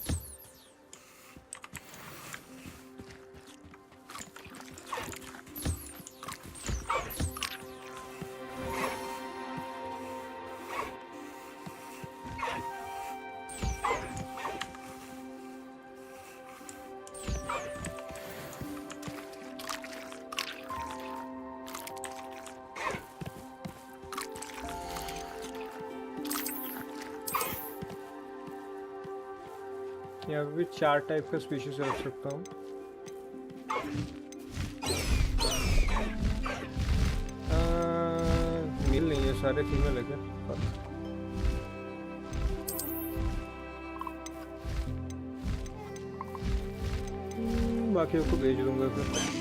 यहाँ पे भी 4 टाइप का स्पीशीज रख सकता हूँ। मेल नहीं है, सारे फीमेल है क्या? बाकियों को भेज दूंगा फिर।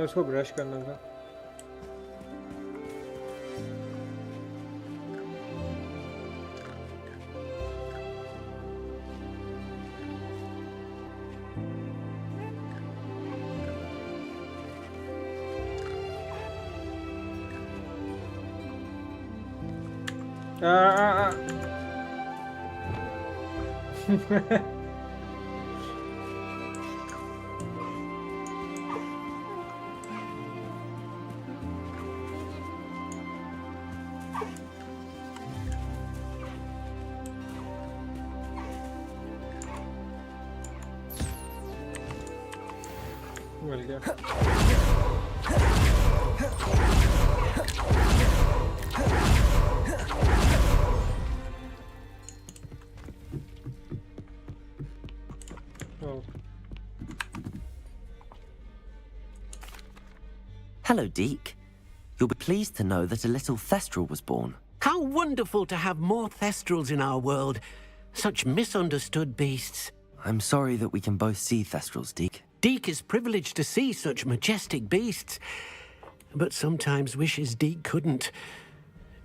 उसको ब्रश करना था। मिल गया। Oh. Hello, Deke. You'll be pleased to know that a little Thestral was born. How wonderful to have more Thestrals in our world. Such misunderstood beasts. I'm sorry that we can both see Thestrals, Deke. Deke is privileged to see such majestic beasts, but sometimes wishes Deke couldn't.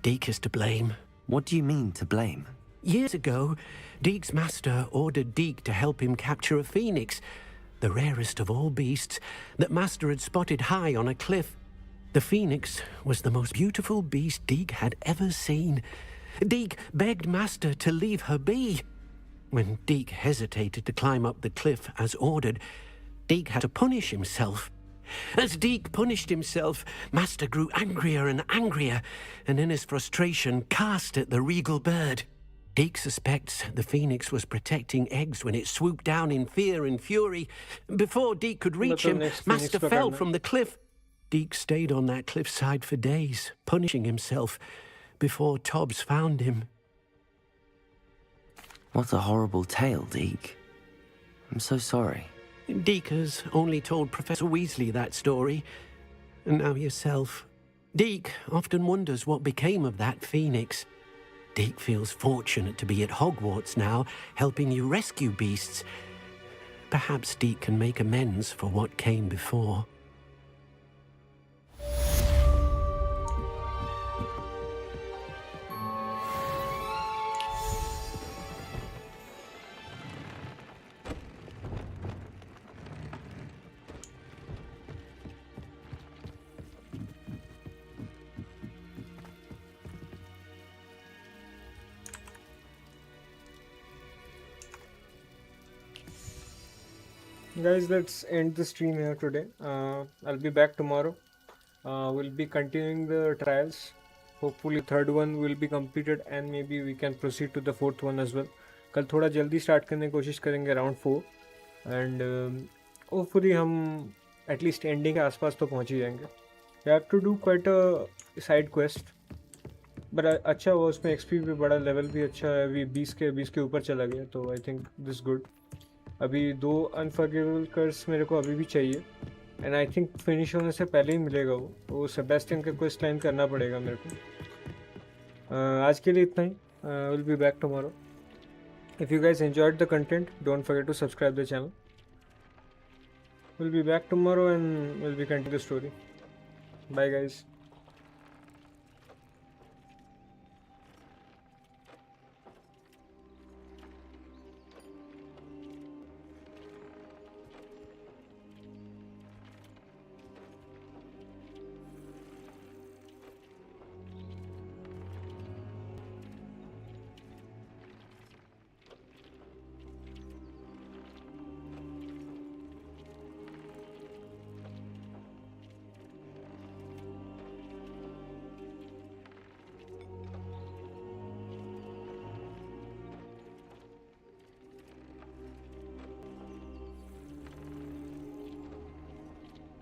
Deke is to blame. What do you mean, to blame? Years ago, Deke's master ordered Deke to help him capture a phoenix, the rarest of all beasts, that master had spotted high on a cliff. The phoenix was the most beautiful beast Deke had ever seen. Deke begged master to leave her be. When Deke hesitated to climb up the cliff as ordered, Deke had to punish himself. As Deke punished himself, master grew angrier and angrier, and in his frustration cast at the regal bird. Deke suspects the phoenix was protecting eggs when it swooped down in fear and fury. Before Deke could reach him, master fell from the cliff. Deke stayed on that cliffside for days, punishing himself, before Tobbs found him. What a horrible tale, Deke. I'm so sorry. Deke has only told Professor Weasley that story, and now yourself. Deke often wonders what became of that phoenix. Deke feels fortunate to be at Hogwarts now, helping you rescue beasts. Perhaps Deke can make amends for what came before. Guys, let's end the stream here today. I'll be back tomorrow. We'll be continuing the trials. Hopefully third one will be completed and maybe we can proceed to the fourth one as well. कल थोड़ा जल्दी start करने की कोशिश करेंगे around 4 and hopefully हम at least ending के आसपास तो पहुंच ही जाएंगे. We have to do quite a side quest. but अच्छा हुआ उसमें XP भी बड़ा, लेवल भी अच्छा है, अभी 20 के ऊपर चला गया, तो I think this good. अभी 2 अनफॉरगिवेबल कर्स मेरे को अभी भी चाहिए एंड आई थिंक फिनिश होने से पहले ही मिलेगा वो सेबेस्टियन का क्वेस्ट लाइन करना पड़ेगा मेरे को. आज के लिए इतना ही. Will be back tomorrow. If you guys enjoyed the content don't forget to subscribe the channel. Will be back tomorrow and will be continue the story. Bye guys.